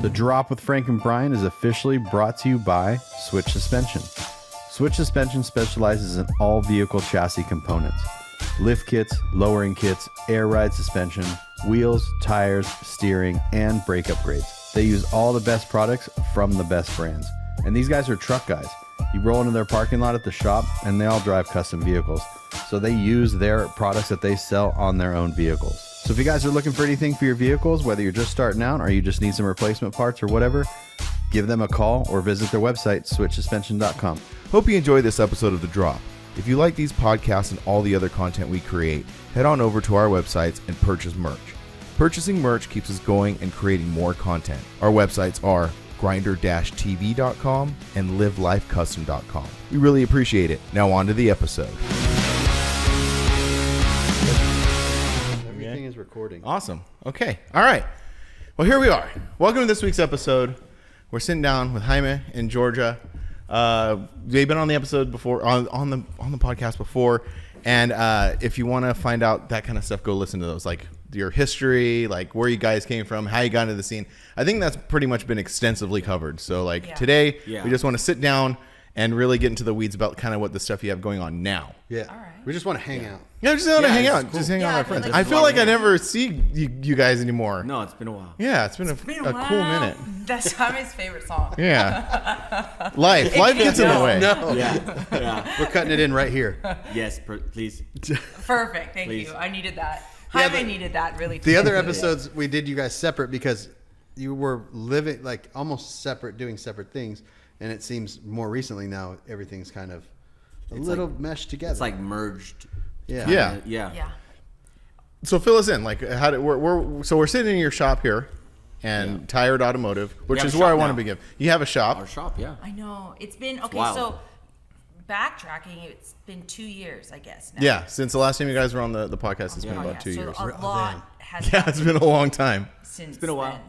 The Drop with Frank and Brian is officially brought to you by Switch Suspension. Switch Suspension specializes in all vehicle chassis components. Lift kits, lowering kits, air ride suspension, wheels, tires, steering, and brake upgrades. They use all the best products from the best brands. And these guys are truck guys. You roll into their parking lot at the shop and they all drive custom vehicles. So they use their products that they sell on their own vehicles. So if you guys are looking for anything for your vehicles, whether you're just starting out or you just need some replacement parts or whatever, give them a call or visit their website, switchsuspension.com. Hope you enjoyed this episode of The Drop. If you like these podcasts and all the other content we create, head on over to our websites and purchase merch. Purchasing merch keeps us going and creating more content. Our websites are grinder-tv.com and livelifecustom.com. We really appreciate it. Now on to the episode. Everything is recording. Awesome. Okay. All right. Well, here we are. Welcome to this week's episode. We're sitting down with Jaime and Georjah. They've been on the episode before, on the podcast before, and if you want to find out that kind of stuff, go listen to those, like your history, like where you guys came from, how you got into the scene. I think that's pretty much been extensively covered. So like today, we just want to sit down and really get into the weeds about kind of what the stuff you have going on now. Yeah. All right. We just want to hang out. Yeah, just want to hang out. Cool. Just hang out with my friends. like I feel like I yeah. never see you guys anymore. No, it's been a while. Yeah, it's been a cool minute. That's Jaime's favorite song. Yeah. Life gets in the way. No. Yeah. We're cutting it in right here. Yes, please. Perfect. Thank Please. you. I needed that. Yeah, Jaime needed that really. The too. other episodes, we did you guys separate because you were living like almost separate, doing separate things. And it seems more recently now, everything's kind of a little meshed together. It's like merged. Yeah. Yeah. Yeah. So fill us in. Like, how did we're sitting in your shop here, and Tired Automotive, which have is a where I shop want to now. begin. You have a shop. Our shop, yeah. I know. It's been okay. wild. So backtracking, it's been 2 years, I guess. Now. Yeah, since the last time you guys were on the podcast, it's been Oh, about 2 so years. a lot has Yeah, it's been a long time. since It's been a while.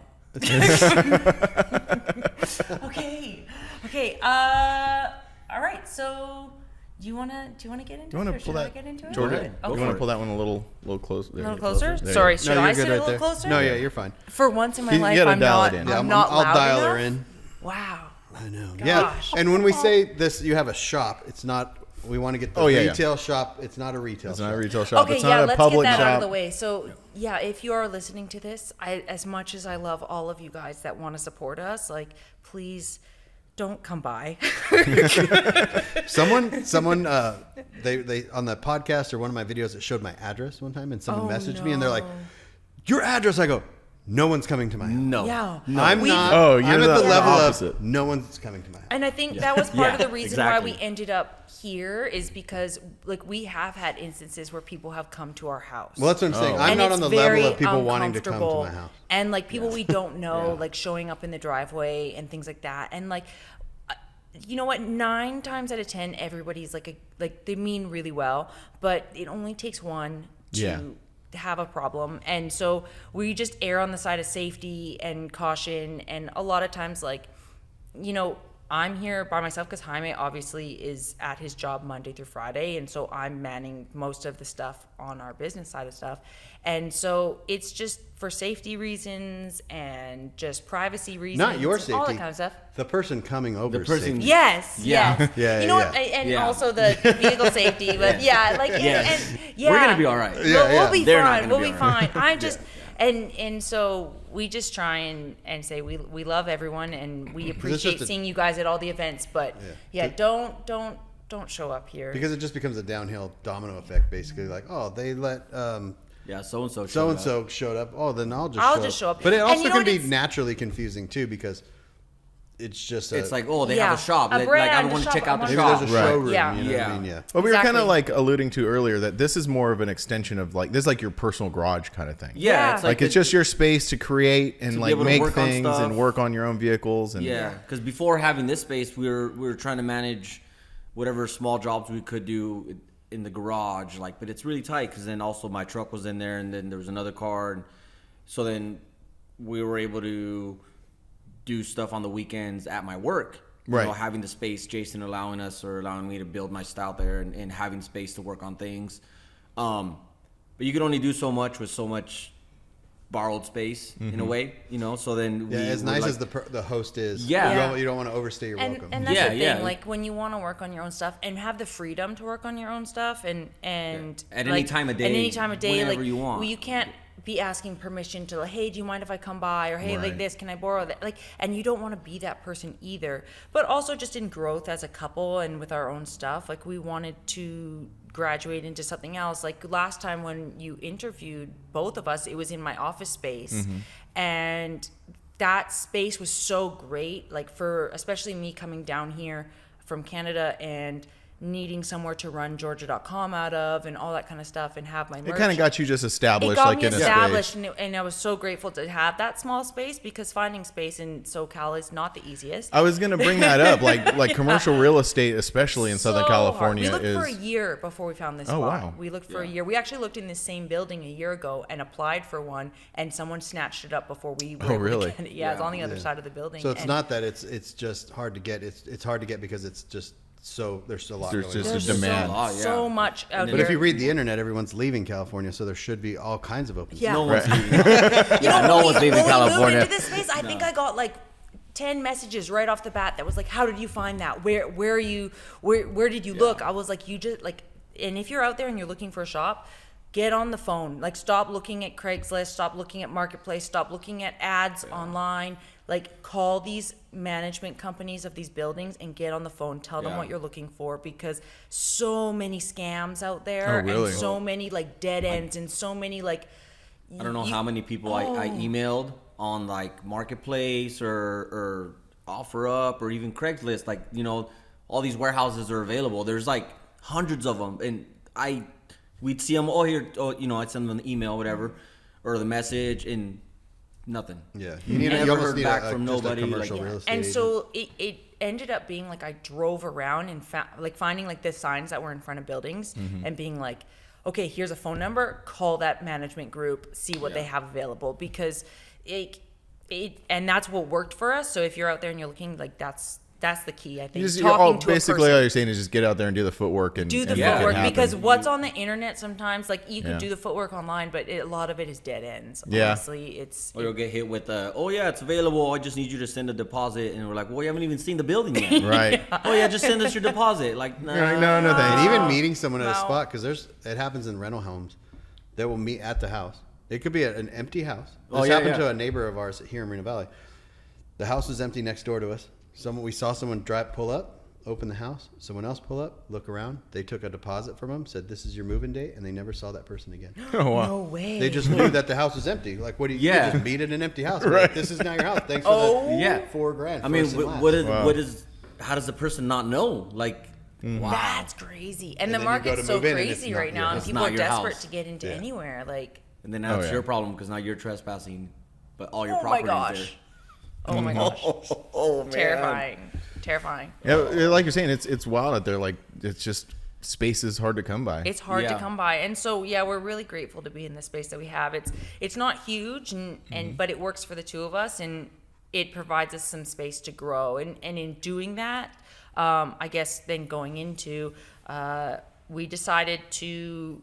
Okay. All right. So, do you wanna get into You want it? to Or pull should I that, get into it? Georgia? Okay. You want to pull that one a little closer? A little closer? Sorry, should No, I you're sit good a right little there. closer? No, yeah, you're fine. For once in my You life, gotta I'm dial not. it in. Yeah, I'm not I'll loud dial enough. her in. Wow. I know. Gosh. Yeah. And when we say this, you have a shop. It's not. We want to get the retail shop. It's not a retail It's shop. not a retail shop. Okay, It's yeah, not a let's public get that shop. out of the way. So, yeah, if you are listening to this, as much as I love all of you guys that want to support us, like, please don't come by. Someone, they on the podcast or one of my videos, it showed my address one time, and someone messaged me, and they're like, "Your address?" I go, "No one's coming to my house." No. Yeah. I'm not. Oh, you're I'm at the the level opposite. of no one's coming to my house. And I think that was part of Yeah, the reason exactly. why we ended up here is because, like, we have had instances where people have come to our house. Well, that's what I'm saying. I'm And not it's on the level very of people wanting to come to uncomfortable. my house. And like people we don't know, Yeah. like showing up in the driveway and things like that. And like, you know what? 9 times out of 10, everybody's like they mean really well, but it only takes one to have a problem. And so we just err on the side of safety and caution. And a lot of times, like, you know, I'm here by myself because Jaime obviously is at his job Monday through Friday. And so I'm manning most of the stuff on our business side of stuff. And so it's just for safety reasons and just privacy reasons. Not your and all that safety. kind of stuff. The person coming over. The person- Safety. Yes. Yeah. Yes. Yeah, You know yeah. what? And Yeah. also the vehicle safety. But yeah, like, Yes. and yeah. We're gonna be all right. We'll be They're not fine. gonna We'll be be all right. fine. I just, and so we just try and say we love everyone and we appreciate seeing you guys at all the events. But don't show up here. Because it just becomes a downhill domino effect, basically. Like, oh, they let Yeah, so-and-so so-and-so showed up. Oh, then I'll just show up. up. But it And also you know can what? be It's- naturally confusing, too, because it's just It's like, oh, they have a shop. A Like, brand, I a want to shop, check out the I maybe shop. there's a Right. showroom, Yeah. you know what I Yeah. mean? Yeah. But we were kind Exactly. of like alluding to earlier that this is more of an extension of like, this is like your personal garage kind of thing. Yeah, it's Like it's just your space to create and be like able to make work on things stuff. and work on your own vehicles. And Yeah, because before having this space, we were trying to manage whatever small jobs we could do in the garage. Like, but it's really tight because then also my truck was in there, and then there was another car, and so then we were able to do stuff on the weekends at my work. You Right. know, having the space, Jason allowing me to build my Stout there, and having space to work on things. But you can only do so much with so much borrowed space in a way, so then as nice as the host is, Yeah. you don't want to overstay your welcome. And that's the thing, like when you want to work on your own stuff and have the freedom to work on your own stuff and at like, any time of day, whenever like, you want. Well, you can't be asking permission to like, hey, do you mind if I come by, or hey, Right. like this, can I borrow that, like, and you don't want to be that person either. But also just in growth as a couple and with our own stuff, like we wanted to graduate into something else. Like last time when you interviewed both of us, it was in my office space, and that space was so great, like for especially me coming down here from Canada and needing somewhere to run Georjah.com out of and all that kind of stuff and have my merch. It kind of got you just established, It got like me in a established, space. and I was so grateful to have that small space, because finding space in SoCal is not the easiest. I was gonna bring that up, like commercial real estate, especially in Southern So hard. California, We looked is. for a year before we found this Oh, spot. wow. We looked for a year. We actually looked in the same building a year ago and applied for one, and someone snatched it up before we were able to really? get it. Yeah, it's on the other side of the building. So it's And not that it's just hard to get. It's hard to get because it's just so there's a lot. There's going just on. a there's demand. so much out But here. if you read the internet, everyone's leaving California, so there should be all kinds of open. Yeah. No one's leaving. No one's leaving when we California. moved into this space, I think I got like 10 messages right off the bat that was like, how did you find that? Where are you? Where did you look? I was like, you just like, and if you're out there and you're looking for a shop, get on the phone. Like, stop looking at Craigslist, stop looking at Marketplace, stop looking at ads online. Like, call these management companies of these buildings and get on the phone. Tell them Yeah. what you're looking for, because so many scams out there, Oh, really? and so many like dead ends, and so many like. I don't know how many people I emailed on like Marketplace or OfferUp or even Craigslist. Like, all these warehouses are available. There's like hundreds of them, and we'd see them. I'd send them an email, whatever, or the message, and nothing. Yeah, Never almost heard need back a, from just a nobody, commercial like- real estate And agent. so it ended up being like I drove around and finding like the signs that were in front of buildings and being like, okay, here's a phone number, call that management group, see what they have available, because and that's what worked for us. So if you're out there and you're looking, like that's the key, I think. Basically, all you're saying is just get out there and do the footwork and do the and make it footwork, happen. because what's on the internet sometimes, like you can Yeah. do the footwork online, but a lot of it is dead ends. Yeah. Honestly, Or you'll get hit with it's available. I just need you to send a deposit, and we're like, well, you haven't even seen the building yet. Right. Oh yeah, just send us your deposit. Like, You're like, no, And thanks. even meeting someone at a No. spot, because it happens in rental homes. They will meet at the house. It could be an empty house. This happened to a neighbor of ours here in Marina Valley. The house was empty next door to us. We saw someone pull up, open the house. Someone else pull up, look around. They took a deposit from him, said, "This is your move-in date," and they never saw that person again. Oh, wow. no way. They just knew that the house was empty. Like, what do you Yeah. just meet at an empty house? Right. Like, this is not your house. Thanks for the $4,000. I mean, first and last. how does the person not know? Like, wow. That's crazy. And the then you go market's to so move in and it's crazy not right your now, and house. people It's are not your desperate house. to get into Yeah. anywhere. Like, And then that's yeah. your problem, because now you're trespassing, but all your oh my property is gosh. Oh my gosh. Oh man. Terrifying. Yeah, like you're saying, it's wild out there. Like, it's just space is hard to come by. It's hard to Yeah. come by. And so, yeah, we're really grateful to be in the space that we have. It's not huge, but it works for the two of us, and it provides us some space to grow. And in doing that, I guess then going into, we decided to,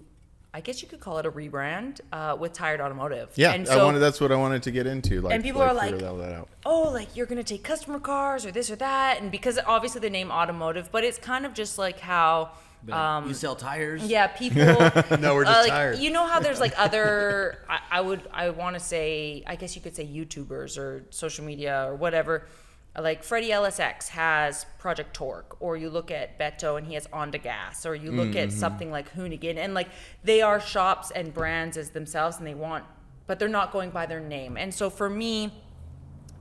I guess you could call it a rebrand with Tired Automotive. Yeah, And so, that's what I wanted to get into. Like, and people are like, figure all that out. oh, like you're gonna take customer cars or this or that, and because obviously the name automotive, but it's kind of just like how you sell tires. yeah, people No, we're just like, tired. you know how there's like other I want to say, I guess you could say YouTubers or social media or whatever, like Freddie LSX has Project Torque, or you look at Beto and he has On to Gas, or you look at something like Hoonigan, and like they are shops and brands as themselves, and but they're not going by their name. And so for me,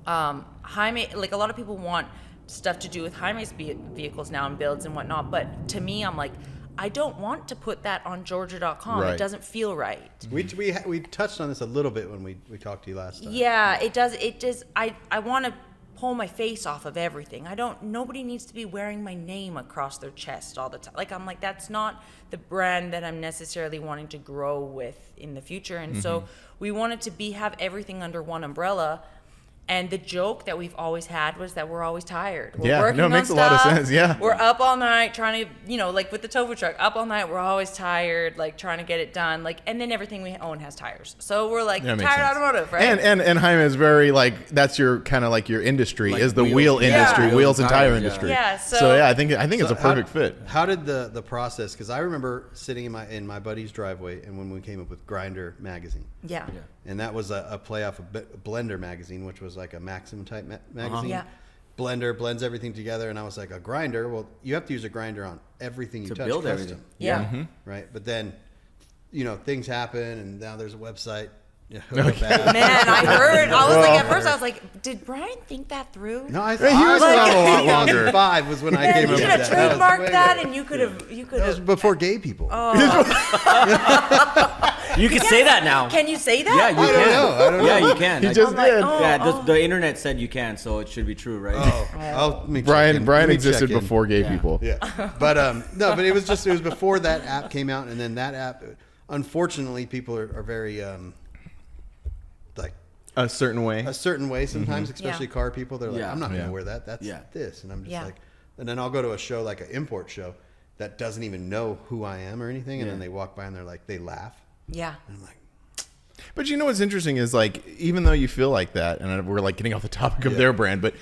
Jaime, like a lot of people want stuff to do with Jaime's vehicles now and builds and whatnot, but to me, I'm like, I don't want to put that on Georjah.com. Right. It doesn't feel right. We touched on this a little bit when we talked to you last time. Yeah, it does. It just, I want to pull my face off of everything. Nobody needs to be wearing my name across their chest all the time. Like, I'm like, that's not the brand that I'm necessarily wanting to grow with in the future. And so we wanted to have everything under one umbrella. And the joke that we've always had was that we're always tired. We're Yeah, working no, it on makes a lot of stuff. sense, yeah. We're up all night trying to, like with the tofu truck, up all night. We're always tired, like trying to get it done. Like, and then everything we own has tires. So we're like That Tired makes sense. Automotive, right? And Jaime is very like, that's your kind of like your industry Like is the wheels. wheel Yeah. industry, wheels and tire Yeah. industry. Yeah, So so- yeah, I think it's a perfect fit. How did the process? Because I remember sitting in my buddy's driveway, and when we came up with Grinder magazine, yeah. and that was a play off of Blender magazine, which was like a Maxim type magazine. Yeah. Blender blends everything together, and I was like, a grinder. Well, you have to use a grinder on everything you To touch. build custom, everything. Yeah. right? But then, things happen, and now there's a website. Yeah, bad. Man, I heard. I was like, at first, I was like, did Brian think that through? No, I He was around a lot longer. 2005 was when I came Man, you up should with have that. That was trademarked way that, better. and you could have. That was before gay people. You can say that now. Can you say that? Yeah, you I don't can. know. I don't know. Yeah, you can. He Like, just I'm like, did. oh. yeah, the internet said you can, so it should be true, right? Let me check Brian in. Brian Let me existed check in. before gay people. Yeah, but no, but it was before that app came out, and then that app, unfortunately, people are very like A certain way. a certain way sometimes, especially Yeah. car people. They're like, Yeah. I'm not going to Yeah. wear that. That's Yeah. this, and I'm just Yeah. like, and then I'll go to a show like an import show that doesn't even know who I am or anything, and then they walk by and they're like, they laugh, Yeah. and I'm like, But what's interesting is like, even though you feel like that, and we're like getting off the topic of Yeah. their brand, but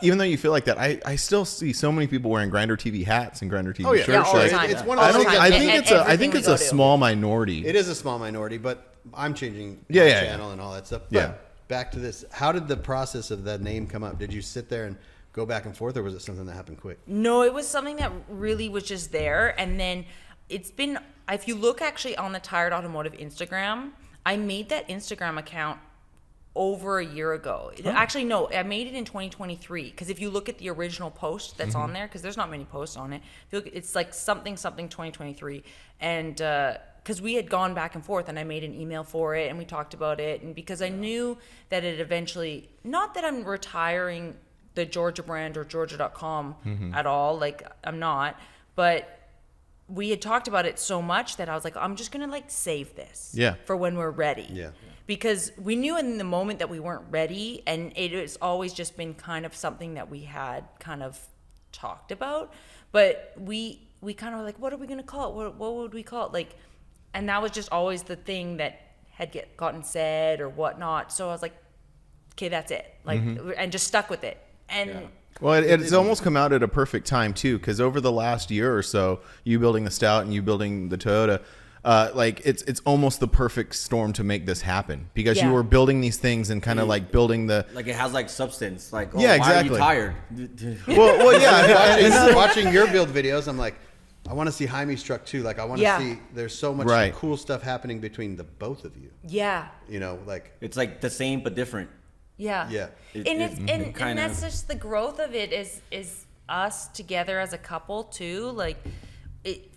even though you feel like that, I still see so many people wearing Grinder TV hats and Grinder TV oh yeah, shirts. Yeah, all the like, time. It's one of I those don't. things. I that- think And it's a. I everything think we it's a go to. small minority. It is a small minority, but I'm changing Yeah, my yeah, channel yeah. and all that stuff. But Yeah. back to this. How did the process of that name come up? Did you sit there and go back and forth, or was it something that happened quick? No, it was something that really was just there. And then it's been, if you look actually on the Tired Automotive Instagram, I made that Instagram account over a year ago. Actually, no, I made it in 2023. Because if you look at the original post that's on there, because there's not many posts on it, if you look, it's like something 2023. And because we had gone back and forth, and I made an email for it, and we talked about it. And because I knew that it eventually, not that I'm retiring the Georjah brand or Georjah.com at all, like I'm not, but we had talked about it so much that I was like, I'm just gonna like save this Yeah. for when we're ready. Yeah. Because we knew in the moment that we weren't ready, and it has always just been kind of something that we had kind of talked about, but we kind of were like, what are we gonna call it? What would we call it? Like, and that was just always the thing that had gotten said or whatnot. So I was like, okay, that's it. Like, and just stuck with it. And Well, it's almost come out at a perfect time too, because over the last year or so, you building the Stout and you building the Toyota, like it's almost the perfect storm to make this happen, because you Yeah. were building these things and kind of like building the. Like it has like substance. Like, oh, Yeah, why are you exactly. tired? Well, yeah. Watching your build videos, I'm like, I want to see Jaime's truck too. Like, I want to Yeah. see. There's so much Right. cool stuff happening between the both of you. yeah. Like, It's like the same but different. Yeah. Yeah. And It- it's it and kinda- that's just the growth of it is us together as a couple too. Like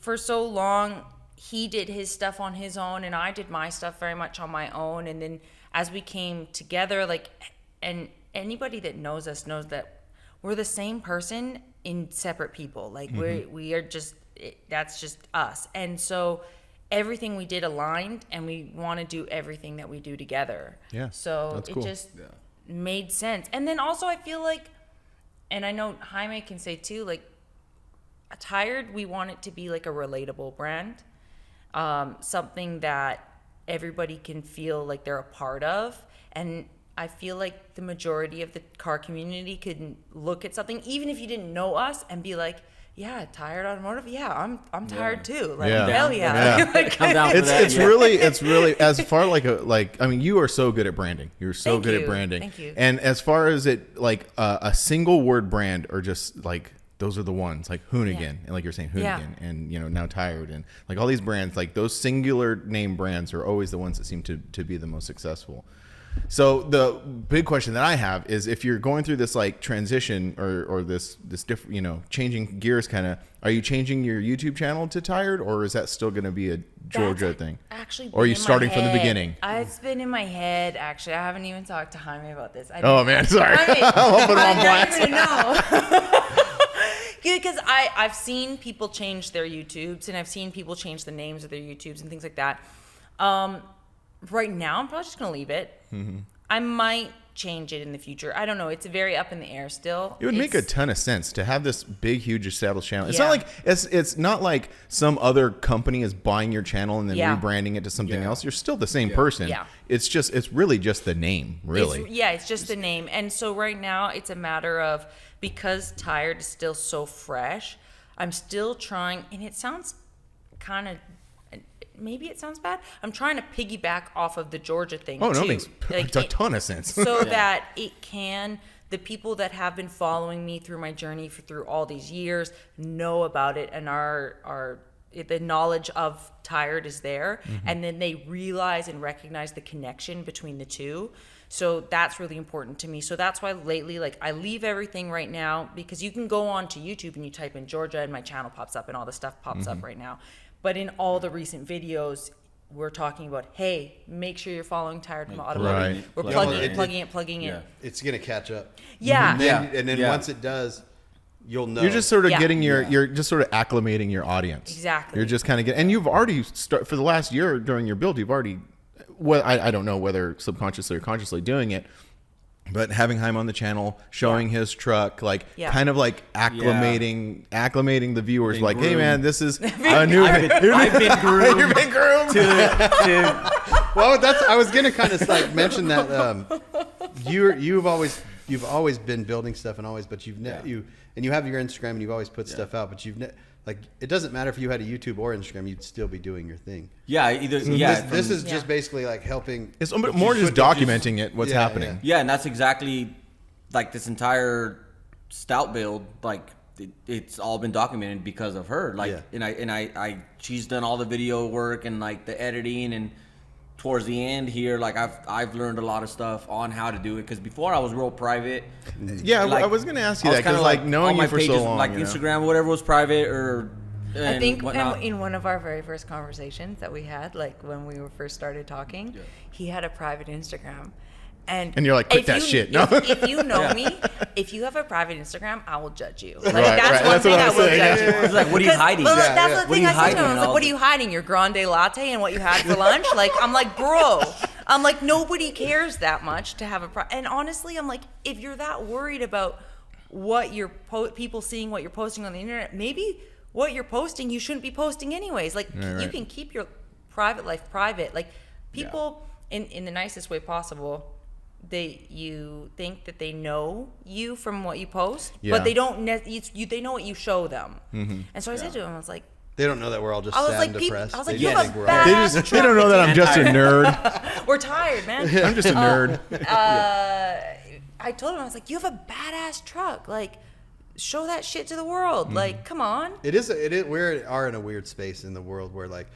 for so long he did his stuff on his own and I did my stuff very much on my own, and then as we came together, like, and anybody that knows us knows that we're the same person in separate people. Like we are just that's just us. And so everything we did aligned, and we want to do everything that we do together. Yeah, So that's it cool. just made sense. And then also I feel like, and I know Jaime can say too, like Tired, we want it to be like a relatable brand, something that everybody can feel like they're a part of. And I feel like the majority of the car community could look at something, even if you didn't know us, and be like, yeah, Tired Automotive. Yeah, I'm tired too. Like, Yeah. hell yeah. Yeah. Like, Come down for It's that. it's really as far like I mean, you are so good at branding. You're so Thank good at you. branding. Thank you. And as far as it like a single word brand, or just like those are the ones like Hoonigan, Yeah. and like you're saying Hoonigan, Yeah. and now Tired, and like all these brands, like those singular name brands are always the ones that seem to be the most successful. So the big question that I have is, if you're going through this like transition or this different, changing gears kind of, are you changing your YouTube channel to Tired, or is that still going to be a Georgia That's thing? Actually, Or are you been in my starting from the head. beginning? It's been in my head. Actually, I haven't even talked to Jaime about this. Oh man, sorry. I'll put him on blast. Because I've seen people change their YouTubes, and I've seen people change the names of their YouTubes and things like that. Right now, I'm probably just gonna leave it. I might change it in the future. I don't know. It's very up in the air still. It would make a ton of sense to have this big, huge established channel. It's Yeah. not like it's not like some other company is buying your channel and then Yeah. rebranding it to something Yeah. else. You're still the same person. Yeah. It's really just the name, really. It's just the name. And so right now it's a matter of, because Tired is still so fresh, I'm still trying, and it sounds kind of, maybe it sounds bad. I'm trying to piggyback off of the Georgia thing Oh, no, too. it makes a ton of sense. So that it can, the people that have been following me through my journey through all these years know about it, and the knowledge of Tired is there, and then they realize and recognize the connection between the two. So that's really important to me. So that's why lately, like, I leave everything right now, because you can go on to YouTube and you type in Georgia and my channel pops up and all the stuff pops up right now. But in all the recent videos, we're talking about, hey, make sure you're following Tired Automotive. Right. We're plugging it. It's gonna catch up. Yeah. And then once it does, you'll know. You're just sort of Yeah. getting you're just sort of acclimating your audience. Exactly. You're just kind of and you've already for the last year during your build, you've already, well, I don't know whether subconsciously or consciously doing it, but having Jaime on the channel, showing his truck, like Yeah. kind of like acclimating the viewers, Being like, hey groomed. man, this is a new. I've been groomed. You've been groomed. to Well, I was gonna kind of like mention that you've always been building stuff but you have your Instagram and you've always put stuff out, but like, it doesn't matter if you had a YouTube or Instagram, you'd still be doing your thing. Mm-hmm. This is just basically like helping. It's more just documenting what's happening. Yeah, and that's exactly like this entire Stout build. Like it's all been documented because of her. Like, Yeah. she's done all the video work and like the editing, and towards the end here, like I've learned a lot of stuff on how to do it, because before I was real private. Yeah, Like, I was gonna ask you I was that, because kinda like knowing all my you for pages, so long, like you know? Instagram, whatever was private or. I think whatnot. in one of our very first conversations that we had, like when we first started talking, he had a private Instagram. And you're like, quit if that you- shit. No. If you know me, if you have a private Instagram, I will judge you. Like, Right, that's right. one That's thing what I I'm will saying. judge you. It's like, what are you hiding? Well, Yeah, that's yeah. the What are thing you I said to hiding him. I was and like, all what are you hiding? Your grande latte and what you had for lunch? Like, I'm like, bro. I'm like, nobody cares that much to have and honestly, I'm like, if you're that worried about what you're people seeing, what you're posting on the internet, maybe what you're posting, you shouldn't be posting anyways. Like, you right. can keep your private life private. Like, people in the nicest way possible, you think that they know you from what you post, Yeah. but they don't. They know what you show them. And so I said to him, I was like, They don't know that we're all just I was sad like, and people, depressed. I was like, They you just have think a we're all- badass They don't know that I'm just a nerd. We're tired, man. I'm just a nerd. I told him, I was like, you have a badass truck. Like, show that shit to the world. Like, come on. It is. We are in a weird space in the world where, like,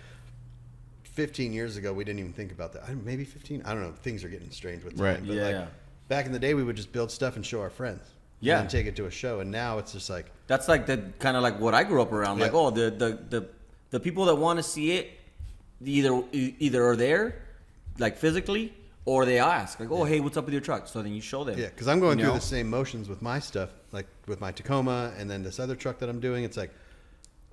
15 years ago, we didn't even think about that. Maybe 15. I don't know. Things are getting strange with time. Right. But Yeah, like, yeah. back in the day, we would just build stuff and show our friends. Yeah. And then take it to a show. And now it's just like, That's like the kind of like what I grew up around. Like, Yeah. oh, the people that want to see it, either are there, like physically, or they ask, like, oh, hey, what's up with your truck? So then you show them. yeah, because I'm going You through know? the same motions with my stuff, like with my Tacoma and then this other truck that I'm doing. It's like,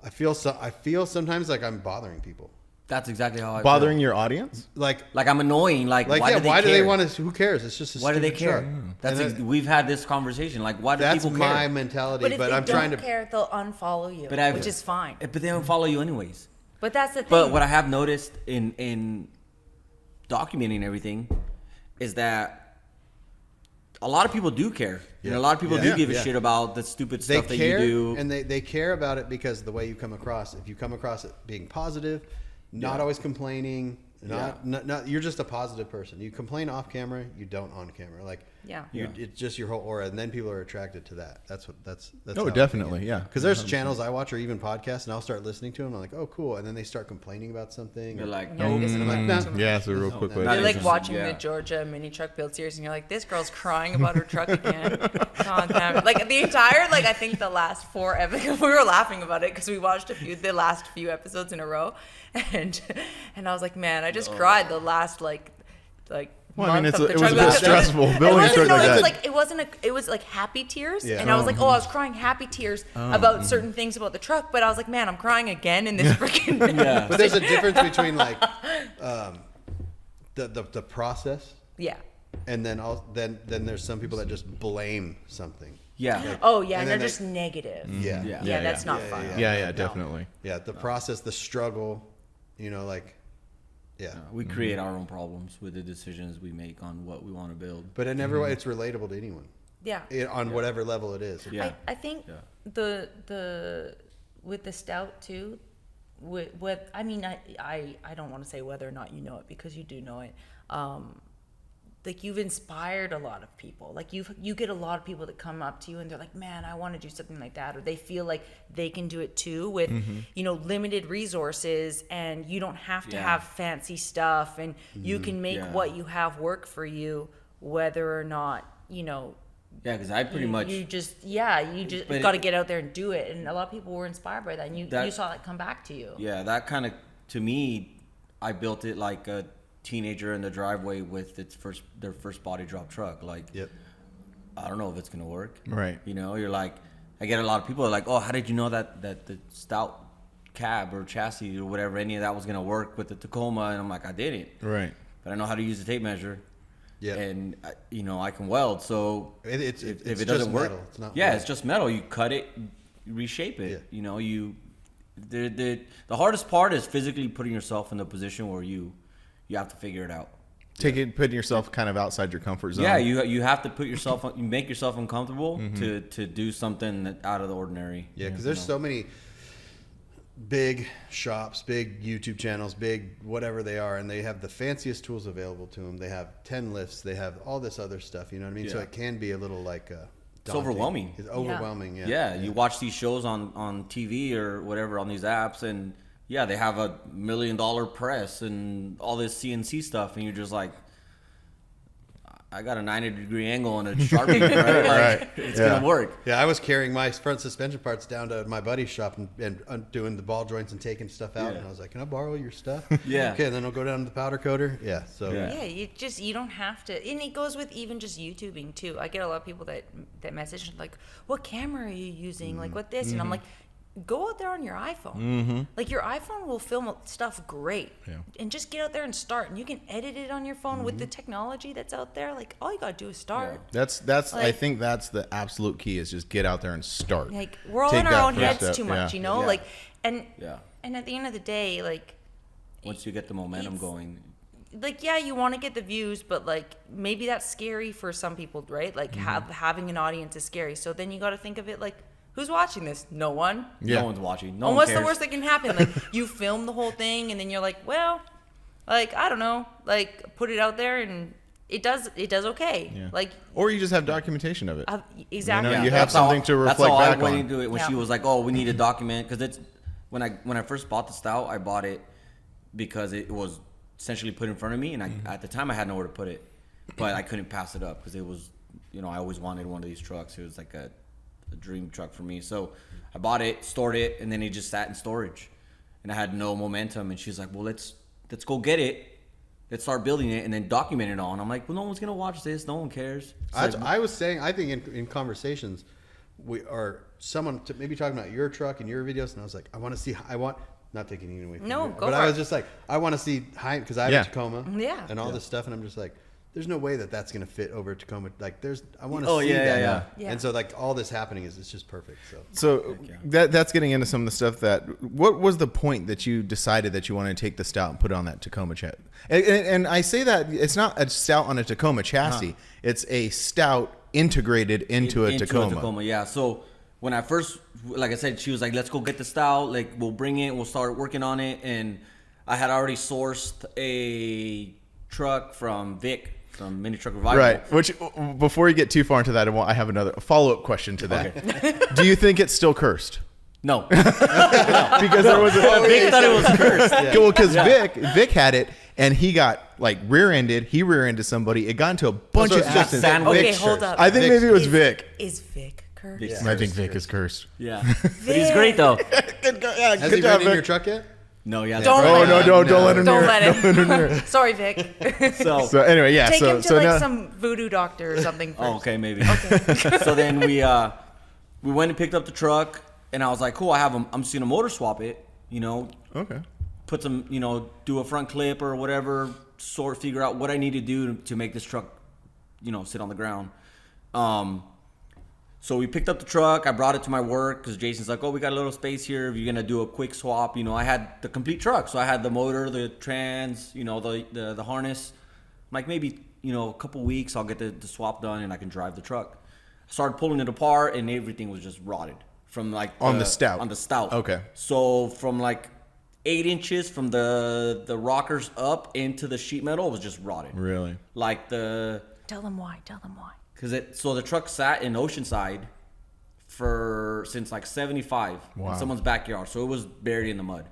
I feel sometimes like I'm bothering people. That's exactly how I Bothering feel. your audience? Like Like I'm annoying. Like why yeah, do they why do they care? want to? Who cares? It's just a Why do they stupid care? truck. That's And then- we've had this conversation. Like, why do that's people care? my mentality. But if But they I'm don't trying to. care, they'll unfollow you, But I've- which is fine. But they don't follow you anyways. But that's the thing. But what I have noticed in documenting everything is that a lot of people do care. And a lot of people Yeah. do give a Yeah. shit about the stupid They stuff that care, you do. and they care about it because the way you come across. If you come across it being positive, not always complaining, not you're just a positive person. You complain off camera, you don't on camera. Like it's just your whole aura, and then people are attracted to that. That's Oh, how I definitely, think. yeah. Because there's channels I watch or even podcasts, and I'll start listening to them. I'm like, oh, cool, and then they start complaining about something. You're like, Yeah, no. because I'm like, nah. Yeah, it's a real quick way. Not You're like interested, watching yeah. the Georgia mini truck build series, and you're like, this girl's crying about her truck again. God damn it. Like the entire, like I think the last 4 episodes, we were laughing about it because we watched the last few episodes in a row, and I was like, man, I just cried the last like. Well, I mean, month it's of a- the it was truck a build. bit stressful building a It truck wasn't, no, like it was that. like it was like happy tears, Yeah. and I was like, oh, I was crying happy tears about certain things about the truck, but I was like, man, I'm crying again in this freaking. Yeah. But there's a difference between like the process Yeah. and then then there's some people that just blame something. Yeah. Like, Oh yeah, and then they're just negative. Yeah. Yeah, that's not fun. Yeah, definitely. Yeah, the process, the struggle, you know, like, yeah. We create our own problems with the decisions we make on what we want to build. But in every way, it's relatable to anyone. Yeah. On whatever level it is. Yeah. I think the with the Stout too, with I mean I don't want to say whether or not you know it, because you do know it. Like you've inspired a lot of people. Like you get a lot of people that come up to you and they're like, man, I want to do something like that, or they feel like they can do it too with you know, limited resources, and you don't have to have fancy stuff, and you can make what you have work for you, whether or not, you know. Yeah, because I pretty much you just got to get out there and do it, and a lot of people were inspired by that, and you saw that come back to you. Yeah, that kind of, to me, I built it like a teenager in the driveway with their first body drop truck. Like, I don't know if it's gonna work. Right. You know, you're like, I get a lot of people are like, oh, how did you know that the Stout cab or chassis or whatever, any of that was gonna work with the Tacoma? And I'm like, I didn't. Right. But I know how to use the tape measure. Yeah. And you know, I can weld. So It's if just it doesn't work, metal. It's not yeah, wood. it's just metal. You cut it, you reshape it. Yeah. You know, the hardest part is physically putting yourself in the position where you have to figure it out. Putting yourself kind of outside your comfort zone. Yeah, you have to put yourself, you make yourself uncomfortable to do something that out of the ordinary. Yeah, because there's so many big shops, big YouTube channels, big whatever they are, and they have the fanciest tools available to them. They have 10 lifts, they have all this other stuff, you know what I mean? So Yeah. it can be a little like It's overwhelming. It's overwhelming, Yeah, you watch these shows on TV or whatever on these apps, and yeah, they have $1 million press and all this CNC stuff, and you're just like, I got a 90-degree angle and a Sharpie, right? Like, it's gonna work. Yeah, I was carrying my front suspension parts down to my buddy's shop and doing the ball joints and taking stuff out, Yeah. and I was like, can I borrow your stuff? Yeah. Okay, and then I'll go down to the powder coater. Yeah, so Yeah. Yeah, you don't have to, and it goes with even just YouTubing too. I get a lot of people that message like, "What camera are you using? Like, what this?" And I'm like, go out there on your iPhone. Like your iPhone will film stuff great, and just get out there and start. And you can edit it on your phone with the technology that's out there. Like all you gotta do is start. That's I Like- think that's the absolute key, is just get out there and start. Like we're all Take in our that own first heads step, too much, yeah. you know. Yeah. Like and Yeah. and at the end of the day, like Once you get the momentum It's- going. like yeah, you want to get the views, but like maybe that's scary for some people, right? Like having an audience is scary. So then you got to think of it like, who's watching this? No one. Yeah. No one's watching. And No one what's cares. the worst that can happen? Like you film the whole thing and then you're like, well, like I don't know, like put it out there and it does okay. Yeah. Like Or you just have documentation of it. exactly. You have That's how- something to that's reflect how back I went on. into it when Yeah. she was like, "Oh, we need to document," because it's when I first bought the Stout, I bought it because it was essentially put in front of me, and at the time I had nowhere to put it, but I couldn't pass it up because it was, you know, I always wanted one of these trucks. It was like a dream truck for me. So I bought it, stored it, and then it just sat in storage, and I had no momentum. And she's like, "Well, let's go get it. Let's start building it and then document it all." And I'm like, "Well, no one's gonna watch this. No one cares." It's like, I was saying, I think in conversations, we are someone maybe talking about your truck and your videos, and I was like, not taking anything away from No, you, go but for I it. was just like, I want to see because I have Yeah. a Tacoma, Yeah. and all this stuff, and I'm just like, there's no way that's gonna fit over a Tacoma. Like, I want to Oh, see yeah, that. yeah. Yeah. And so like all this happening it's just perfect. So So that's getting into some of the stuff what was the point that you decided that you wanted to take the Stout and put it on that Tacoma chassis? And I say that it's not a Stout on a Tacoma chassis. It's a Stout integrated into a Tacoma. Yeah. So when I first, like I said, she was like, "Let's go get the Stout. Like we'll bring it. We'll start working on it." And I had already sourced a truck from Vic from Mini Truck Revival. Right. Which, before you get too far into that, I have another follow-up question to that. Do you think it's still cursed? No. Because there was Vic thought it was cursed. Well, because Vic had it, and he got like rear-ended. He rear-ended somebody. It got into a bunch so of it's just accidents. sandwich. Okay, hold up. I think Vic's maybe it was Is- Vic. Is Vic cursed? Vic's I think Vic is cursed. Yeah. But he's great though. has he been in your truck yet? No, yeah. Don't Oh let no! him. Don't let him. Don't near. let him. Sorry, Vic. So, So anyway, yeah. Take him to so like now, some voodoo doctor or something first. oh, okay, maybe. So then we went and picked up the truck, and I was like, "Cool, I'm just gonna motor swap it. You know, okay. put some, do a front clip or whatever, figure out what I need to do to make this truck sit on the ground. So we picked up the truck. I brought it to my work because Jason's like, oh, we got a little space here. If you're going to do a quick swap, I had the complete truck. So I had the motor, the trans, the harness. I'm like, maybe, a couple weeks I'll get the swap done and I can drive the truck. I started pulling it apart and everything was just rotted from like on the Stout. On the Stout. Okay. So from like 8 inches from the rockers up into the sheet metal, it was just rotted. Really? Like Tell them why. So the truck sat in Oceanside since like 75 Wow. in someone's backyard. So it was buried in the mud.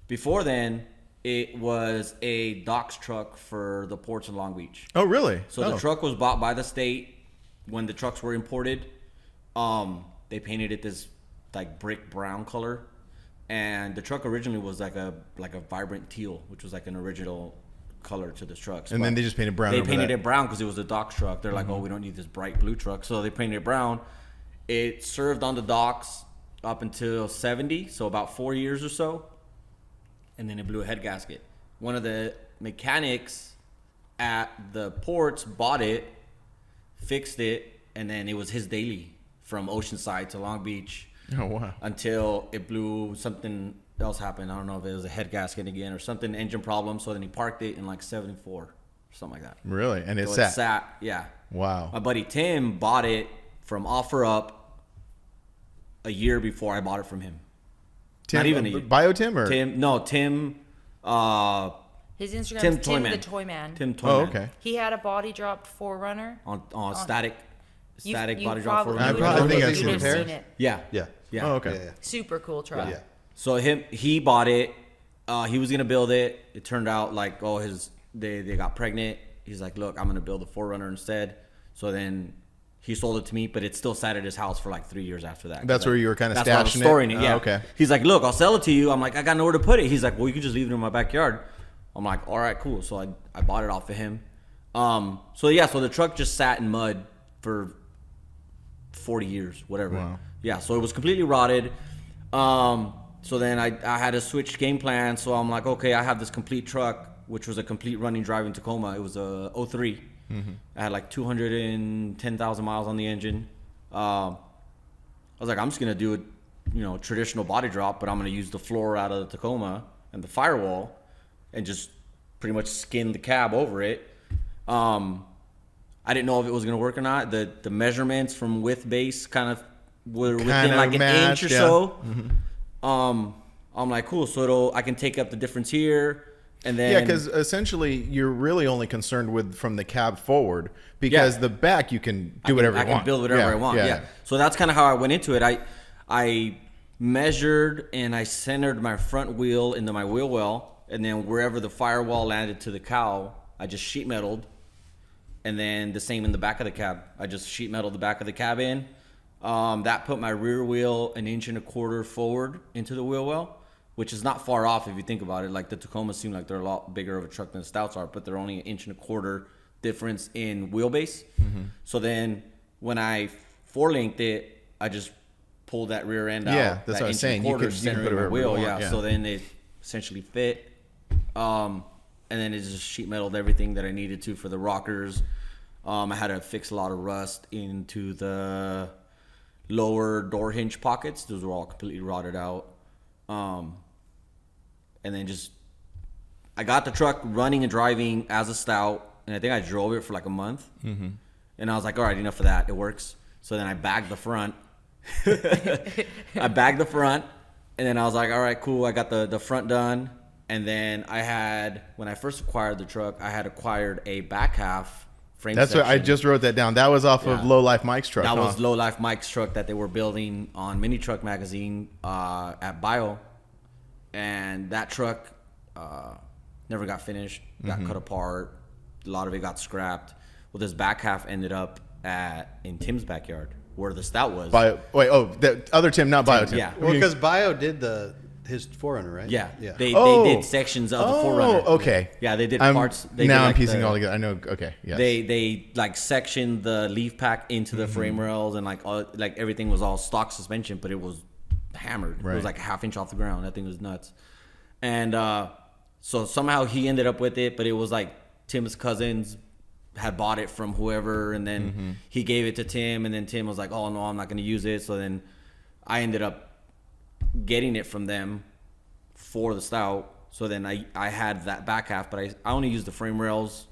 Before then, it was a docks truck for the ports in Long Beach. Oh, really? So the truck was bought by the state when the trucks were imported. They painted it this like brick brown color. And the truck originally was like a vibrant teal, which was like an original color to the trucks. And then they just painted brown. They over painted that. it brown because it was a docks truck. They're like, oh, we don't need this bright blue truck. So they painted it brown. It served on the docks up until 70, so about 4 years or so. And then it blew a head gasket. One of the mechanics at the ports bought it, fixed it, and then it was his daily from Oceanside to Long Beach. Oh, wow. Until it blew, something else happened. I don't know if it was a head gasket again or something, engine problem. So then he parked it in like 74, something like that. Really? And it So sat. it sat, yeah. Wow. My buddy Tim bought it from OfferUp a year before I bought it from him. Tim, Not even a year. Biotim or? Tim, His Instagram Tim is Tim Toyman. the Toyman. Tim Toyman. Oh, okay. He had a body dropped 4Runner. On static You body drop for I probably think I've you'd seen have it. seen it. Yeah. Yeah. Yeah. Oh, okay. Yeah. Super cool truck. Yeah. So he bought it. He was gonna build it. It turned out like they got pregnant. He's like, look, I'm gonna build a 4Runner instead. So then he sold it to me, but it still sat at his house for like 3 years after that. That's where you were kind of That's where I was stashing storing it? it. Yeah. Oh, okay. He's like, look, I'll sell it to you. I'm like, I got nowhere to put it. He's like, well, you can just leave it in my backyard. I'm like, all right, cool. So I bought it off of him. So the truck just sat in mud for 40 years, whatever. Wow. Yeah, so it was completely rotted. So then I had to switch game plan. So I'm like, okay, I have this complete truck, which was a complete running driving Tacoma. It was a 03. Mm-hmm. I had like 210,000 miles on the engine. I was like, I'm just gonna do a traditional body drop, but I'm gonna use the floor out of the Tacoma and the firewall, and just pretty much skin the cab over it. I didn't know if it was gonna work or not. The measurements from width base kind of were within like an inch or so. Mm-hmm. I'm like, cool. So I can take up the difference here, and then Yeah, because essentially you're really only concerned with from the cab forward, because Yeah. the back you can do whatever I you want. can build whatever I want. Yeah. So that's kind of how I went into it. I measured and I centered my front wheel into my wheel well, and then wherever the firewall landed to the cowl, I just sheet metaled. And then the same in the back of the cab. I just sheet metaled the back of the cab in. That put my rear wheel 1.25 inches forward into the wheel well, which is not far off if you think about it. Like the Tacomas seem like they're a lot bigger of a truck than the Stouts are, but they're only 1.25 inches difference in wheelbase. Mm-hmm. So then when I four-linked it, I just pulled that rear end out. Yeah, that's what I was saying. You can put it centering my wherever you wheel. want, Yeah. yeah. So then it essentially fit. And then it just sheet metaled everything that I needed to for the rockers. I had to fix a lot of rust into the lower door hinge pockets. Those were all completely rotted out. And then I got the truck running and driving as a Stout, and I think I drove it for like a month. Mm-hmm. And I was like, all right, enough of that. It works. So then I bagged the front. I bagged the front, and then I was like, all right, cool. I got the front done. And then when I first acquired the truck, I had acquired a back half frame That's what I section. just wrote that down. That was off of Yeah. Low Life Mike's truck. That huh? was Low Life Mike's truck that they were building on Mini Truck Magazine at Bio. And that truck never got finished, got cut apart. A lot of it got scrapped. Well, this back half ended up in Tim's backyard where the Stout was. The other Tim, not Bio Tim. Yeah. Well, because Bio did his 4Runner, right? Yeah. Yeah. They Oh. did sections of the 4Runner. Okay. Yeah, they did I'm parts. now I'm piecing all together. I know. Okay. Yeah. They like sectioned the leaf pack into the frame rails, and like everything was all stock suspension, but it was hammered. It Right. was like a half inch off the ground. That thing was nuts. And so somehow he ended up with it, but it was like Tim's cousin's had bought it from whoever, and then Mm-hmm. he gave it to Tim, and then Tim was like, "Oh no, I'm not going to use it." So then I ended up getting it from them for the Stout. So then I had that back half, but I only used the frame rails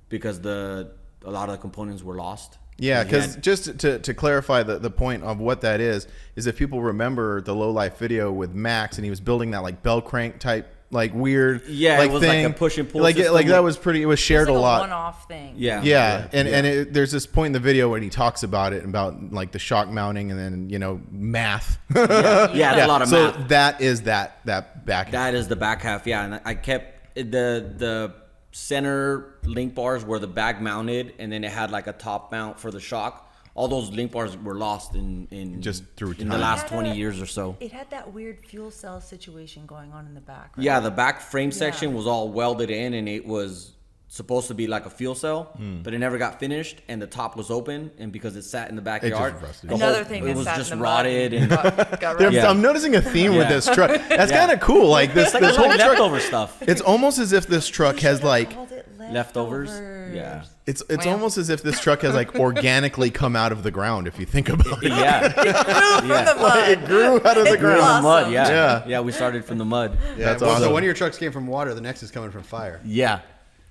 because a lot of the components were lost. Yeah, because just to clarify the point of what that is if people remember the low life video with Max, and he was building that like bell crank type like weird it was thing. like a push and pull like system. that was pretty. It was shared It's like a lot. one-off thing. Yeah. And there's this point in the video where he talks about it, about like the shock mounting, and then math. Yeah, it's a lot of so math. that is that back. That is the back half, yeah. And I kept the center link bars were the back mounted, and then it had like a top mount for the shock. All those link bars were lost in Just through in the time. last 20 years or so. It had that weird fuel cell situation going on in the back. Right? Yeah, the back frame section was all welded in, and it was supposed to be like a fuel cell, but it never got finished, and the top was open, and because it sat in the backyard, rusted. Another thing it that was sat just in the rotted mud and got There's- rusted. I'm noticing a theme with Yeah. this truck. That's Yeah. kind of cool. Like this like whole truck. leftover stuff. It's almost as if this truck We has should've like called it Leftovers? leftovers. Yeah. it's Well. almost as if this truck has like organically come out of the ground. If you think about it, Yeah. From the mud. it grew out of the It Grew in ground. the mud, blossomed. yeah. Yeah. We started from the mud. Yeah, That's well, awesome. So one of your trucks came from water. The next is coming from fire. Yeah.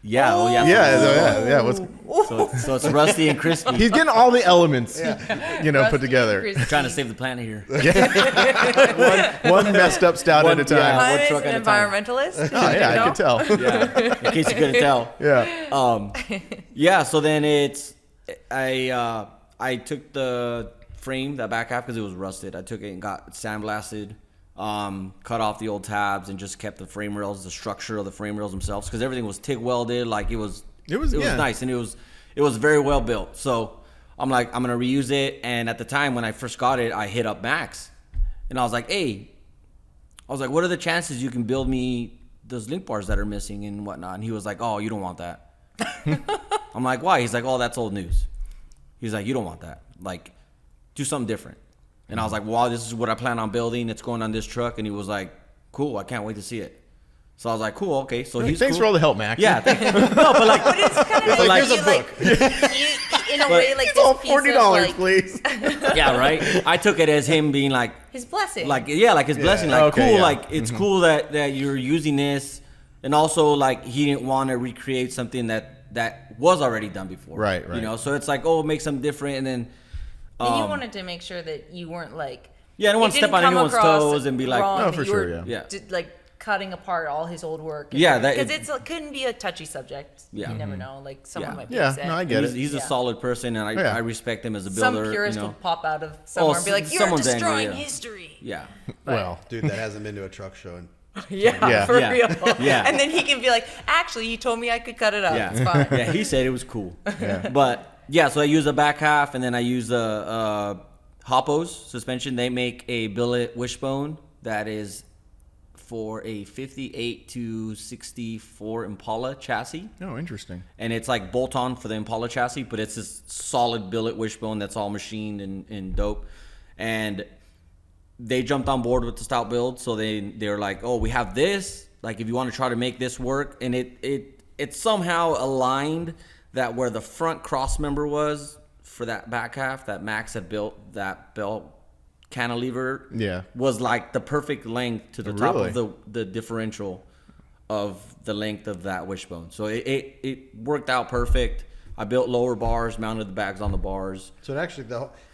Yeah. Oh, yeah. Yeah. What's, So it's rusty and crispy. he's getting all the elements, put together. Trying to save the planet here. One messed up stout at a time. yeah. Hyman one is truck an at a time. environmentalist. Oh yeah, I could tell. Yeah. In case you couldn't tell. Yeah. Yeah. So then I took the frame, that back half, because it was rusted. I took it and got sandblasted, cut off the old tabs, and just kept the frame rails, the structure of the frame rails themselves, because everything was TIG welded. Like it was yeah. nice, and it was very well built. So I'm like, I'm gonna reuse it. And at the time when I first got it, I hit up Max, and I was like, hey, what are the chances you can build me those link bars that are missing and whatnot? And he was like, oh, you don't want that. I'm like, why? He's like, oh, that's old news. He's like, you don't want that. Like, do something different. And I was like, wow, this is what I plan on building. It's going on this truck. And he was like, cool, I can't wait to see it. So I was like, cool, okay. So he's Thanks cool. for all the help, Max. Yeah. No, but like, But it's kind of But like, like- you, like in a way, like It's all this piece of, $40, like, please. yeah, right. I took it as him being like, his blessing. like his blessing. Like, Okay, cool, yeah. like it's cool that you're using this. And also, like, he didn't want to recreate something that was already done before. Right. So it's like, oh, make something different. And then and you wanted to make sure that you weren't like. Yeah, I don't want to it step didn't on come anyone's across toes and be like, wrong, No, that for you were sure, yeah. like cutting apart all his old work. Yeah, because that- it couldn't be a touchy subject. Yeah. You never know. Like someone Yeah. might be Yeah, upset. no, I get he's, it. he's a Yeah. solid person, and Yeah. I respect him as a Some builder. purist you know? will pop out of somewhere and be like, "You're someone's angry, destroying yeah. history." Yeah. Well, Dude that hasn't been to a truck show. Yeah, for Yeah. real. Yeah. And then he can be like, "Actually, you told me I could cut it up. Yeah. It's fine." Yeah, he said it was cool. But yeah, so I use the back half, and then I use the Hoppos suspension. They make a billet wishbone that is for a 58 to 64 Impala chassis. oh, interesting. And it's like bolt-on for the Impala chassis, but it's this solid billet wishbone that's all machined and dope. And they jumped on board with the Stout build, so they're like, oh, we have this. Like, if you want to try to make this work, and it somehow aligned that where the front cross member was for that back half that Max had built, that belt cantilever, Yeah. was like the perfect length to the top Really? of the differential of the length of that wishbone. So it worked out perfect. I built lower bars, mounted the bags on the bars. So it actually,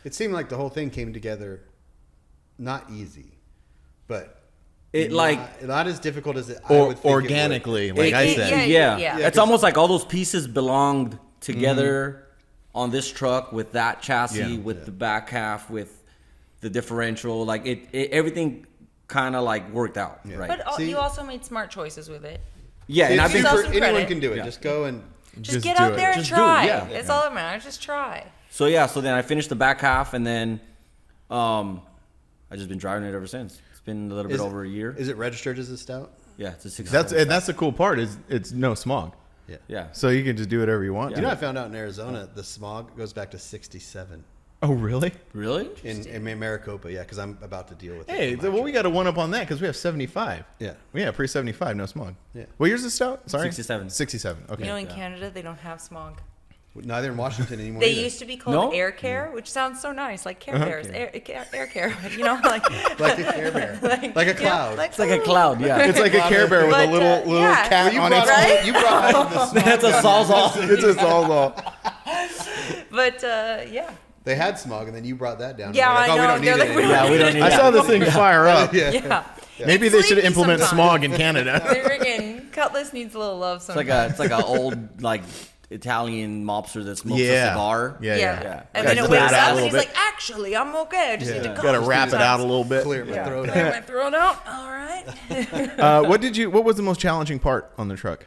it seemed like the whole thing came together not easy, but It not as difficult as I Or would think organically, it would. like I said. Yeah. Yeah. Yeah, It's almost like all those pieces belonged together on this truck with that chassis, Yeah. with the back half, with the differential. Like it everything kind of like worked out, right? But See- you also made smart choices with it. yeah, and I've been yourself some anyone credit. can do it. Yeah. Just go and Just Just get do out it. there and Just do it, try. yeah. That's all that matters. Just try. so I finished the back half, and then I just been driving it ever since. It's been a little bit over a year. Is it registered as a Stout? Yeah, it's a 6. That's the cool part is it's no smog, Yeah. yeah. so you can just do whatever you want. You know, I found out in Arizona the smog goes back to 67 Oh, really? Really? in Maricopa. Yeah, because I'm about to deal with it. Hey, for my well, we trip. got a one up on that because we have 75. Yeah. Yeah, pre 75, no smog. Yeah. What year's the Stout? Sorry, 67. 67. Okay. You know, in Canada, they don't have smog. Neither in Washington anymore. They either. used to be called No? Air Care, which sounds so nice, like Care Bears, air Care, you know, like like a Care Bear, like a cloud. It's like a cloud, yeah. It's like a Care Bear with a But, little yeah. cat you on brought, it. Right? you brought home the smog That's a gun. Sawzall. It's a Sawzall. But yeah, They had smog, and then you brought that down. Yeah, They're like, I oh, we know. don't need They're it like, we anymore. Yeah, we don't need I that. saw this thing fire up. yeah. Maybe they should Sleepy implement sometimes. smog in Canada. The friggin' Cutlass needs a little love It's sometimes. like an old like Italian mobster that smokes a Yeah. cigar. Yeah. Yeah. And Gotta then it clear wakes it out a up and little he's bit. like, actually, I'm okay. I just need to Yeah. cough Gotta wrap it out a sometimes. little bit. Clear my throat. Clear my throat out. All right. What was the most challenging part on the truck?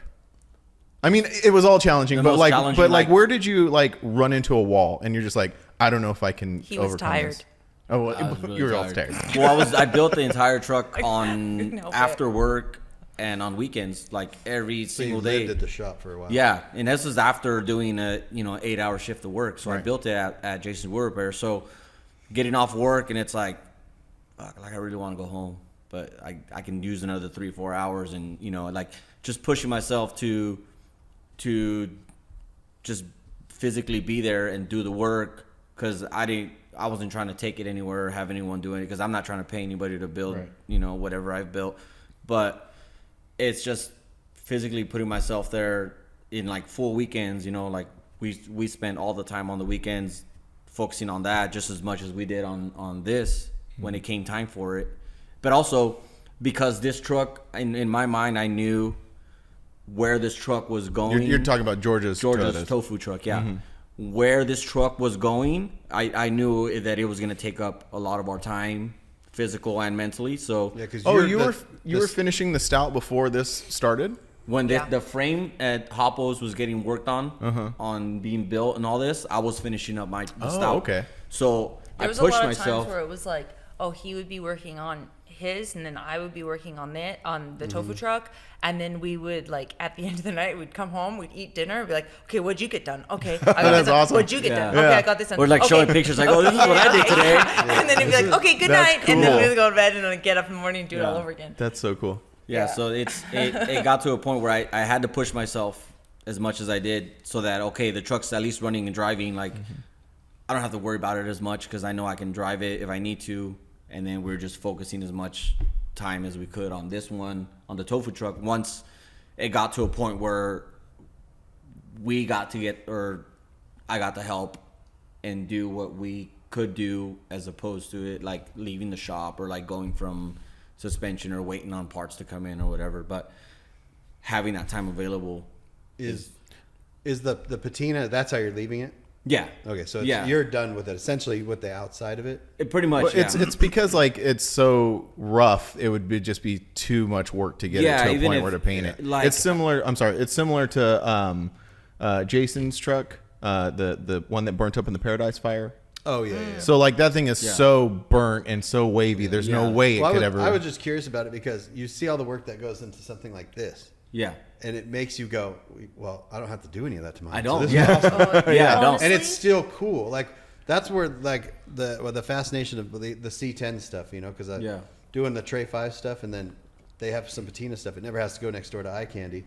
I mean, it was all challenging, The but most like, challenging, like- where did you like run into a wall and you're just like, I don't know if I can. He was overcome tired. This. Oh, well, I was really you were all tired. Well, I built the entire truck couldn't on help after work and on weekends, like every So you single lived day. at the shop for a while. Yeah, and this is after doing a 8-hour shift of work. So I Right. built it at Jason's Wood Repair. So getting off work and it's like, fuck, like I really want to go home, but I can use another 3-4 hours, and like just pushing myself to just physically be there and do the work, because I wasn't trying to take it anywhere or have anyone doing it, because I'm not trying to pay anybody to build whatever I've built, but it's just physically putting myself there in like full weekends. Like we spent all the time on the weekends focusing on that just as much as we did on this when it came time for it. But also because this truck, in my mind, I knew where this truck was going. You're talking about Georgia's Toyotas. tofu truck, yeah. Where this truck was going, I knew that it was going to take up a lot of our time, physical and mentally. So Yeah, because you were finishing the Stout before this started? when Yeah. the frame at Hoppos was getting worked on being built and all this, I was finishing up the Stout. Okay. So There I was pushed a lot of myself. times where it was like, oh, he would be working on his, and then I would be working on the tofu truck, and then we would, like, at the end of the night, we'd come home, we'd eat dinner, and be like, okay, what'd you get done? Okay, I got That's this done. awesome. What'd you get done? Yeah. Okay, Yeah. I got this done. Or like okay. showing pictures, like, oh, this is what I did today. And then he'd be like, okay, good That's night, and then cool. we'd go to bed and then get up in the morning and do it all Yeah. over again. That's so cool. Yeah, Yeah. so it got to a point where I had to push myself as much as I did, so that, okay, the truck's at least running and driving, like I don't have to worry about it as much, because I know I can drive it if I need to. And then we're just focusing as much time as we could on this one, on the tofu truck. Once it got to a point where I got to help and do what we could do, as opposed to it like leaving the shop or like going from suspension or waiting on parts to come in or whatever. But having that time available Is the patina? That's how you're leaving it. yeah. Okay, so yeah, you're done with it essentially with the outside of it. It pretty much. Well, yeah. it's because like it's so rough, it would just be too much work to get Yeah, it to a even point if- where to paint it. like- It's similar. I'm sorry. It's similar to Jason's truck, the one that burnt up in the Paradise Fire. Oh yeah. yeah. So like that thing is Yeah. so burnt and so wavy. There's no Yeah. way Well, it could ever. I was just curious about it because you see all the work that goes into something like this, yeah. and it makes you go, well, I don't have to do any of that to mine. I So don't. this is Yeah. awesome. Yeah, I don't. And it's still cool. Like that's where like the fascination of the C10 stuff, because I'm Yeah. doing the Tray 5 stuff, and then they have some patina stuff. It never has to go next door to Eye Candy,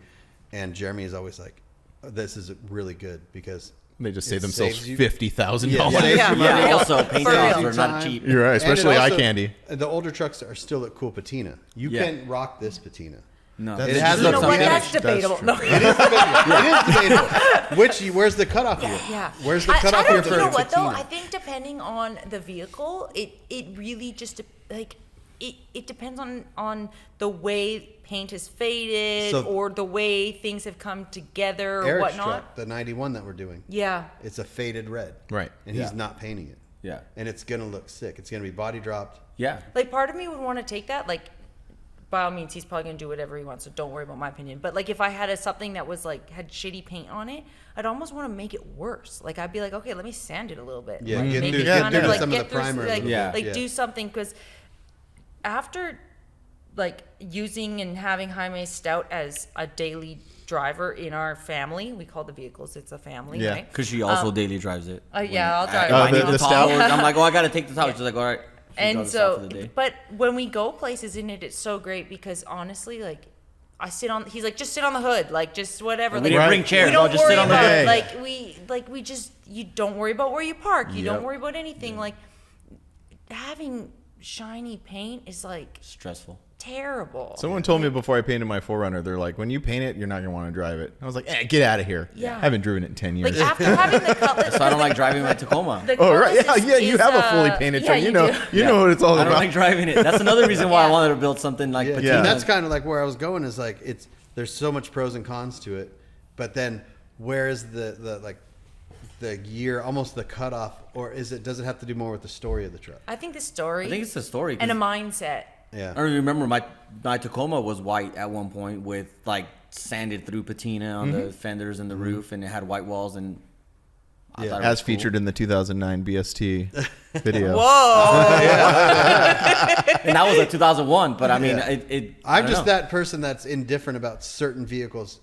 and Jeremy is always like, this is really good because they just it save themselves saves you- $50,000. Yeah, dollars. saves you money. Yeah, also paint For jobs real. are not Time. cheap. You're right, And it especially also- Eye Candy. The older trucks are still at cool patina. You Yeah. can't rock this patina. No, That's It has true. a You know what? finish. That's debatable. true. No. It is debatable. It is debatable. Where's the cutoff here? Yeah. Where's the I cutoff don't, here for you know what though? patina? I think depending on the vehicle, it really just like it depends on the way paint is faded So- or the way things have come together or Eric's whatnot. truck, the 91 that we're doing, Yeah. it's a faded red. Right. And Yeah. he's not painting it. Yeah. And it's going to look sick. It's going to be body dropped. Yeah. Like part of me would want to take that. Like by all means, he's probably gonna do whatever he wants. So don't worry about my opinion. But like if I had something that was like had shitty paint on it, I'd almost want to make it worse. Like I'd be like, okay, let me sand it a little bit. Yeah, like, get make through- it get kind through of like some of get the through, primer a like, little bit, like yeah. do something because after like using and having Jaime Stout as a daily driver in our family, we call the vehicles it's a family, Yeah. right? Because she also daily drives it. Yeah, I'll drive If I it. need the the Stout? towels, I'm like, oh, I gotta take the towels. She's like, all right. She And drives the Stout so, for the day. but when we go places in it, it's so great because honestly, like, he's like, just sit on the hood, like just whatever. We Like, didn't bring chairs. We don't I'll just worry sit on the about hood. it. Like we just, you don't worry about where you park. You don't Yep. worry about anything. Like having shiny paint is like Stressful. terrible. Someone told me before I painted my 4Runner, they're like, when you paint it, you're not going to want to drive it. I was like, get out of here. Yeah. I haven't driven it in 10 years. Like after having the Cutlass. So I don't like driving my Tacoma. the Oh, right. Cutlass Yeah, you have a fully painted truck. You know what it's all I don't about. like driving it. That's another reason why I Yeah. wanted to build something like Patina. And that's kind of like where I was going. Is like there's so much pros and cons to it, but then where is the year, almost the cutoff, or does it have to do more with the story of the truck? I think the story I think it's the story. 'cause and a mindset. Yeah. I remember my Tacoma was white at one point with like sanded through patina on the fenders and the roof, and it had white walls. And I thought it As was cool. featured in the 2009 BST video. Whoa! And that was a 2001. But I mean, I I'm don't just know. that person that's indifferent about certain vehicles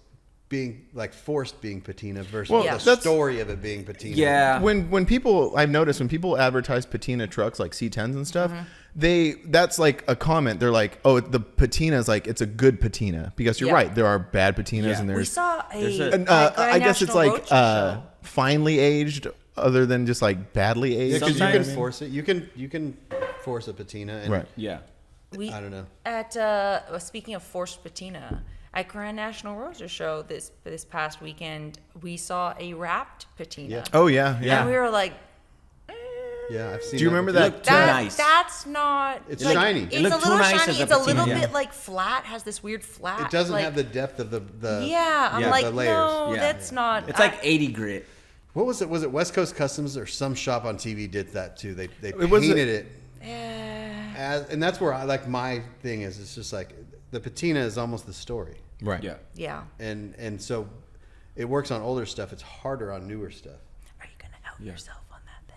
being like forced being patina versus Well, the that's- story of it being patina. Yeah. When people, I've noticed when people advertise patina trucks like C10s and stuff, that's like a comment. They're like, oh, the patina is like, it's a good patina, because you're Yeah. right. There are bad patinas Yeah. and We there's, saw There's a- a. and, at Grand I guess it's National like Road Show. finely aged other than just like badly aged. because you Sometimes- can force it. You can force a patina. And Right. Yeah. We, I don't know. At speaking of forced patina, at Grand National Roadster Show this past weekend, we saw a wrapped patina. Yeah. Oh yeah. And we were like, Yeah, I've seen. Do you remember before. that? Look too nice. That's not. It's like, shiny. It's It a looked too little nice shiny. as a It's a little patina. bit like flat. Has this weird flat. It doesn't like, have the depth of the. Yeah, I'm Yeah, like, the layers. no, Yeah. that's not. It's like 80 grit. What was it? Was it West Coast Customs or some shop on TV did that too? They was painted it. Yeah. And that's where I like my thing is. It's just like the patina is almost the story, Right. Yeah. Yeah. and so it works on older stuff. It's harder on newer stuff. Are you gonna out yourself on that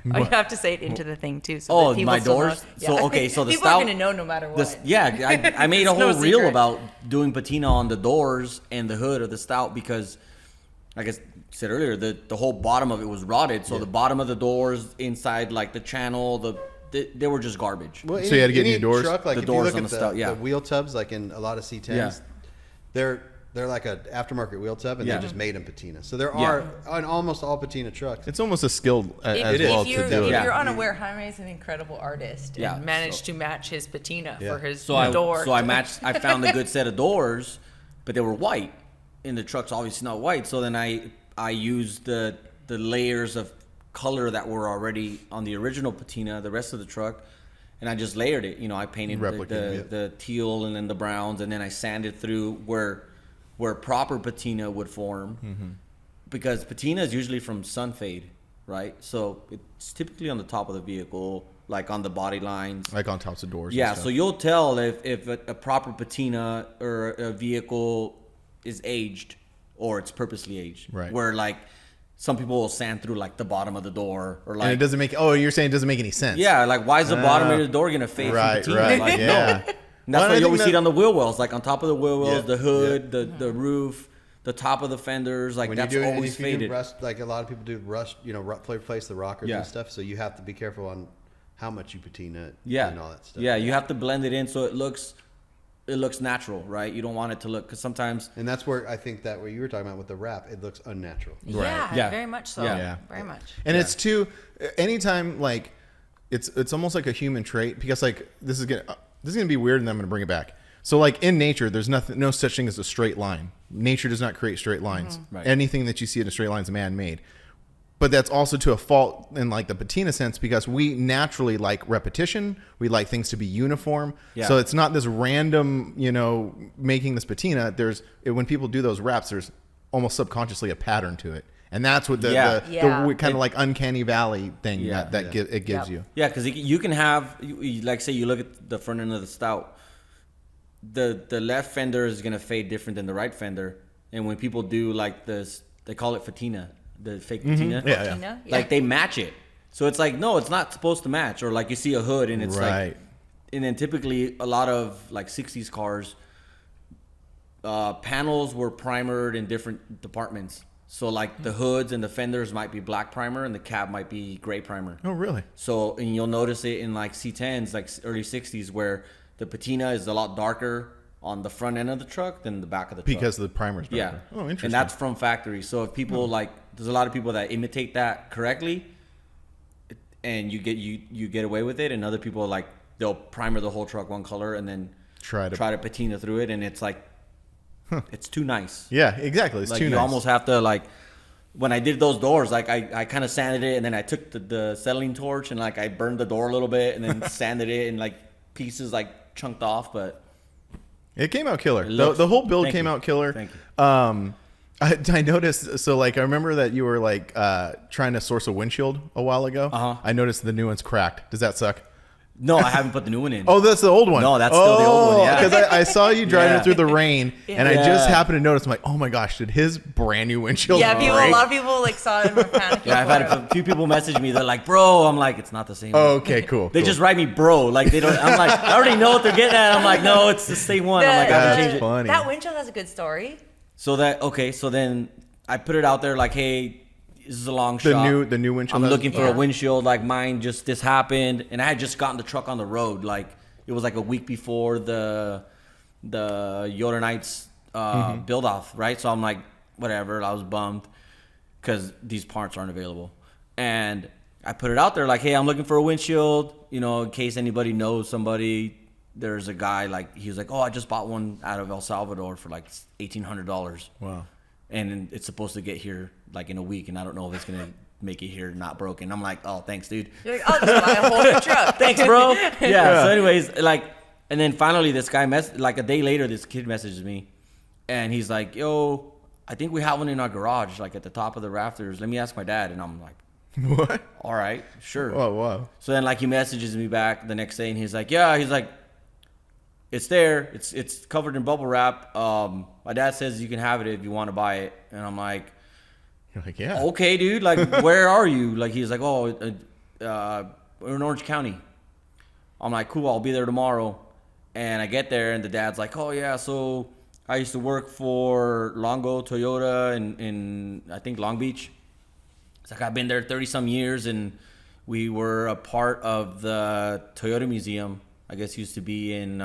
then? Oh, you have to say it into the thing too. So Oh, that people my still know. doors? So, okay, so the people stout- are gonna know no matter what. I made a It's no whole reel secret. about doing patina on the doors and the hood of the stout because, like I said earlier, the whole bottom of it was rotted. So the bottom of the doors, inside like the channel, they were just garbage. Well, So you had to get any new doors? Truck, like The if doors you on look the at stout, yeah. the wheel tubs, like in a lot of C10s, Yeah. they're like an aftermarket wheel tub, and Yeah. they just made them patina. So there Yeah. are on almost all patina trucks. It's almost a skill as If, well if you're, to do if it. Yeah. you're unaware, Jaime is an incredible artist Yeah, and managed so- to match his patina Yeah. for his So door. I found a good set of doors, but they were white, and the truck's obviously not white. So then I used the layers of color that were already on the original patina, the rest of the truck, and I just layered it. You know, I painted Replicated, the teal and then the browns, and then I sanded through where proper patina would form, because patina is usually from sun fade, right? So it's typically on the top of the vehicle, like on the body lines. Like on tops of doors. and Yeah, stuff. so you'll tell if a proper patina or a vehicle is aged or it's purposely aged. Right. Where like some people will sand through like the bottom of the door or and like it doesn't make. Oh, you're saying it doesn't make any sense. yeah, like why is the bottom of the door gonna fade Right. from patina? Right. Like, Yeah. no. And that's Well, why I you always think see it that- on the wheel wells, like on top of the wheel wells, Yeah, the hood, the roof, the top of the fenders, like When that's you do, and always if you do faded. rust, like a lot of people do rust, replace the rockers Yeah. and stuff. So you have to be careful on how much you patina it Yeah, and all that stuff. yeah, you have to blend it in so it looks natural, right? You don't want it to look because sometimes And that's where I think that what you were talking about with the wrap, it looks unnatural. yeah, Yeah. very much so. Yeah. Very much. And it's too. Anytime like, it's almost like a human trait, because like this is gonna be weird, and I'm gonna bring it back. So like in nature, there's no such thing as a straight line. Nature does not create straight lines. Right. Anything that you see in a straight line is man-made. But that's also to a fault in like the patina sense, because we naturally like repetition. We like things to be uniform. Yeah. So it's not this random, making this patina. When people do those wraps, there's almost subconsciously a pattern to it. And that's what the Yeah. kind of like uncanny valley thing Yeah. that it gives Yep. you. Yeah, because you can have, like, say you look at the front end of the stout, the left fender is gonna fade different than the right fender, and when people do like this, they call it patina, the fake patina. Yeah, Patina? Yeah. Like they match it, so it's like no, it's not supposed to match. Or like you see a hood and it's Right. like, and then typically a lot of like '60s cars, panels were primered in different departments. So like the hoods and the fenders might be black primer and the cab might be gray primer. Oh, really? So, and you'll notice it in like C10s, like early 60s, where the patina is a lot darker on the front end of the truck than the back of the truck. Because the primer's darker. Yeah. Oh, interesting. And that's from factory. So if people there's a lot of people that imitate that correctly, and you get away with it, and other people they'll primer the whole truck one color and then try to patina through it, and it's it's too nice. Yeah, exactly. It's too You nice. almost have to when I did those doors, I kind of sanded it, and then I took the settling torch and I burned the door a little bit, and then sanded it and pieces chunked off, but It came out killer. looks- The whole build Thank came you. out killer. Thank you. I noticed. So I remember that you were trying to source a windshield a while ago. Uh-huh. I noticed the new one's cracked. Does that suck? No, I haven't put the new one in. Oh, that's the old one. No, that's still the old one, yeah. Because I saw you driving Yeah. through the rain, and I just Yeah. happened to notice. I'm like, oh my gosh, did his brand new windshield? Yeah, break? a lot of people saw it and were panicking. Yeah, I've had a few people message me. They're like, "Bro," I'm like, "It's not the same." Oh, one." okay, cool. They cool. just write me, "Bro." They don't. I'm like, I already know what they're getting at. I'm like, no, it's the same one. I'm like, I have That's to change it. funny. That windshield has a good story. So then I put it out there hey, this is a long The shot. new windshield I'm has- looking for Yeah. a windshield mine. Just this happened, and I had just gotten the truck on the road. It was a week before the Yoder Nights build off, right? So I'm like, whatever. I was bummed because these parts aren't available, and I put it out there hey, I'm looking for a windshield. In case anybody knows somebody. There's a guy he was oh, I just bought one out of El Salvador for $1,800. Wow. And it's supposed to get here in a week, and I don't know if it's gonna make it here not broken. I'm like, oh, thanks, dude. You're like, I'll just buy a whole new truck. Thanks, bro. Yeah. So, anyways, and then finally, this guy a day later, this kid messages me, and he's like, yo, I think we have one in our garage, at the top of the rafters. Let me ask my dad. And I'm like, What? all right, sure. Oh wow. So then he messages me back the next day, and he's like, yeah, it's there. It's covered in bubble wrap. My dad says you can have it if you want to buy it. And I'm like, You're like, yeah. okay, dude. Where are you? He's like, oh, we're in Orange County. I'm like, cool. I'll be there tomorrow. And I get there, and the dad's like, oh yeah. So I used to work for Longo Toyota in I think Long Beach. It's I've been there 30 some years, and we were a part of the Toyota Museum. I guess used to be in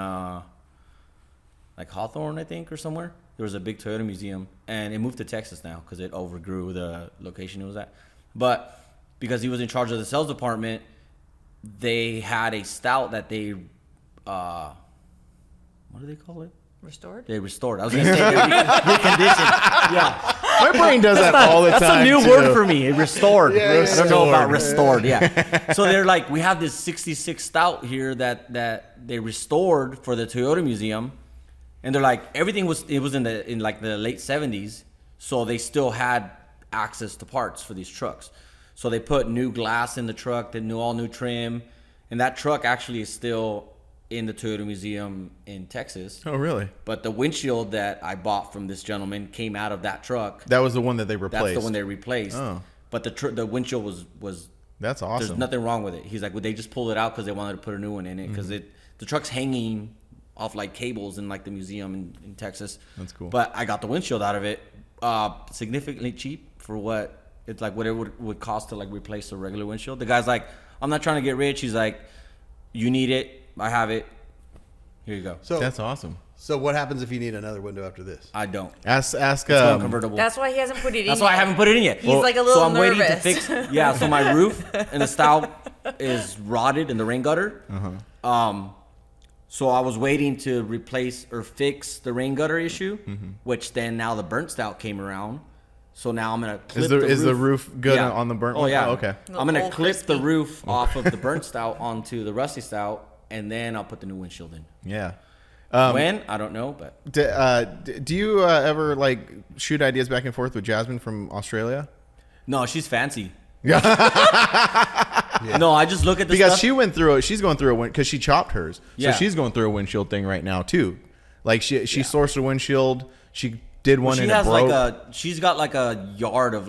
Hawthorne, I think, or somewhere. There was a big Toyota museum, and it moved to Texas now because it overgrew the location it was at. But because he was in charge of the sales department, they had a stout that they, what do they call it? Restored? They restored. I was going to say reconditioned. Yeah. My brain does that all the That's time. a new too. word for me. Restored. Yeah, I don't know about restored. restored. Yeah. So they're we have this 66 stout here that they restored for the Toyota Museum, and they're everything was in the late 70s, so they still had access to parts for these trucks. So they put new glass in the truck, all new trim, and that truck actually is still in the Toyota Museum in Texas. Oh really? But the windshield that I bought from this gentleman came out of that truck. That was the one that they replaced. That's the one they replaced. Oh. But the windshield was That's awesome. there's nothing wrong with it. He's like, well, they just pulled it out because they wanted to put a new one in it because the truck's hanging off cables in the museum in Texas. That's cool. But I got the windshield out of it, significantly cheap for what it's what it would cost to replace a regular windshield. The guy's like, I'm not trying to get rich. He's like, you need it. I have it. Here you go. So That's awesome. So what happens if you need another window after this? I don't. Ask. It's unconvertible. That's why he hasn't put it in. That's why I yet. haven't put it in yet. He's a little so I'm nervous. waiting to fix. Yeah, so my roof and the stout is rotted in the rain gutter. So I was waiting to replace or fix the rain gutter issue, which then now the burnt stout came around. So now I'm gonna clip Is the roof good Yeah. on the burnt Oh one? yeah. Oh, okay. I'm gonna Old clip the crispy. roof off of the burnt stout onto the rusty stout, and then I'll put the new windshield in. Yeah. When I don't know, but Do you ever shoot ideas back and forth with Jasmine from Australia? no, she's fancy. No, I just look at the Because stuff. she went through it. She's going through because she chopped hers. Yeah. So she's going through a windshield thing right now too. She sourced a windshield. She did one she and it has broke. she's got a yard of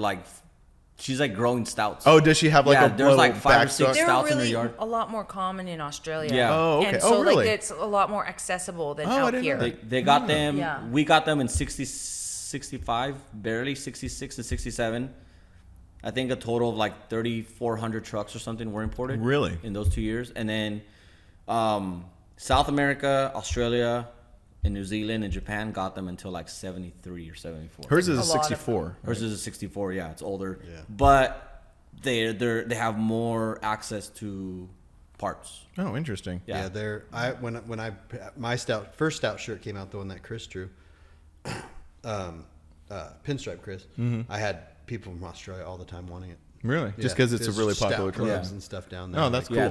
she's growing stouts. Oh, does she have Yeah, a there's little 5 or 6 backstock? They're stouts in her really yard. a lot more common in Australia. Yeah. Oh, okay. And so Oh, really? it's a lot more accessible than Oh, I out didn't here. know that. They got them. Yeah. We got them in 65, barely 66 and 67. I think a total of 3,400 trucks or something were imported. Really? In those 2 years, and then South America, Australia, in New Zealand and Japan got them until like 73 or 74. Hers is a A lot of 64. Hers is a 64. Yeah, it's older. Yeah. But they have more access to parts. Oh, interesting. Yeah. Yeah, my first stout shirt came out, the one that Chris drew, Pinstripe Chris. I had people from Australia all the time wanting it. Really? Just because it's a really popular stout truck. clubs and stuff down there. Oh, that's cool. Yeah,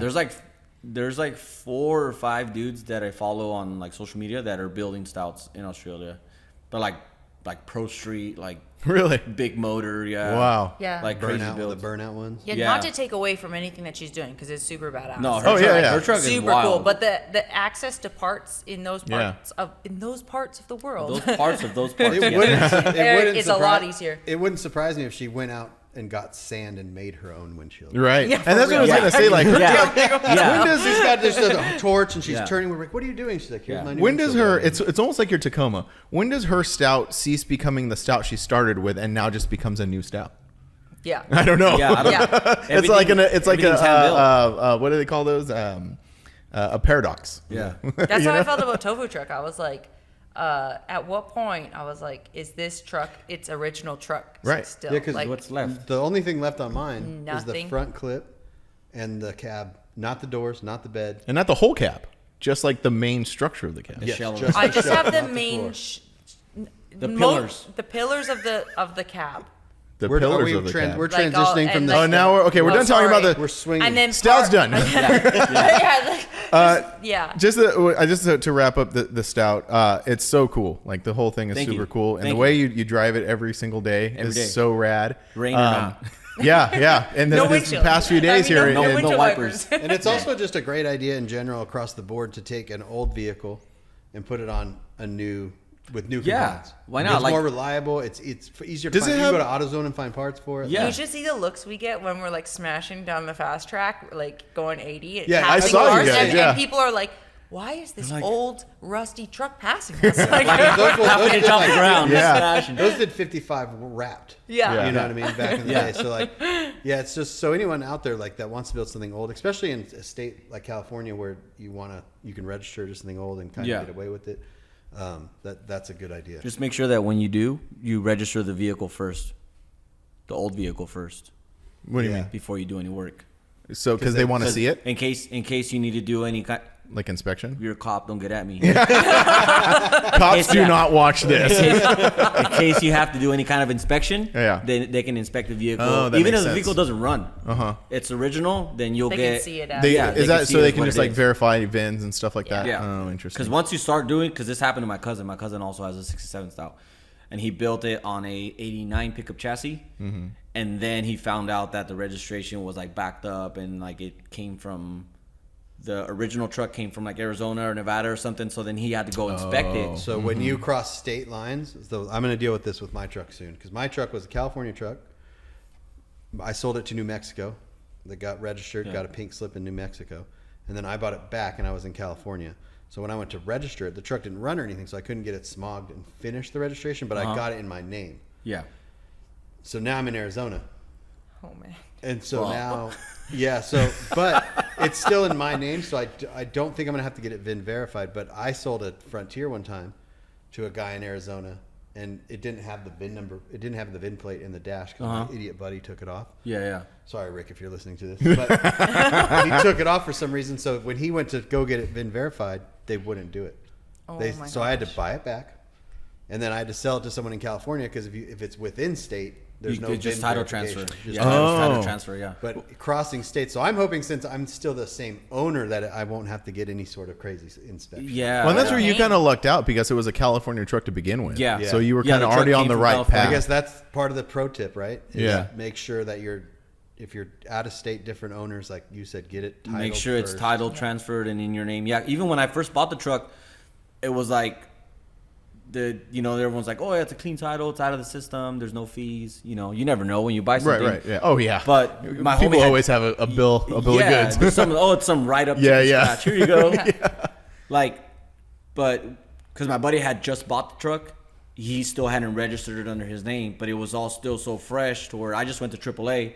there's like 4 or 5 dudes that I follow on like social media that are building stouts in Australia. But like Pro Street, like Really? big motor, yeah. Wow. Yeah. Like crazy Burnout builds. with the burnout ones. Yeah, Yeah. not to take away from anything that she's doing because it's super badass. No, her Oh, truck, yeah, yeah. her truck is super wild. cool. But the access to parts in those Yeah. parts of the world, those parts of those parts. It yeah. wouldn't It's a lot easier. It wouldn't surprise me if she went out and got sand and made her own windshield. Right. Yeah, And that's what I was real. going to say. Like, her Yeah. Yeah. When does she's got this torch and she's Yeah. turning? We're like, what are you doing? She's like, here's Yeah. my new when does windshield. her, it's almost like your Tacoma. When does her stout cease becoming the stout she started with and now just becomes a new stout? yeah. I don't know. Yeah, I don't Yeah. It's like everything's hand-built. what do they call those? A paradox. Yeah. That's how I felt about Tofu Truck. I was like, at what point I was like, is this truck its original truck Right. still? Yeah, 'cause like, What's left? The only thing left on mine is the Nothing. front clip and the cab, not the doors, not the bed. And not the whole cab, just like the main structure of the cab. The shell. just I the just shell, have the not main, floor. The pillars. the pillars of the cab. The Are pillars we of the cab. We're Like, transitioning from and the. like Oh, now we're okay. We're Oh, done talking about sorry. the. We're swinging. And then Stout's part- done. yeah, yeah. Just to wrap up the stout, it's so cool. Like the whole thing is Thank super you. cool, and Thank the way you drive it every single day Every is day. so rad. Rain or not. Yeah. And No this windshield. past few days I mean, here, no in- windshield wipers. wipers. And it's also just a great idea in general across the board to take an old vehicle and put it on a new with new Yeah, components. why not? It's Like- more reliable. It's easier to Does find. it You have- go to AutoZone and find parts for it. Yeah. You should see the looks we get when we're like smashing down the fast track, like going 80. And Yeah, I passing saw you cars, guys, yeah. and people are like, "Why is this Like- old rusty truck passing us?" Like, Half an inch off the ground. Yeah. Smashing. Those did 55 wrapped. Yeah. You know what I mean? Back in the Yeah. day. So like, yeah, it's just so anyone out there like that wants to build something old, especially in a state like California where you can register just something old and kind Yeah. of get away with it. That's a good idea. Just make sure that when you do, you register the vehicle first, the old vehicle first, what do you Yeah. mean? before you do any work. So because they want to see it, In case you need to do any kind, like inspection. you're a cop. Don't get at me. Cops do yeah. not watch this. In case you have to do any kind of inspection, Yeah. then they can inspect the vehicle. Oh, that Even makes if the sense. vehicle doesn't run, Uh-huh. it's original. Then you'll They get can see it as They, Yeah, they is can that see so it they as can what just it like is. verify VINs and stuff like that? Yeah. Oh, interesting. Because once you start doing, because this happened to my cousin. My cousin also has a '67 stout, and he built it on a '89 pickup chassis. Mm-hmm. And then he found out that the registration was like backed up, and like it came from the original truck came from like Arizona or Nevada or something. So then he had to go inspect Oh. it. So when you cross state lines, so I'm going to deal with this with my truck soon because my truck was a California truck. I sold it to New Mexico. That got registered, got a pink slip in New Mexico, and then I bought it back, and I was in California. So when I went to register it, the truck didn't run or anything, so I couldn't get it smogged and finish the registration. But I got it in my name. Yeah. So now I'm in Arizona. oh man. And so Wow. now, yeah, so, but it's still in my name, so I don't think I'm going to have to get it VIN verified. But I sold a Frontier one time to a guy in Arizona, and it didn't have the VIN number. It didn't have the VIN plate in the dash because my idiot buddy took it off. Yeah. Sorry, Rick, if you're listening to this. But he took it off for some reason. So when he went to go get it VIN verified, they wouldn't do it. Oh my So I had to gosh. buy it back. And then I had to sell it to someone in California because if it's within state, there's no It's just VIN title verification. transfer. Just Yeah, title it's title Oh. transfer. Yeah. but crossing states, so I'm hoping since I'm still the same owner that I won't have to get any sort of crazy inspection. Yeah. well, and that's yeah. where you kind of lucked out because it was a California truck to begin with. Yeah. So you were Yeah, kind the of truck already on came the from right California. path. I guess that's part of the pro tip, right? Is Yeah. Make sure that if you're out of state, different owners, like you said, get it titled Make sure it's first. titled, transferred, and in your name. Yeah. Even when I first bought the truck, it was like everyone's like, oh, yeah, it's a clean title. It's out of the system. There's no fees. You never know when you buy Right, something. right. Yeah. Oh, yeah. But my people homie had- always have a bill of goods. there's it's some write up. Yeah, yeah. Here you go. But because my buddy had just bought the truck, he still hadn't registered it under his name, but it was all still so fresh to where I just went to AAA,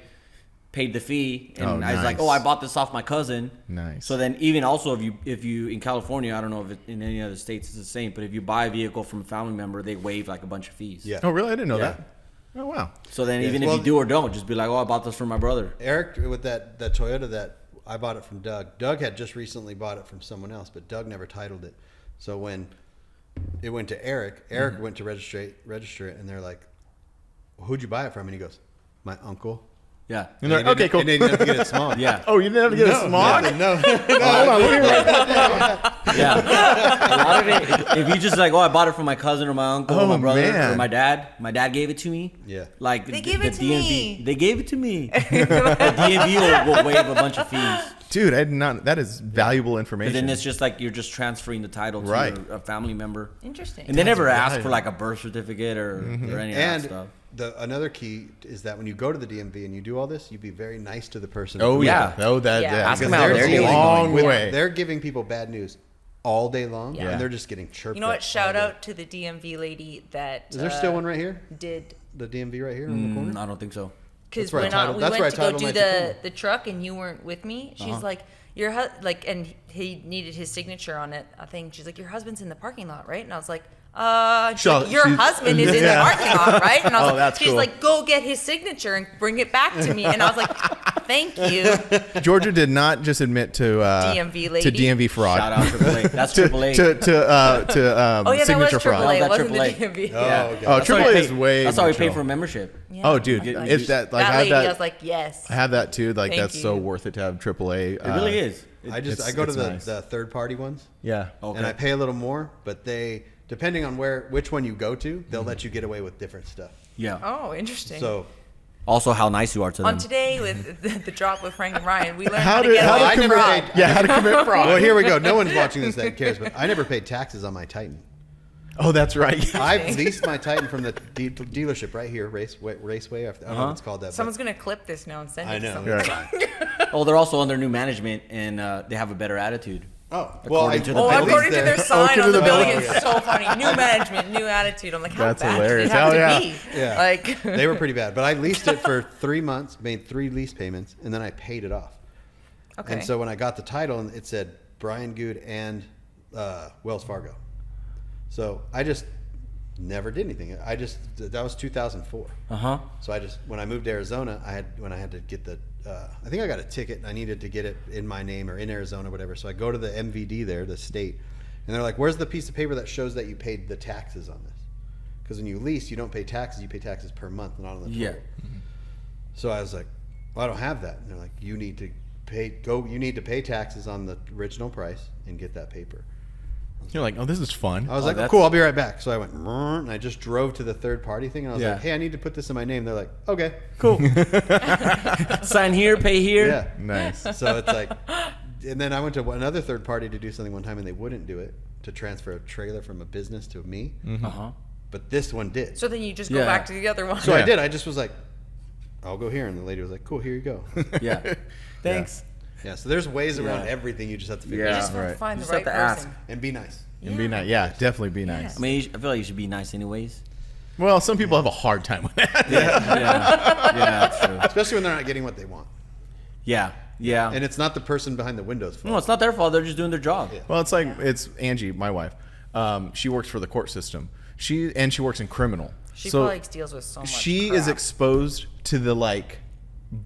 paid the fee, and Oh, I was like, nice. oh, I bought this off my cousin. Nice. So then even also if you in California, I don't know if in any other states it's the same, but if you buy a vehicle from a family member, they waive like a bunch of fees. Yeah. Oh, really? I didn't know Yeah. that. Oh, wow. So then Yes. even Well- if you do or don't, just be like, oh, I bought this from my brother. Eric, with that Toyota that I bought it from Doug. Doug had just recently bought it from someone else, but Doug never titled it. So when it went to Eric, Eric went to register it, and they're like, well, "Who'd you buy it from?" And he goes, "My uncle." Yeah. And they're like, okay, cool. And they didn't have to get it small. Yeah. Oh, you didn't have to get a smog? No. Hold on, let me write that. Yeah. A lot of it, if you just like, oh, I bought it from my cousin or my uncle or Oh, my brother man. or my dad. My dad gave it to me. Yeah. Like They gave it to DMV, me. They gave it to me. The DMV will waive a bunch of fees. Dude, I did not. That is valuable information. But then it's just like you're just transferring the title to Right. a family member. Interesting. And they never ask valuable. for like a birth certificate or any of that And stuff. another key is that when you go to the DMV and you do all this, you be very nice to the person. Oh, who- yeah. Yeah. Oh, that. Yeah. Yeah. Ask Because them how they're they're a doing. long With- way. They're giving people bad news all day long, Yeah. and they're just getting chirped. You know what? at Shout all day. out to the DMV lady that Is there still one right here? did The DMV right here on the corner. I don't think so. because That's where I when titled- we that's where I went to go titled do my the Tacoma. truck and you weren't with me, she's like, like, and he needed his signature on it. I think she's like, your husband's in the parking lot, right? And I was like, she's So like, your she's- husband is in the Yeah. parking lot, right? And I was Oh, like, that's she's cool. like, go get his signature and bring it back to me. And I was like, thank you, Georgia did not just admit to DMV lady. to DMV fraud. Shout out AAA. That's to AAA. to Oh yeah, that was signature AAA. fraud. It That was wasn't the AAA. DMV. Oh, Yeah. okay. Oh, That's why we AAA pay- is way. That's why we more pay chill. for a membership. Yeah. Oh, dude, Like, if that like that I have lady, I that. was like, yes. I have that too. Like Thank that's so you. worth it to have AAA. It really is. I go to it's the, nice. the third party ones, Yeah. Okay. and I pay a little more, but they, depending on which one you go to, they'll let you get away with different stuff. Yeah. Oh, interesting. So Also, how nice you are to them. On today with the drop with Frank and Ryan, we learned How how to did- get how away did with never fraud. paid- Yeah, how to commit fraud. well, here we go. No one's watching this that cares, but I never paid taxes on my Titan. Oh, that's right. I leased my Titan from the dealership right here, Raceway. I don't know what it's called that. Someone's gonna clip this now and send it I to know. someone. Right. Oh, they're also under new management and they have a better attitude. Oh, well, According to the Oh, building. according to their sign to on the the building, building. it's so funny. New management, new attitude. I'm like, how That's bad hilarious. did it have Hell to yeah. be? Yeah. Like, they were pretty bad. But I leased it for 3 months, made 3 lease payments, and then I paid it off. okay. And so when I got the title, it said Brian Good and Wells Fargo. So I just never did anything. That was 2004. Uh-huh. So when I moved to Arizona, when I had to get the, I think I got a ticket and I needed to get it in my name or in Arizona, whatever. So I go to the MVD there, the state, and they're like, "Where's the piece of paper that shows that you paid the taxes on this?" Because when you lease, you don't pay taxes. You pay taxes per month, not on the total. Yeah. So I was like, "Well, I don't have that." And they're like, "You need to pay taxes on the original price and get that paper." You're like, oh, this is fun. I was like, oh, that's- cool, I'll be right back. So I went, and I just drove to the third party thing, and I was Yeah. like, hey, I need to put this in my name. They're like, okay. Cool. Sign here, pay here. Yeah. Nice. So it's like, and then I went to another third party to do something one time, and they wouldn't do it, to transfer a trailer from a business to me. Uh-huh. But this one did. so then you just go Yeah. back to the other one. So Yeah. I did. I just was like, I'll go here. And the lady was like, cool, here you go. Yeah. Thanks. Yeah, so there's ways around Yeah. everything. You just have to figure You out just have to right. find You the just right have to ask. person. and be nice. And be nice. Yeah, definitely be nice. I mean, I feel like you should be nice anyways. Well, some people have a hard time with that. Yeah, that's true. Especially when they're not getting what they want. Yeah, yeah. And it's not the person behind the window's fault. No, it's not their fault. They're just doing their job. Well, it's like it's Angie, my wife. She works for the court system. She works in criminal. She so probably deals with so much. she crap. is exposed to the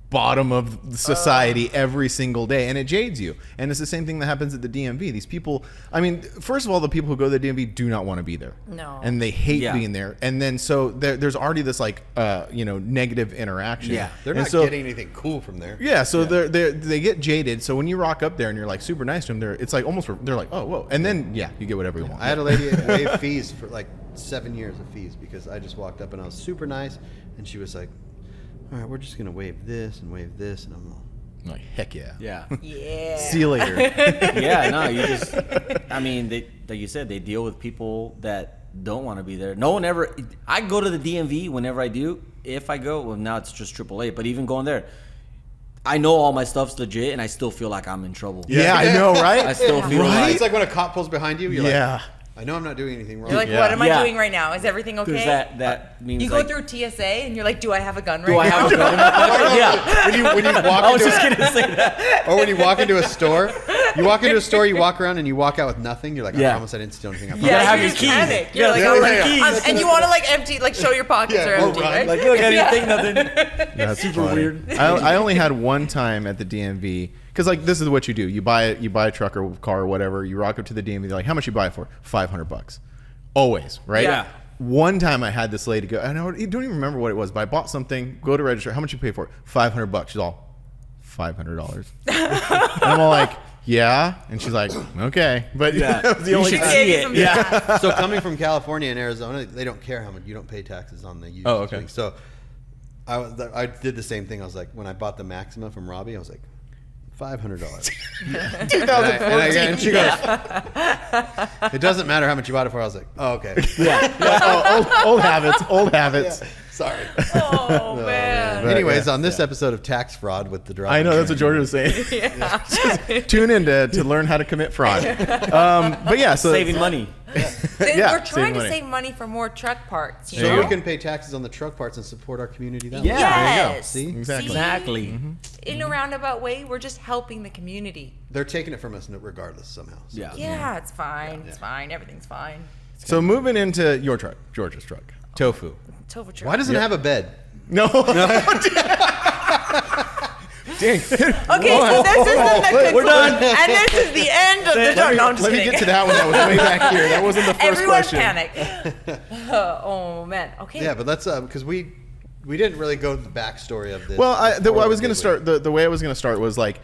bottom of society every single day, and it jades you. And it's the same thing that happens at the DMV. These people, I mean, first of all, the people who go to the DMV do not want to be there. No. And they hate Yeah. being there. And then so there's already this negative interaction. Yeah. They're And not so- getting anything cool from there. Yeah, so they get jaded. So when you rock up there and you're like super nice to them, it's like almost they're like, oh whoa, and then you get whatever you want. I had a lady waive fees for like 7 years of fees because I just walked up and I was super nice, and she was like, "All right, we're just gonna waive this, and I'm all, I'm like, heck yeah. Yeah. Yeah. See you later. Yeah, no, you just, I mean, like you said, they deal with people that don't want to be there. No one ever, I go to the DMV whenever I do. If I go, well, now it's just AAA, but even going there, I know all my stuff's legit and I still feel like I'm in trouble. Yeah, I know, right? I still feel Right? like, It's like when a cop pulls behind you. You're Yeah. like, I know I'm not doing anything wrong. You're like, Yeah. what am I Yeah. doing right now? Is everything okay? Because that means You go like, through TSA and you're like, do I have a gun right do I now? have a gun? Yeah. when you walk I was into just gonna say that. Or when you walk into a store, you walk around and you walk out with nothing. You're like, I Yeah. promise I didn't steal anything. I Yeah, gotta have you your just keys. panic. You You're gotta like, have oh, your like, keys. and you want to like empty, like show your pockets are or empty, run. right? Like, look, I didn't think nothing. That's Super funny. weird. I only had one time at the DMV because like this is what you do. You buy a truck or car or whatever. You rock up to the DMV. They're like, how much you buy it for? $500. Always, right? Yeah. One time I had this lady go, I don't even remember what it was, but I bought something. Go to register. How much you pay for it? $500. She's all $500. And I'm all like, yeah, and she's like, okay, but Yeah. that was the You only should time. see Gave you it. some Yeah. gas. So coming from California and Arizona, they don't care how much you don't pay taxes on the used Oh, okay. thing. So I did the same thing. I was like, when I bought the Maxima from Robbie, I was like, $500. and she goes, it doesn't matter how much you bought it for. I was like, oh, okay. Old habits. Sorry. Oh man. But, Anyways, yeah, on this episode of Tax Fraud with the driver. I know that's what Georgia was saying. Just tune in to learn how to commit fraud. But yeah, so Saving money. Yeah, We're trying saving to money. save money for more truck parts. You So know? we can pay taxes on the truck parts and support our community that way. Yeah. there you go. Yes. See? Exactly. Exactly. In a roundabout way, we're just helping the community. They're taking it from us regardless somehow. So. Yeah. Yeah, it's fine. It's fine. Everything's fine. So moving into your truck, Georgia's truck, Tofu. Tofu truck. Why doesn't it have a bed? No. Dang. Okay, so this is the conclusion, We're done. and this is the end of the talk. No, I'm just Let me kidding. get to that one. That was way back here. That wasn't the first Everyone question. panic. Oh man. Okay. Yeah, but that's because we didn't really go to the backstory of this. Well, I before was we going to did start. The way I was going to start was like,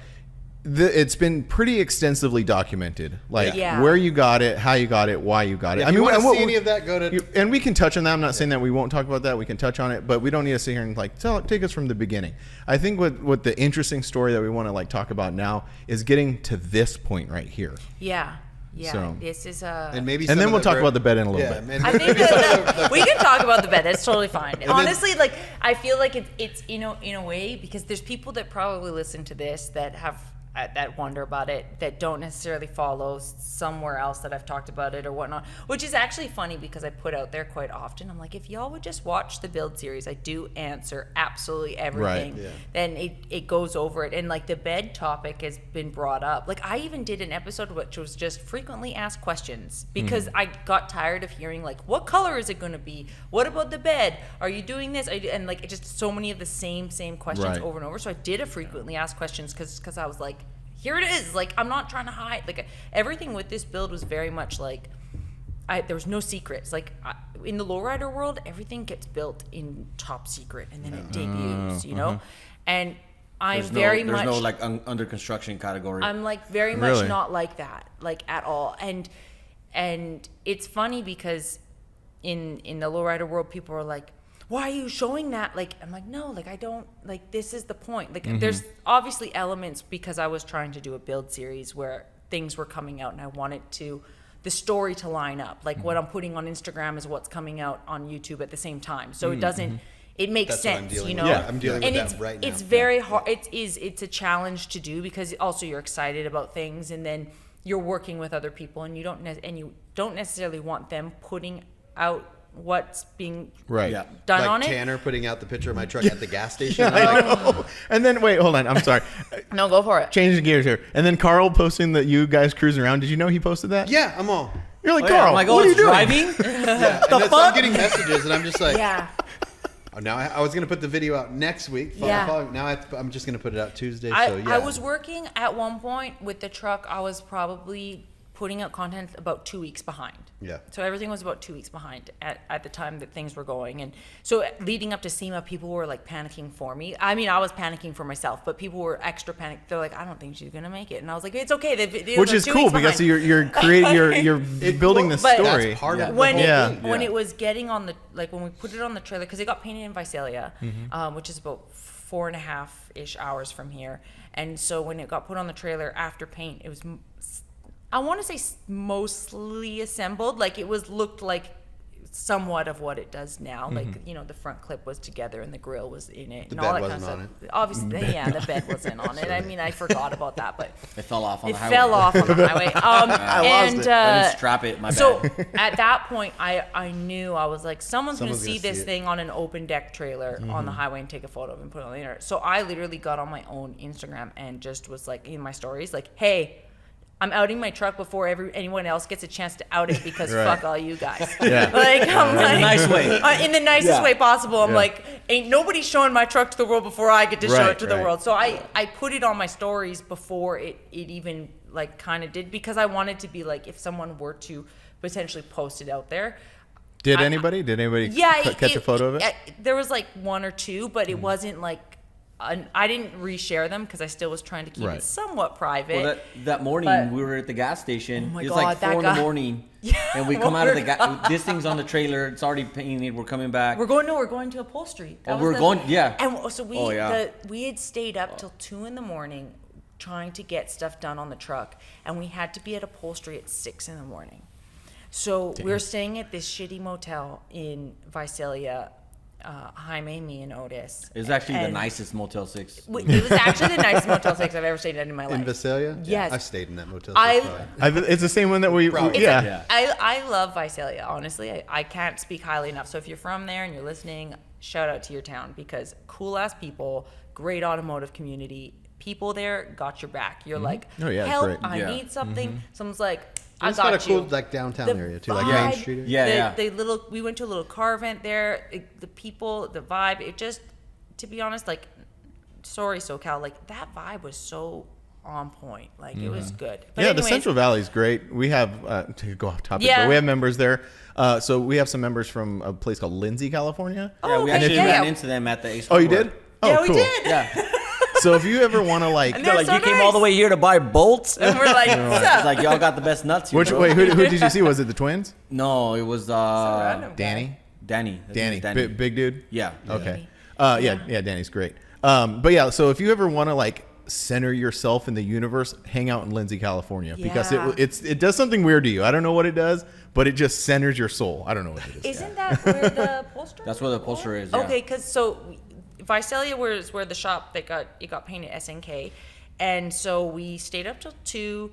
it's been pretty extensively documented, like Yeah. where you got it, how you got it, why you got it. If you want to and see any of that, go to. and we can touch on that. I'm not saying that we won't talk about that. We can touch on it, but we don't need to sit here and like take us from the beginning. I think what the interesting story that we want to like talk about now is getting to this point right here. Yeah. Yeah. So- This is and maybe, And some then of we'll the talk ver- about the bed in a little yeah, bit. and I think maybe some of the- we can talk about the bed. That's totally fine. then- Honestly, like I feel like it's in a way because there's people that probably listen to this that have that wonder about it that don't necessarily follow somewhere else that I've talked about it or whatnot, which is actually funny because I put out there quite often. I'm like, if y'all would just watch the build series, I do answer absolutely everything. Right, yeah. Then it goes over it, and like the bed topic has been brought up. Like I even did an episode which was just frequently asked questions because I got tired of hearing like, what color is it going to be? What about the bed? Are you doing this? And like it just so many of the same questions Right. over and over. So I did a frequently asked questions because I was like, here it is. Like I'm not trying to hide. Like everything with this build was very much like there was no secrets. Like in the lowrider world, everything gets built in top secret and then it debuts, you know. And I'm very much There's no like under construction category. I'm like very much Really? not like that, like at all. And it's funny because in the lowrider world, people are like, why are you showing that? Like, I'm like, no, like I don't, like this is the point. Like there's obviously elements because I was trying to do a build series where things were coming out and I wanted the story to line up. Like what I'm putting on Instagram is what's coming out on YouTube at the same time. So it doesn't, it makes That's what I'm sense, dealing you with. know? Yeah, I'm dealing And with it's, that right now. it's very hard. It's a challenge to do because also you're excited about things and then you're working with other people and you don't necessarily want them putting out what's being Right. Yeah. done like on it. Tanner putting out the picture of my truck at the gas station. I know. And then wait, hold on. I'm sorry. No, go for it. Changing gears here. And then Carl posting that you guys cruising around. Did you know he posted that? Yeah, I'm all. You're like, Oh, yeah. Carl, I'm like, what are you it's doing? driving? Yeah, The and that's, fuck? I'm getting messages, and I'm just like, Yeah. oh, now I was gonna put the video out next week. Yeah. Now I'm just gonna put it out Tuesday. I, so yeah. I was working at one point with the truck. I was probably putting out content about 2 weeks behind. Yeah. So everything was about 2 weeks behind at the time that things were going. And so leading up to SEMA, people were like panicking for me. I mean, I was panicking for myself, but people were extra panicked. They're like, I don't think she's going to make it. And I was like, it's okay. The videos Which are is 2 cool weeks because behind. you're creating, you're building this but- story. That's part of the when whole Yeah. thing. when it was getting on the, like when we put it on the trailer, because it got painted in Visalia, which is about 4.5-ish hours from here. And so when it got put on the trailer after paint, it was, I want to say mostly assembled. Like it was looked like somewhat of what it does now. Like, you know, the front clip was together and the grill was in it. The and all bed that kind of wasn't stuff. Obviously, yeah, the bed wasn't on it. I mean, I forgot about that, but It fell off on it the highway. fell off on the highway. I didn't strap it. My so bad. at that point, I knew, I was like, someone's going to Someone's see gonna this see it. thing on an open deck trailer on the highway and take a photo of it and put it on the internet. So I literally got on my own Instagram and just was like in my stories, like, hey, I'm outing my truck before anyone else gets a chance to out it because fuck all you guys. Yeah. Like, I'm like, In a nice way. in the nicest Yeah. way possible. I'm Yeah. like, ain't nobody showing my truck to the world before I get to show Right, it to the right. world. So I put it on my stories before it even like kind of did, because I wanted to be like, if someone were to potentially post it out there. Did anybody Yeah, catch a photo of it? There was like one or two, but it wasn't like I didn't reshare them because I still was trying to keep Right. it somewhat private. Well, that morning But- we were at the gas station. Oh my It's God, like that 4 in the guy- morning, Yeah, and we come out of the we're gas. This thing's on the trailer. It's already painted. We're coming back. We're going to upholstery. That Oh, was we're going- yeah. And so we Oh, yeah. we had stayed up till 2 in the morning trying to get stuff done on the truck, and we had to be at upholstery at 6 in the morning. So we're staying at this shitty motel in Visalia, Jaime, me, and Otis. It's actually the And nicest Motel 6. It was actually the nicest Motel 6 I've ever stayed in my life. In Visalia? Yes. I stayed in that motel. I- probably. It's the same one that we Probably. yeah. Yeah. I love Visalia, honestly. I can't speak highly enough. So if you're from there and you're listening, shout out to your town, because cool ass people, great automotive community, people there got your back. You're like, Oh, yeah, it's help, great. I Yeah. need something. Someone's like, I It's got got a you. cool like downtown The area too, like vibe, Main Street area. Yeah, the, yeah. the little, we went to a little car event there. The people, the vibe, it just, to be honest, like, sorry SoCal, like that vibe was so on point. Like it was good. But Yeah, anyways, the Central Valley is great. We have to go off topic, Yeah. but we have members there. So we have some members from a place called Lindsay, California. Oh, Yeah, we okay. actually Yeah, ran yeah. into them at the Ace Oh, you Hardware. did? Oh, Yeah, cool. we did. Yeah. So if you ever want to like, And They're They're like, so you came all the nice. way here to buy bolts? And we're like, what's up? It's like, y'all got the best nuts here, which bro. wait, who did you see? Was it the twins? No, it was random guy. Danny. Danny. I think Danny, it's Danny. Big dude. Yeah. Okay. Yeah, Danny's great. But yeah, so if you ever want to like center yourself in the universe, hang out in Lindsay, California, because Yeah. it does something weird to you. I don't know what it does, but it just centers your soul. I don't know what it is. Isn't that where the upholstery? That's where the upholstery is, yeah. Okay, because so Visalia was where the shop that got painted SNK, and so we stayed up till 2,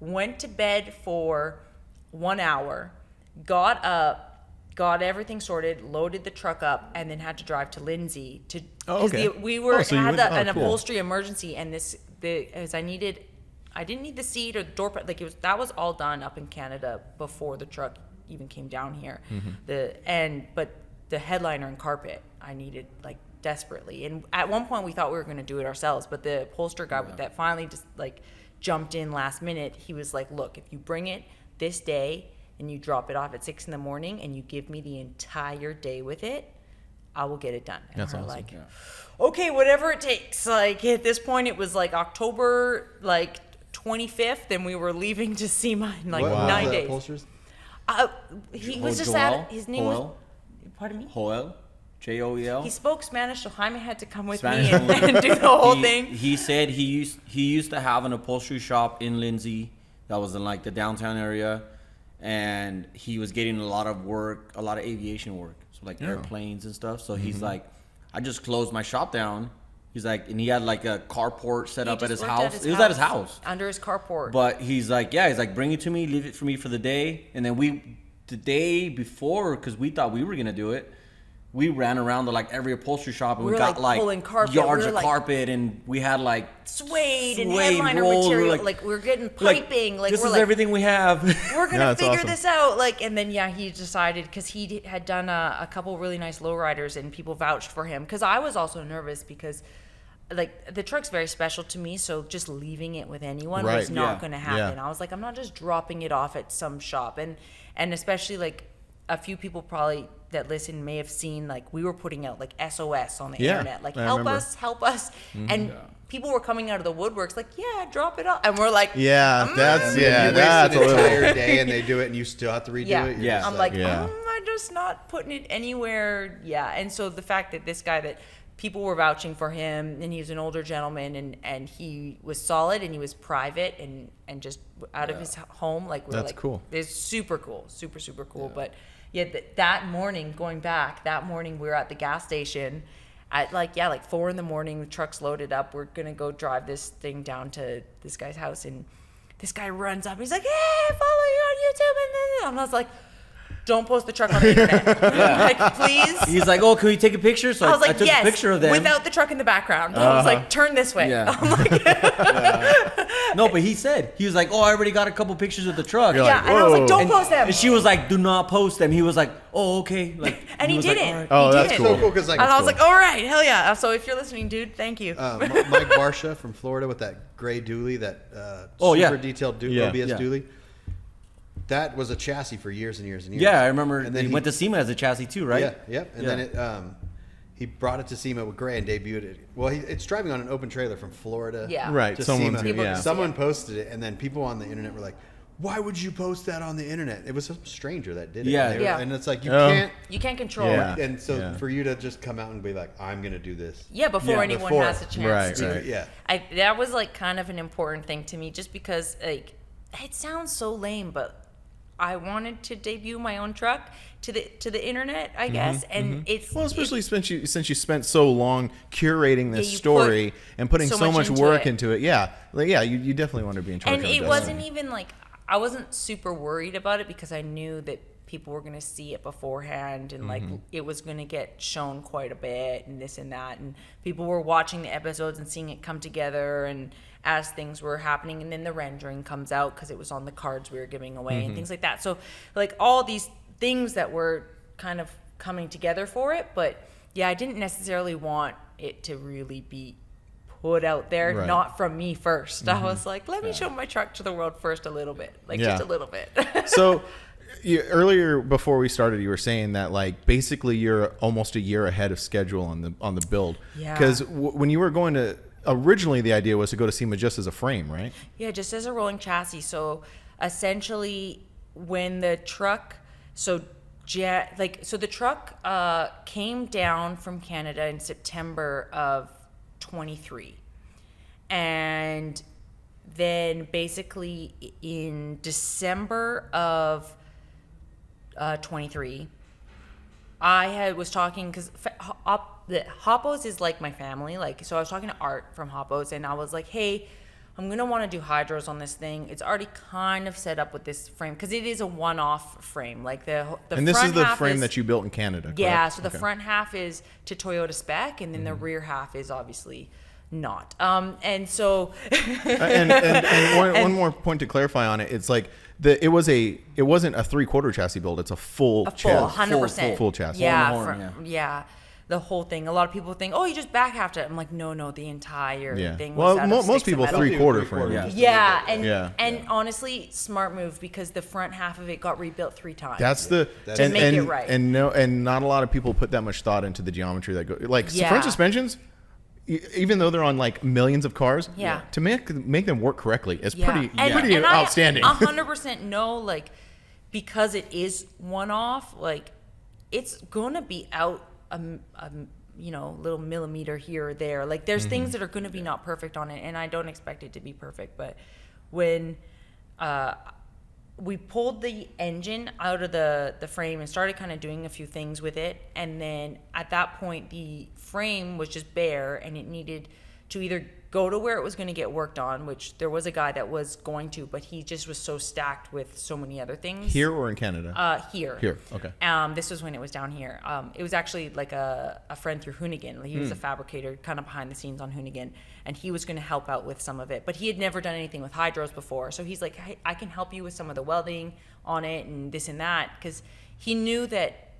went to bed for 1 hour, got up, got everything sorted, loaded the truck up, and then had to drive to Lindsay to. Oh, okay. We were Oh, so you had went- an oh, cool. upholstery emergency, and as I didn't need the seat or the door, like that was all done up in Canada before the truck even came down here. But the headliner and carpet I needed like desperately. And at one point we thought we were going to do it ourselves, but the upholsterer guy that finally just like jumped in last minute, he was like, look, if you bring it this day and you drop it off at 6 in the morning and you give me the entire day with it, I will get it done. And That's we're awesome. like, okay, whatever it takes. Like at this point it was like October like 25th and we were leaving to SEMA in like What was 9 the days. upholsterers? He was just Joel? at, his name was, Joel? pardon me? Joel? Joel? He spoke Spanish, so Jaime had to come with Spanish me and, only. and do the whole he, thing. He said he used to have an upholstery shop in Lindsay that was in like the downtown area, and he was getting a lot of work, a lot of aviation work, so like airplanes and stuff. So he's like, I just closed my shop down. He's like, and he had like a carport set He up at just his worked house. It was at his house. Under his carport. But he's like, bring it to me, leave it for me for the day. And then the day before, because we thought we were going to do it, we ran around to like every upholstery shop and We we were, got like, like pulling carpet. yards We were, of like- carpet, and we had like suede and suede headliner rolls. material. We're Like we're getting like, piping. Like this we're is like, everything we have. we're gonna Yeah, that's figure awesome. this out. Like, and then he decided, because he had done a couple really nice lowriders and people vouched for him. Because I was also nervous because like the truck's very special to me, so just leaving it with anyone Right, was not yeah, going to happen. yeah. I was like, I'm not just dropping it off at some shop, and especially like a few people probably that listen may have seen, like we were putting out like SOS on the Yeah, internet, like I help remember. us, and people were coming out of the woodworks like, yeah, drop it off, and we're like, Yeah, that's You that's a wasted an little. entire day and they do it and you still have to redo yeah, it. You're Yeah. just I'm like, Yeah. I'm just not putting it anywhere. Yeah. And so the fact that this guy that people were vouching for him, and he was an older gentleman, and he was solid, and he was private and just out of his home. Like, we're That's like, cool. It's super cool, super cool. But yeah, that morning, going back, we were at the gas station at like 4 a.m. The truck's loaded up. We're gonna go drive this thing down to this guy's house, and this guy runs up. He's like, "Hey, follow you on YouTube," and I was like, "Don't post the truck on the internet, like, please." He's like, "Oh, can we take a picture?" So I was like, I took "Yes," a picture of them. without the truck in the background. I was like, "Turn this way." Yeah. I'm like, No, but he was like, "Oh, I already got a couple pictures of the truck." You're yeah, like, and I was like, "Whoa." "Don't post them." And she was like, "Do not post them." He was like, "Oh, okay." Like, And he was like, didn't. "All right." Oh, He that's didn't. cool. So cool because like And I was like, "All right, hell yeah!" So if you're listening, dude, thank you. Mike Barsha from Florida with that gray dually, that Oh, yeah. super detailed Yeah. OBS Yeah. dually. That was a chassis for years and years and years. Yeah, I remember. And And then then he went to SEMA as a chassis too, right? Yeah, yep. And Yeah. then it, he brought it to SEMA with Gray and debuted it. Well, it's driving on an open trailer from Florida. Yeah. Right. To Someone's SEMA. yeah. Someone posted it, and then people on the internet were like, "Why would you post that on the internet?" It was some stranger that did it. Yeah. And they were- Yeah. And it's like you Oh. can't. You can't control Yeah. it. And so Yeah. for you to just come out and be like, "I'm gonna do this." Yeah, before Yeah, anyone before. has a chance Right, to. right. Yeah. That was like kind of an important thing to me, just because like it sounds so lame, but I wanted to debut my own truck to the internet, I guess, and it's Well, especially since you spent so long curating this Yeah, you story put and putting so so much much into work it. into it. Yeah, like, yeah, you definitely want to be in charge. and of it this. wasn't even like I wasn't super worried about it because I knew that people were going to see it beforehand, and like it was going to get shown quite a bit and this and that, and people were watching the episodes and seeing it come together and as things were happening, and then the rendering comes out because it was on the cards we were giving away and things like that. So like all these things that were kind of coming together for it, but yeah, I didn't necessarily want it to really be put out there, Right. not from me first. I was like, let me show my truck to the world first a little bit, like Yeah. just a little bit. So earlier before we started, you were saying that like basically you're almost a year ahead of schedule on the build. Yeah. Because when you were going to originally, the idea was to go to SEMA just as a frame, right? Yeah, just as a rolling chassis. So essentially, when the truck, so the truck came down from Canada in September of 23, and then basically in December of 23, was talking because Hoppos is like my family, like, so I was talking to Art from Hoppos, and I was like, hey, I'm gonna want to do hydros on this thing. It's already kind of set up with this frame because it is a one-off frame. Like the And this front is the half frame that you built in Canada, correct? yeah. So the Okay. front half is to Toyota spec, and then the rear half is obviously not. And so and one more point to clarify on it. It's like it wasn't a 3/4 chassis build. It's a full chassis. 100%. Full chassis. Yeah, horn, yeah, the whole thing. A lot of people think, oh, you just back half it. I'm like, no, the entire Yeah. thing. Well, Was out of most sticks of people metal. 3/4 frame. Yeah. Yeah, and Yeah. honestly, smart move because the front half of it got rebuilt 3 times. That's the To make it right. and not a lot of people put that much thought into the geometry that go like Yeah. front suspensions. Even though they're on like millions of cars, Yeah. to make them work correctly is pretty and outstanding. I 100% know, like, because it is one off, like, it's gonna be out little millimeter here or there. Like, there's things that are gonna be not perfect on it, and I don't expect it to be perfect. But when we pulled the engine out of the frame and started kind of doing a few things with it, and then at that point the frame was just bare and it needed to either go to where it was going to get worked on, which there was a guy that was going to, but he just was so stacked with so many other things. Here or in Canada? Here. Here, okay. This was when it was down here. It was actually like a friend through Hoonigan. He was a fabricator, kind of behind the scenes on Hoonigan, and he was going to help out with some of it. But he had never done anything with hydros before, so he's like, hey, I can help you with some of the welding on it and this and that, because he knew that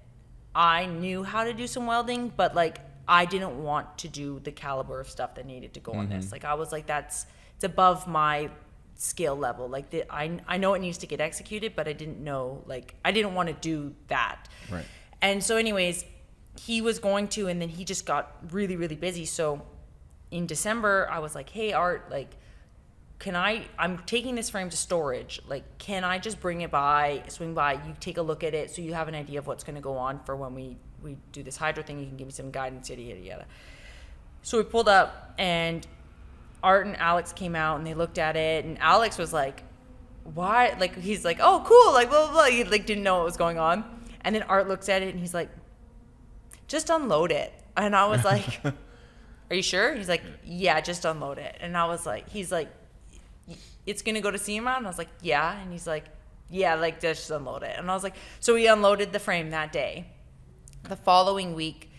I knew how to do some welding, but like I didn't want to do the caliber of stuff that needed to go on this. Like I was like, it's above my skill level. Like I know it needs to get executed, but I didn't know, like I didn't want to do that. Right. And so anyways, he was going to, and then he just got really, really busy. So in December, I was like, hey, Art, like, I'm taking this frame to storage. Like, can I just swing by, you take a look at it so you have an idea of what's going to go on for when we do this hydro thing. You can give me some guidance, yada, yada, yada. So we pulled up, and Art and Alex came out, and they looked at it, and Alex was like, why? Like, he's like, oh, cool, like, blah, blah, blah. He, like, didn't know what was going on. And then Art looks at it, and he's like, just unload it. And I was like, are you sure? He's like, yeah, just unload it. And I was like, he's like, it's going to go to SEMA? And I was like, yeah. And he's like, yeah, like, just unload it. And I was like, so we unloaded the frame that day. The following week,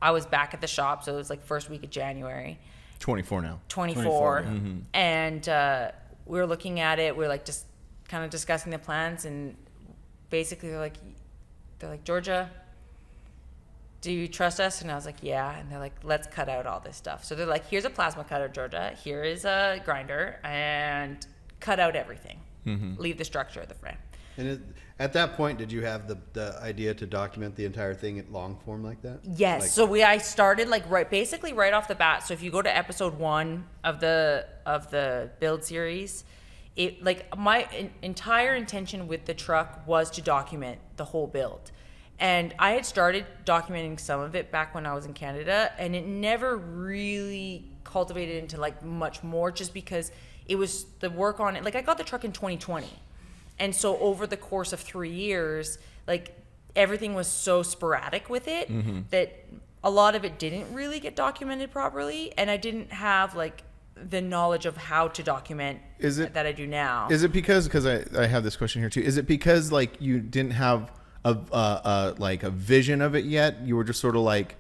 I was back at the shop, so it was like first week of January. 24 now. 24. And we were looking at it. We were like just kind of discussing the plans, and basically they're like, Georgia, do you trust us? And I was like, yeah. And they're like, let's cut out all this stuff. So they're like, here's a plasma cutter, Georgia. Here is a grinder, and cut out everything. Leave the structure of the frame. And at that point, did you have the idea to document the entire thing in long form like that? Yes. Like, So I started like right off the bat. So if you go to episode 1 of the build series, it like my entire intention with the truck was to document the whole build. And I had started documenting some of it back when I was in Canada, and it never really cultivated into like much more, just because it was the work on it. Like, I got the truck in 2020. And so over the course of 3 years, like, everything was so sporadic with it that a lot of it didn't really get documented properly. And I didn't have like the knowledge of how to document that I do now. Is it because I have this question here too. Is it because like you didn't have a vision of it yet? You were just sort of like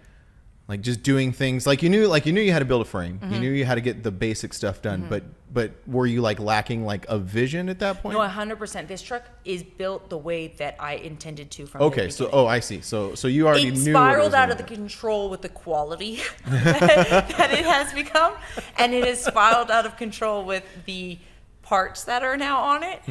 just doing things like you knew you had to build a frame. You knew you had to get the basic stuff done, but were you like lacking like a vision at that point? No, 100%. This truck is built the way that I intended to from the Okay, beginning. I see. So you already It knew spiraled out what of the it was control with the quality that it has become, and it has spiraled out of control with the parts that are now on it.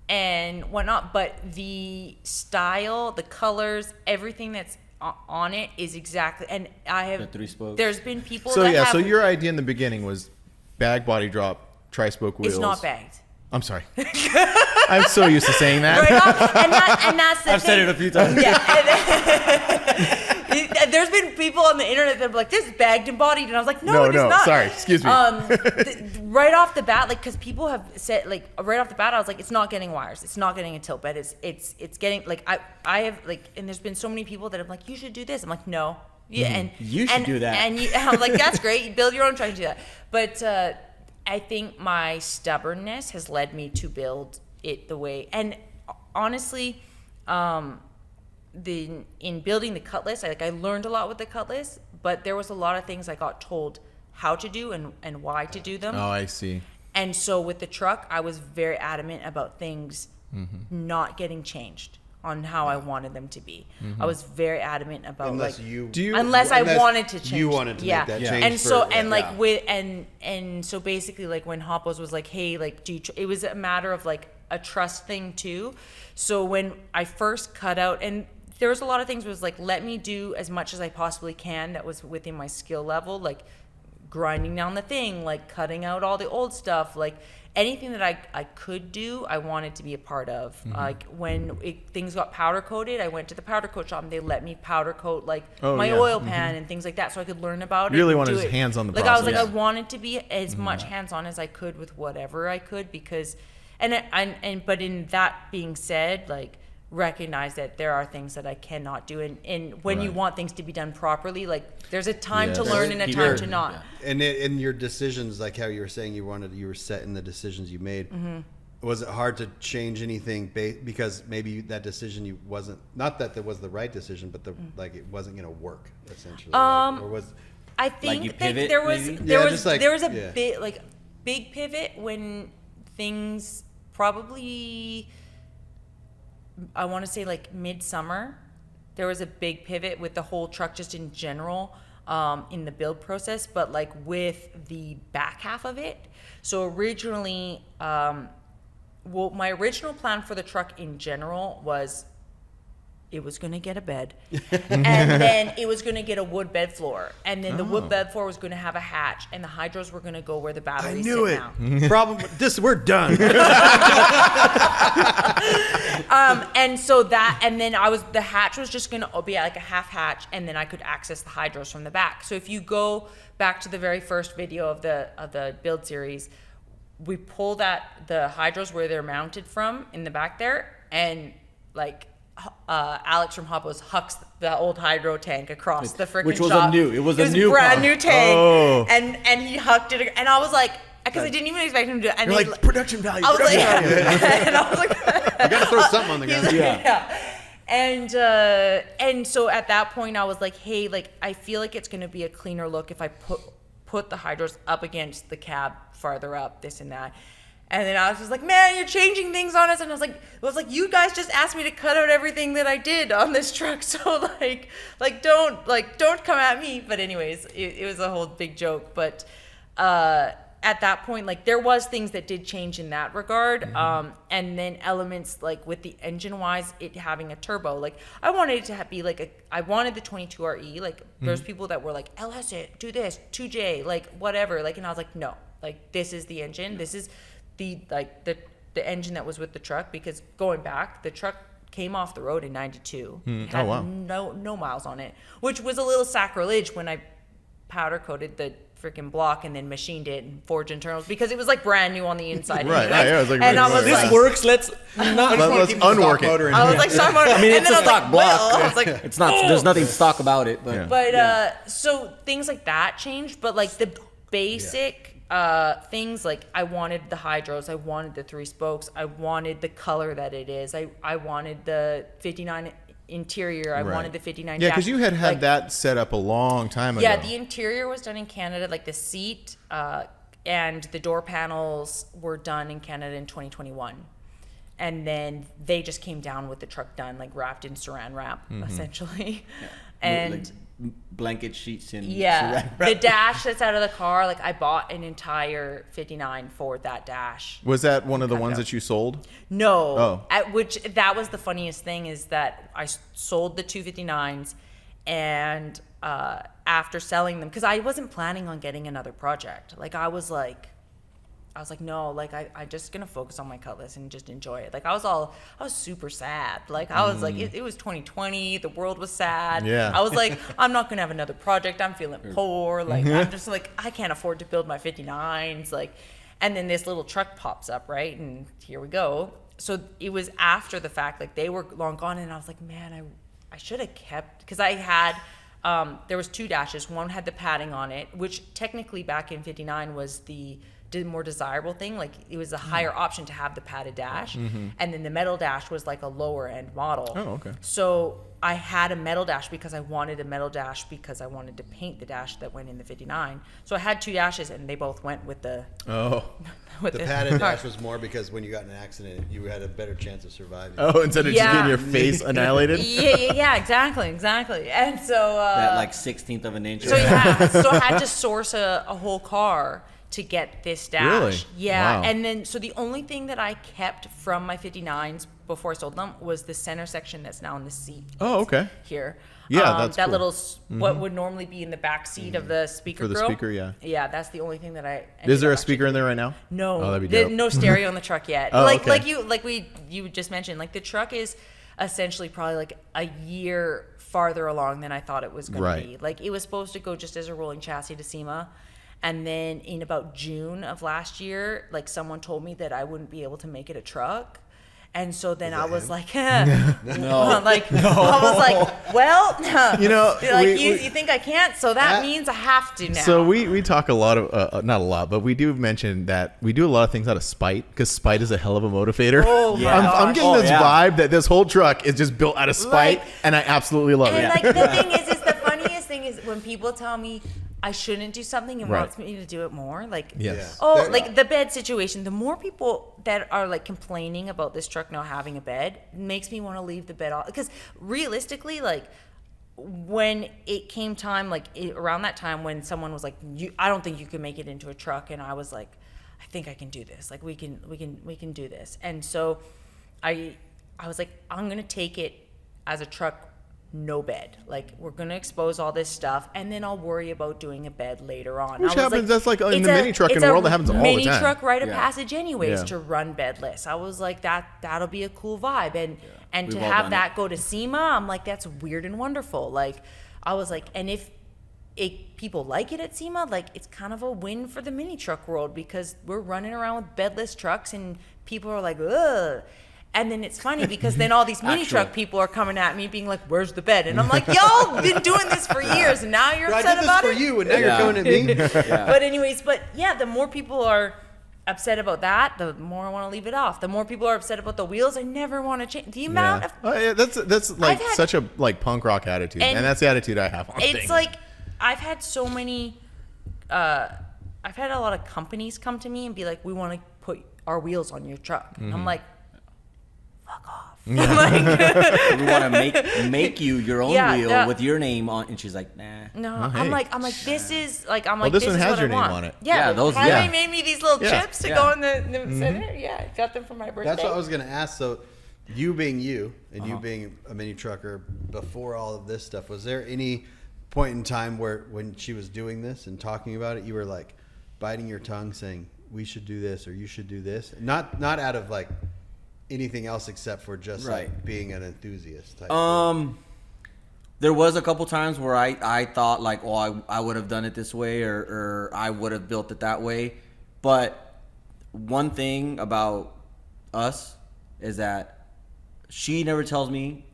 And whatnot. But the style, the colors, everything that's on it is exactly. And I have. The 3 spokes. There's been people. So that yeah, have, so your idea in the beginning was bag body drop, tri-spoke wheels. It's not bagged. I'm sorry. I'm so used to saying that. Right on, and that's the I've said it a few times. Yeah. There's been people on the internet that are like, this is bagged and bodied, and I was like, no, it is not. Sorry, excuse me. Right off the bat, like, because people have said, like, right off the bat, I was like, it's not getting wires, it's not getting a tilt bed, it's getting, like, I have, like, and there's been so many people that I'm like, you should do this. I'm like, no. Yeah, and You should do that. And I'm like, that's great. You build your own truck and do that. But I think my stubbornness has led me to build it the way. And honestly, in building the Cutlass, I learned a lot with the Cutlass, but there was a lot of things I got told how to do and why to do them. Oh, I see. And so with the truck, I was very adamant about things not getting changed on how I wanted them to be. I was very adamant about unless unless I wanted to change. You wanted to make that change. And so for, with and so basically, like, when Hoppos was like, hey, like, it was a matter of like a trust thing too. So when I first cut out, and there was a lot of things was like, let me do as much as I possibly can that was within my skill level, like grinding down the thing, like cutting out all the old stuff, like anything that I could do, I wanted to be a part of. Like when things got powder coated, I went to the powder coat shop and they let me powder coat like my oil pan and things like that, so I could learn about it. Really and wanted do his it. hands on the like process. I was like, I wanted to be as much hands on as I could with whatever I could, because, but in that being said, like, recognize that there are things that I cannot do, and when you want things to be done properly, like, there's a time to learn and a time to not. And in your decisions, like how you were saying you were set in the decisions you made. Was it hard to change anything because maybe that decision you wasn't, not that was the right decision, but like it wasn't going to work essentially? Or was I think you that pivot, there was maybe? there was a big pivot when things probably, I want to say like midsummer, there was a big pivot with the whole truck just in general, in the build process, but like with the back half of it. So originally, my original plan for the truck in general was it was going to get a bed, and then it was going to get a wood bed floor, and then the wood bed floor was going to have a hatch, and the hydros were going to go where the batteries knew sit it. now. Problem. We're done. And so that, and then the hatch was just going to be like a half hatch, and then I could access the hydros from the back. So if you go back to the very first video of the build series, we pull the hydros where they're mounted from in the back there, and like Alex from Hoppo's hucks the old hydro tank across the freaking Which was shop. it was a new brand car. new tank. Oh. And he hucked it, and I was like, because I didn't even expect him to do it. And You're he's like, production value. I was like, Production value. and I was like, You got to throw something on the ground. yeah. And so at that point I was like, hey, like I feel like it's gonna be a cleaner look if I put the hydros up against the cab farther up, this and that. And then I was just like, man, you're changing things on us. And I was like, you guys just asked me to cut out everything that I did on this truck. So don't come at me. But anyways, it was a whole big joke. But at that point, like there was things that did change in that regard. And then elements like with the engine wise, it having a turbo, like I wanted it to be like I wanted the 22RE. Like there's people that were like, LS it, do this, 2J, like whatever. Like, and I was like, no, like this is the engine. This is the engine that was with the truck, because going back, the truck came off the road in 92. It had no miles on it, which was a little sacrilege when I powder coated the freaking block and then machined it and forged internals, because it was like brand new on the inside. Right, anyways. yeah, it was like and I was This like, works. Let's not. Let's unwork it. Motor in I was here. like, stock motor. I mean, and it's then a I was stock like, block. well, I was like, It's not. There's nothing stock about it. But but so things like that changed, but like the basic things, like I wanted the hydros, I wanted the 3 spokes, I wanted the color that it is, I wanted the 59 interior, I wanted the 59 Yeah, dash. because you had Like, that set up a long time ago. yeah, the interior was done in Canada, like the seat and the door panels were done in Canada in 2021. And then they just came down with the truck done, like wrapped in saran wrap, essentially. And like blanket sheets and yeah, saran wrap. the dash that's out of the car, like I bought an entire 59 for that dash. Was that one of the Cut ones out. that you sold? No. Oh. Which that was the funniest thing, is that I sold the 259s, and after selling them, because I wasn't planning on getting another project. Like I was like, no, like I just gonna focus on my Cutlass and just enjoy it. Like I was super sad. Like I was like, it was 2020, the world was sad. Yeah. I was like, I'm not gonna have another project. I'm feeling poor. Like I'm just like, I can't afford to build my 59s. Like, and then this little truck pops up, right? And here we go. So it was after the fact, like they were long gone, and I was like, man, I should have kept, because I had. There was 2 dashes. One had the padding on it, which technically back in 59 was the more desirable thing. Like it was a higher option to have the padded dash. And then the metal dash was like a lower end model. Oh, okay. So I had a metal dash because I wanted a metal dash, because I wanted to paint the dash that went in the 59. So I had 2 dashes, and they both went with the with The padded dash was more because when you got in an accident, you had a better chance of surviving. Oh, instead of just Yeah. getting your face annihilated? yeah, exactly. And so that like 16th of an inch. so yeah, so I had to source a whole car to get this dash. Really? Yeah. Wow. And then so the only thing that I kept from my 59s before I sold them was the center section that's now in the seat. Oh, okay. Here. Yeah, that's that cool. little what would normally be in the back seat of the speaker For the grill. speaker, yeah. Yeah, that's the only thing that I Is there a ended up speaker in there right now? no, Oh, that'd be there's dope. no stereo in the truck yet. Oh, okay. You just mentioned, like the truck is essentially probably like a year farther along than I thought it was going Right. to be. Like it was supposed to go just as a rolling chassis to SEMA, and then in about June of last year, like someone told me that I wouldn't be able to make it a truck. And so then I was like, No. like I was like, well, You know, like you think I can't, so that means I have to now. So we talk a lot of, not a lot, but we do mention that we do a lot of things out of spite, because spite is a hell of a motivator. Oh, my I'm gosh. getting this yeah. vibe that this whole truck is just built out of spite, Like- and I absolutely love And it. like the thing is the funniest thing is when people tell me I shouldn't do something and Right. wants me to do it more. Like, Yes. oh, They're- like the bed situation. The more people that are like complaining about this truck not having a bed makes me want to leave the bed off. Because realistically, like when it came time, like around that time when someone was like, I don't think you can make it into a truck, and I was like, I think I can do this. Like we can do this. And so I was like, I'm gonna take it as a truck, no bed. Like, we're going to expose all this stuff, and then I'll worry about doing a bed later on. Which I was happens, that's like in it's the mini trucking world, that happens all the mini time. truck rite of Yeah. passage anyways Yeah. to run bedless. I was like, that'll be a cool vibe. And to We've all have done that it. go to SEMA, I'm like, that's weird and wonderful. Like, I was like, and if people like it at SEMA, like, it's kind of a win for the mini truck world, because we're running around with bedless trucks and people are like, ugh. And then it's funny because then all these mini truck people are coming at me being like, where's the bed? And I'm like, y'all been doing this for years and now you're I upset did this about for it? you, and now Yeah. you're coming at me. But anyways, the more people are upset about that, the more I want to leave it off. The more people are upset about the wheels, I never want to change. The amount of Oh, yeah, that's like I've had- such a like punk rock attitude, and, And that's the attitude I have on it's things. like I've had so many I've had a lot of companies come to me and be like, we want to put our wheels on your truck. And I'm like, fuck off. Like, We want to make you your own Yeah, wheel that- with your name on, and she's like, nah. no, hey. I'm like, this is like, I'm Well, like, this this one is has what your I name want. on it. Yeah, those- Jaime yeah. made me these little Yeah. chips to Yeah. go in the center. Yeah, I got them for my birthday. That's what I was going to ask. So, you being you and you being a mini trucker before all of this stuff, was there any point in time where when she was doing this and talking about it, you were like biting your tongue saying, we should do this or you should do this? Not out of like anything else except for just like Right. being an enthusiast type. There was a couple times where I thought like, oh, I would have done it this way, or I would have built it that way. But one thing about us is that she never tells me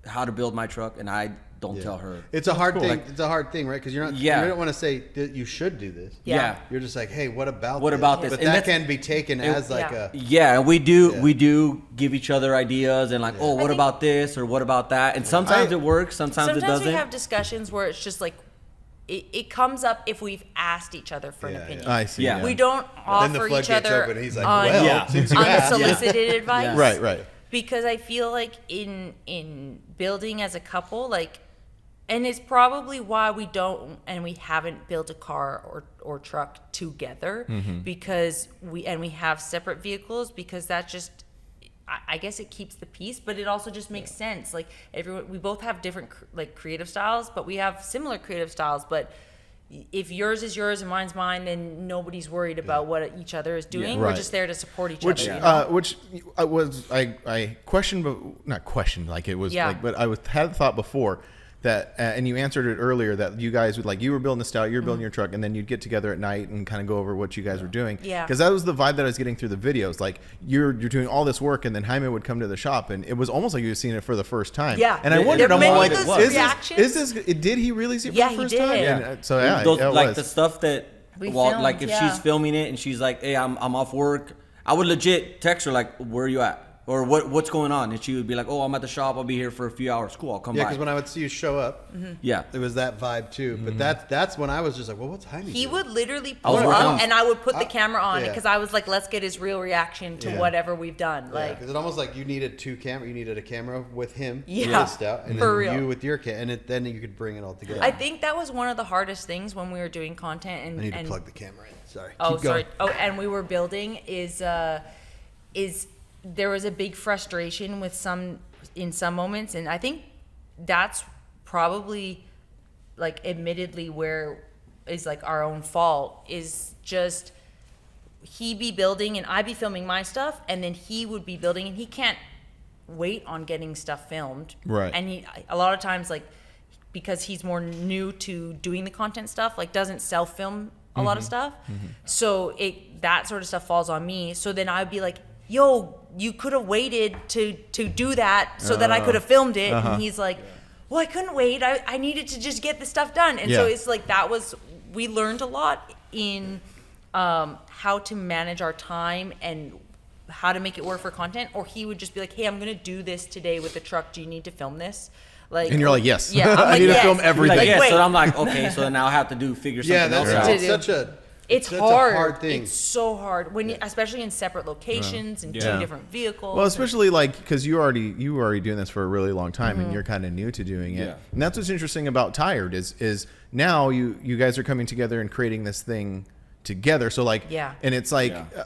how to build my truck, and I don't Yeah. tell her. It's a hard cool. thing. Like- It's a hard thing, right? Because you're not. Yeah. You don't want to say that you should do this. Yeah. You're just like, hey, what about What this? about this? But And that that's- can be taken as like Yeah. a. Yeah, and we do Yeah. we do give each other ideas and like, oh, what think- about this or what about that? And sometimes it works, sometimes it Sometimes doesn't. we have discussions where it's just like, it comes up if we've asked each other for an Yeah, opinion. I see. Yeah. We don't Then the offer each floodgates other open. And he's like, un- well, Yeah. since you asked. unsolicited advice. Right. Because I feel like in building as a couple, like, and it's probably why we don't and we haven't built a car or truck together, because we have separate vehicles, because that just, I guess it keeps the peace, but it also just makes sense. Like, we both have different like creative styles, but we have similar creative styles. But if yours is yours and mine's mine, then nobody's worried about what each other is doing. Right. We're just there to support each Which, other. You know? which was I questioned, but not questioned, like it was Yeah. like, but had thought before that, and you answered it earlier, that you guys would like, you were building the Stout, you were building your truck, and then you'd get together at night and kind of go over what you guys were doing. Yeah. Because that was the vibe that I was getting through the videos. Like you're doing all this work, and then Jaime would come to the shop, and it was almost like you were seeing it for the first time. Yeah. And I There- wondered, I'm many like, of those is reactions- this, did he really see it for Yeah, the he first did. time? Yeah. And, so yeah, Those, yeah, it like was. the stuff that We like filmed, if yeah. she's filming it and she's like, hey, I'm off work, I would legit text her like, where are you at, or what's going on, and she would be like, oh, I'm at the shop, I'll be here for a few hours. Cool, I'll come Yeah, by. because when I would see you show up, Yeah, it was that vibe too. But that's when I was just like, well, what's Jaime He doing? would literally I was pull working up, on- and I would put the camera on it, yeah. because I was like, let's get his real reaction to Yeah. whatever we've done. Like, Because it almost like you needed two camera. You needed a camera with him, Yeah, with Stout, and for then real. you with your and then you could bring it all together. I think that was one of the hardest things when we were doing content. And I need to and, plug the camera in. Sorry. Oh, Keep going. sorry. Oh, and we were building is there was a big frustration with in some moments, and I think that's probably like admittedly where is like our own fault, is just he be building and I be filming my stuff, and then he would be building and he can't wait on getting stuff filmed. Right. And he a lot of times, like, because he's more new to doing the content stuff, like doesn't self film a lot of stuff. So that sort of stuff falls on me. So then I'd be like, yo, you could have waited to do that so that I could have filmed it. And he's like, well, I couldn't wait. I needed to just get the stuff done. And so Yeah. it's like, we learned a lot in how to manage our time and how to make it work for content. Or he would just be like, hey, I'm going to do this today with the truck. Do you need to film this? Like, And you're like, yes. Yeah, I'm I like, need to yes. film everything. like, Like, yeah, wait. so I'm like, okay, so now I have to figure something Yeah, else that's out. To do. such a. It's that's hard. a hard thing. It's so hard when, especially in separate locations and Yeah. two different vehicles. Well, especially like because you were already doing this for a really long time, and you're kind of new to doing it. Yeah. And that's what's interesting about Tired is now you guys are coming together and creating this thing together. So like, Yeah. and it's like. Yeah.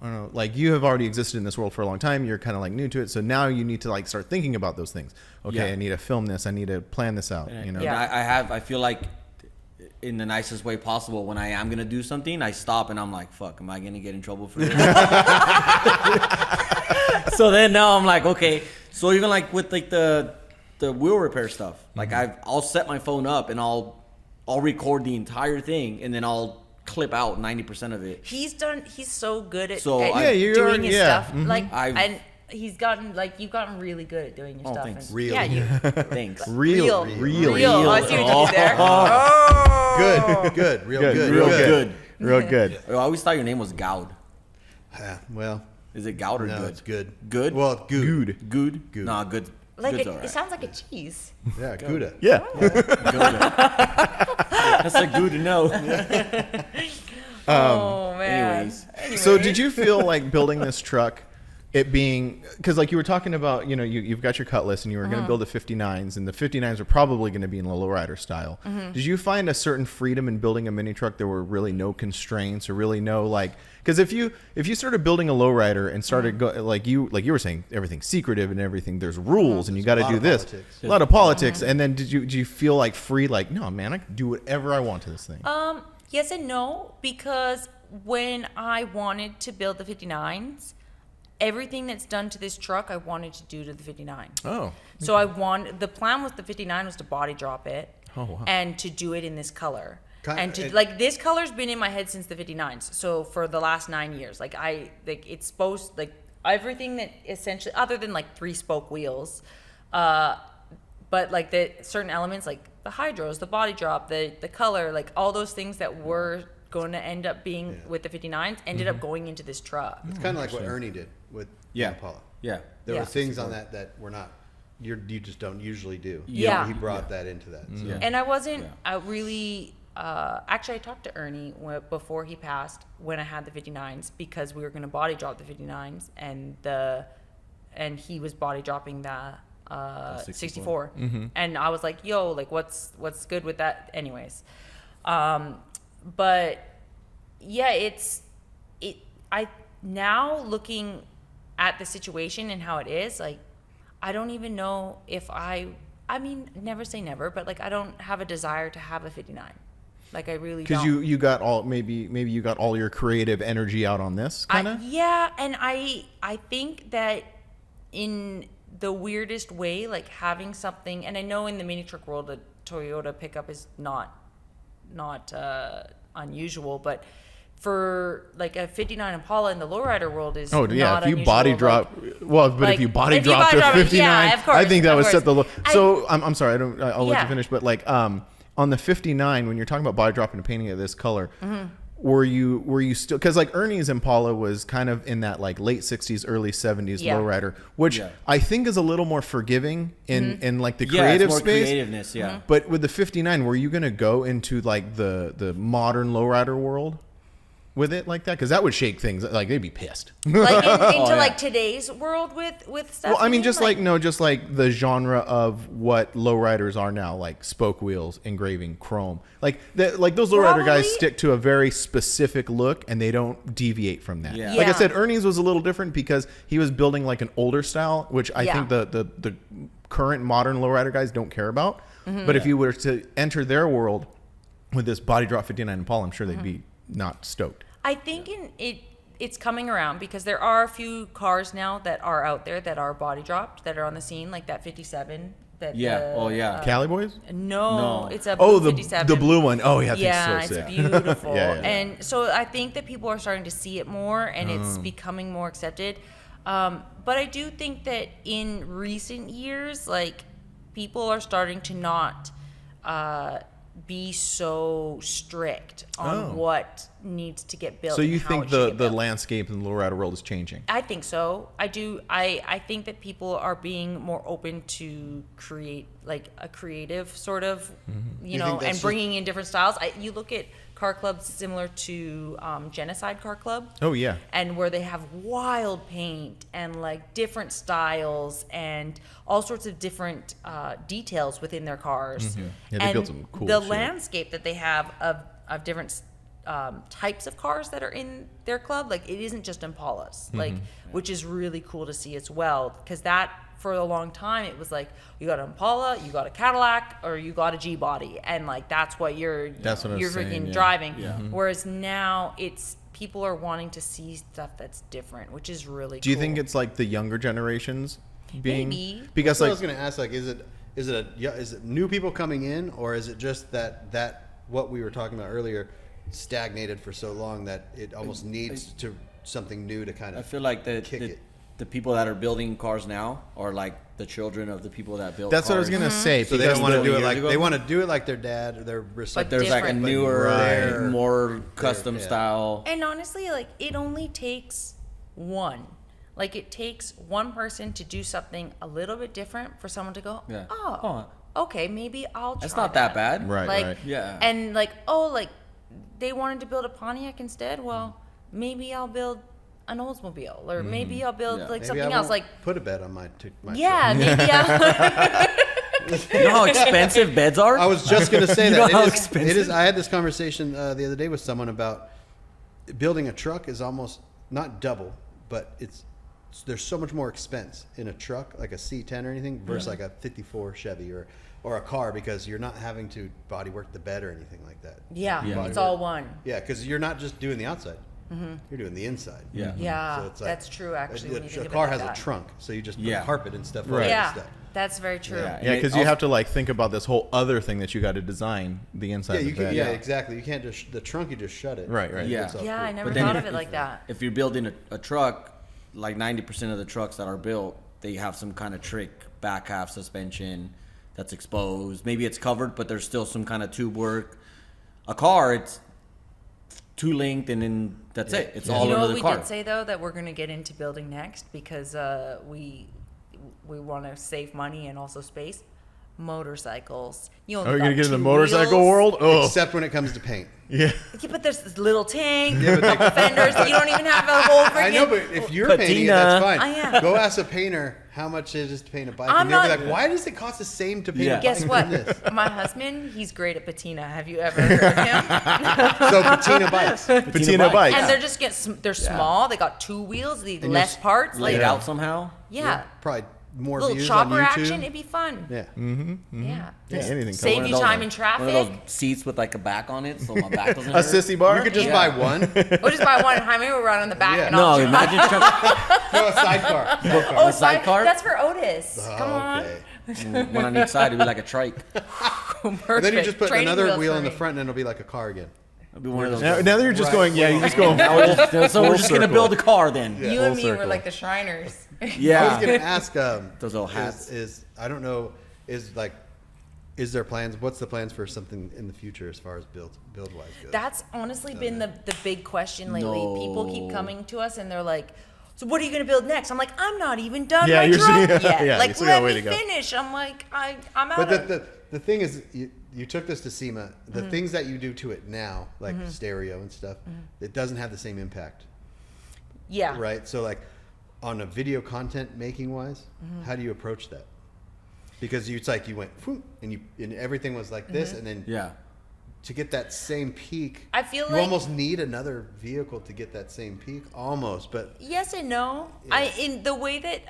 don't know, like you have already existed in this world for a long time. You're kind of like new to it. So now you need to like start thinking about those things. Okay, Yeah. I need to film this. I need to plan this out. You know. Yeah. I feel like in the nicest way possible, when I am going to do something, I stop and I'm like, fuck, am I going to get in trouble for this? So then now I'm like, okay. So even like with like the wheel repair stuff, like I'll set my phone up and I'll record the entire thing and then I'll clip out 90% of it. He's so good at, So at I- Yeah, doing his stuff. mhm. Like, I've- and he's gotten, like, you've gotten really good at doing your Oh, stuff. thanks. And, Real. Yeah, you. Thanks. Real. Oh, I see what you did there. Oh. Good. Real good. Real good. Real good. I always thought your name was Goud. Well, Is it Goud or no, good? it's good. Good? Well, good. Good? Good. Nah, good. Like, Good's it, all right. it sounds like a cheese. Yeah, Gouda. Yeah. That's a good to know. Oh, man. anyways. So did you feel like building this truck, it being, because like you were talking about, you know, you've got your Cutlass and you were going to build the 59s, and the 59s are probably going to be in the lowrider style. Did you find a certain freedom in building a mini truck? There were really no constraints or really no like, because if you started building a lowrider and started like you were saying, everything's secretive and everything, there's rules and you got to lot do of this, politics. a lot of politics. And then did you feel like free, like, no man, I can do whatever I want to this thing? Yes and no, because when I wanted to build the 59s, everything that's done to this truck, I wanted to do to the 59. Oh. So the plan was the 59 was to body drop it. Oh, wow. And to do it in this color. And to it- like this color's been in my head since the 59s. So for the last 9 years, like it's supposed, like everything that essentially, other than like 3-spoke wheels, but like the certain elements like the hydros, the body drop, the color, like all those things that were going to end up being with the 59s ended up going into this truck. It's kind of like what Ernie did with the Impala. Yeah. There Yeah. were things on that were not, you just don't usually do. Yeah. He brought that into that. So. Yeah. And I wasn't really, actually I talked to Ernie before he passed when I had the 59s because we were going to body drop the 59s and he was body dropping the 64. And I was like, yo, like what's good with that anyways. But yeah, I now looking at the situation and how it is, like, I don't even know if I mean, never say never, but like, I don't have a desire to have a 59. Like, I really don't. Because you got all, maybe you got all your creative energy out on this kind of? Yeah, and I think that in the weirdest way, like having something, and I know in the mini truck world, a Toyota pickup is not unusual, but for like a 59 Impala in the lowrider world is Oh yeah, not if you unusual. body Like, drop, well, but like, if you body if you drop body to drop it, 59, yeah, of course, I think that of would set the. course. So I'm sorry, I'll let Yeah. you finish, but like on the 59, when you're talking about body dropping and painting it this color, were you still, because like Ernie's Impala was kind of in that like late 60s, early 70s Yeah. lowrider, which Yeah. I think is a little more forgiving in like the Yeah, creative it's more space. creativeness, yeah. But with the 59, were you going to go into like the modern lowrider world with it like that? Because that would shake things. Like they'd be pissed. like into yeah. like today's world with stuff. Well, I you mean, just like the genre of what lowriders are now, like spoke wheels, engraving, chrome. Like those lowrider guys Probably. stick to a very specific look, and they don't deviate from that. Yeah. Like I Yeah. said, Ernie's was a little different because he was building like an older style, which I Yeah. think the current modern lowrider guys don't care about. But if you were to enter their world with this body drop 59 Impala, I'm sure they'd be not stoked. I think it's coming around because there are a few cars now that are out there that are body dropped that are on the scene, like that 57. That Yeah. Oh, yeah. Cali boys? No, No. it's a Oh, blue the 57. blue one. Oh yeah, Yeah, it's so it's sick. beautiful. Yeah, yeah, yeah. And so I think that people are starting to see it more and it's becoming more accepted. But I do think that in recent years, like, people are starting to not be so strict on what needs to get built. So you and how think it should the get built. landscape in the lowrider world is changing? I think so. I do. I think that people are being more open to create like a creative sort of, you You know, think that's and just- bringing in different styles. You look at car clubs similar to Genocide Car Club. Oh yeah. And where they have wild paint and like different styles and all sorts of different details within their cars. Yeah, they and build some cool the shit. landscape that they have of different types of cars that are in their club. Like it isn't just Impalas, like which is really cool to see as well. Because that for a long time it was like you got an Impala, you got a Cadillac, or you got a G body, and like that's what you're That's what I was freaking saying, yeah. driving. Yeah. Whereas now it's people are wanting to see stuff that's different, which is really. Do you cool. think it's like the younger generations being Maybe. because So I like was going to ask, like, is it new people coming in, or is it just that what we were talking about earlier stagnated for so long that it almost needs to something new to kind I of feel like kick the it? people that are building cars now are like the children of the people that built that's what I was cars. gonna say. So they because don't want to do it years like ago. they want to do it like their dad or their But There's like a different. newer, Right. more custom yeah. style. And honestly, like it only takes one. Like it takes one person to do something a little bit different for someone to go, Yeah. oh, okay, maybe I'll try That's not that bad. Right, Like, right. Yeah. And like, oh, like they wanted to build a Pontiac instead. Well, maybe I'll build an Oldsmobile, or maybe I'll build Yeah. like Maybe something I else. won't Like, put a bet on my yeah, maybe I'll. You know how expensive beds are? I was just going to say You that know how it is. expensive? I had this conversation the other day with someone about building a truck is almost not double, but there's so much more expense in a truck, like a C10 or anything, versus like a 54 Chevy or a car, because you're not having to bodywork the bed or anything like that. Yeah, Yeah. it's all one. Yeah, because you're not just doing the outside; Mm-hmm. you're doing the inside. Yeah. Yeah, So it's like- that's true. Actually, when you think a car about has that. a trunk, so you just put Yeah. carpet and stuff. Right. over Yeah, stuff. that's very true. Yeah. Yeah, And because it you have also- to like think about this whole other thing that you got to design the inside Yeah, of you the can, bed. yeah, exactly. You can't just the trunk. You just shut it. Right, right. Yeah. It's all Yeah, cool. I never But then thought if- of it like that. If you're building a truck, like 90% of the trucks that are built, they have some kind of trick back half suspension that's exposed. Maybe it's covered, but there's still some kind of tube work. A car, it's two length, and then that's it. It's all You know under what the we car. did say though, that we're going to get into building next because we want to save money and also space. Motorcycles. You Are only you gonna got get in the 2 motorcycle wheels. world? Oh, Except when it comes to paint. yeah. Yeah, but there's this little tank, fenders. You don't even have a whole freaking. I know, but if you're painting it, Patina. that's fine. I am. Go ask a painter how much it is to paint a bike, I'm and they'll be not- like, "Why does it cost the same to paint Yeah. a bike Guess what? than this?" My husband, he's great at patina. Have you ever heard of him? So patina bikes. Patina bikes. And they're just they're small. They got 2 wheels. They And less you're parts. Lay Like, it out somehow. yeah. Probably more Little views on chopper YouTube. action. It'd be fun. Yeah. Yeah. Yeah, anything. Save comes. you time in One traffic. of those seats with like a back on it, so my back doesn't A hurt. sissy bar. You could just Yeah. buy one. We'll just buy one. Jaime will run on the back. Yeah. And No, I'll drive. imagine trying No, a sidecar. Oh, sidecar? That's for Otis. Come on. Okay. one on each side. It'd be like a trike. Perfect. And then you just put Training another wheels wheel for in the me. front, and it'll be like a car again. It'd be one of those. Now that you're just Right. going, yeah, you're just going. so we're just Full gonna circle. build a car then. You Full and me were circle. like the Shriners. I was Yeah. gonna ask. Those little hats. Is I don't know. Is there plans? What's the plans for something in the future as far as build wise goes? That's honestly been the big question lately. No. People keep coming to us and they're like, "So what are you going to build next?" I'm like, "I'm not even done Yeah, my you're truck still- yet. yeah, you like, still got a let way me to go." finish." I'm like, I'm out But of. the thing is, you took this to SEMA. The things that you do to it now, like stereo and stuff, it doesn't have the same impact, Yeah. right? So like on a video content making wise, how do you approach that? Because it's like you went whoop, and everything was like this, and then Yeah. to get that same peak, I feel you like- almost need another vehicle to get that same peak, almost. But Yes and no. Yeah. In the way that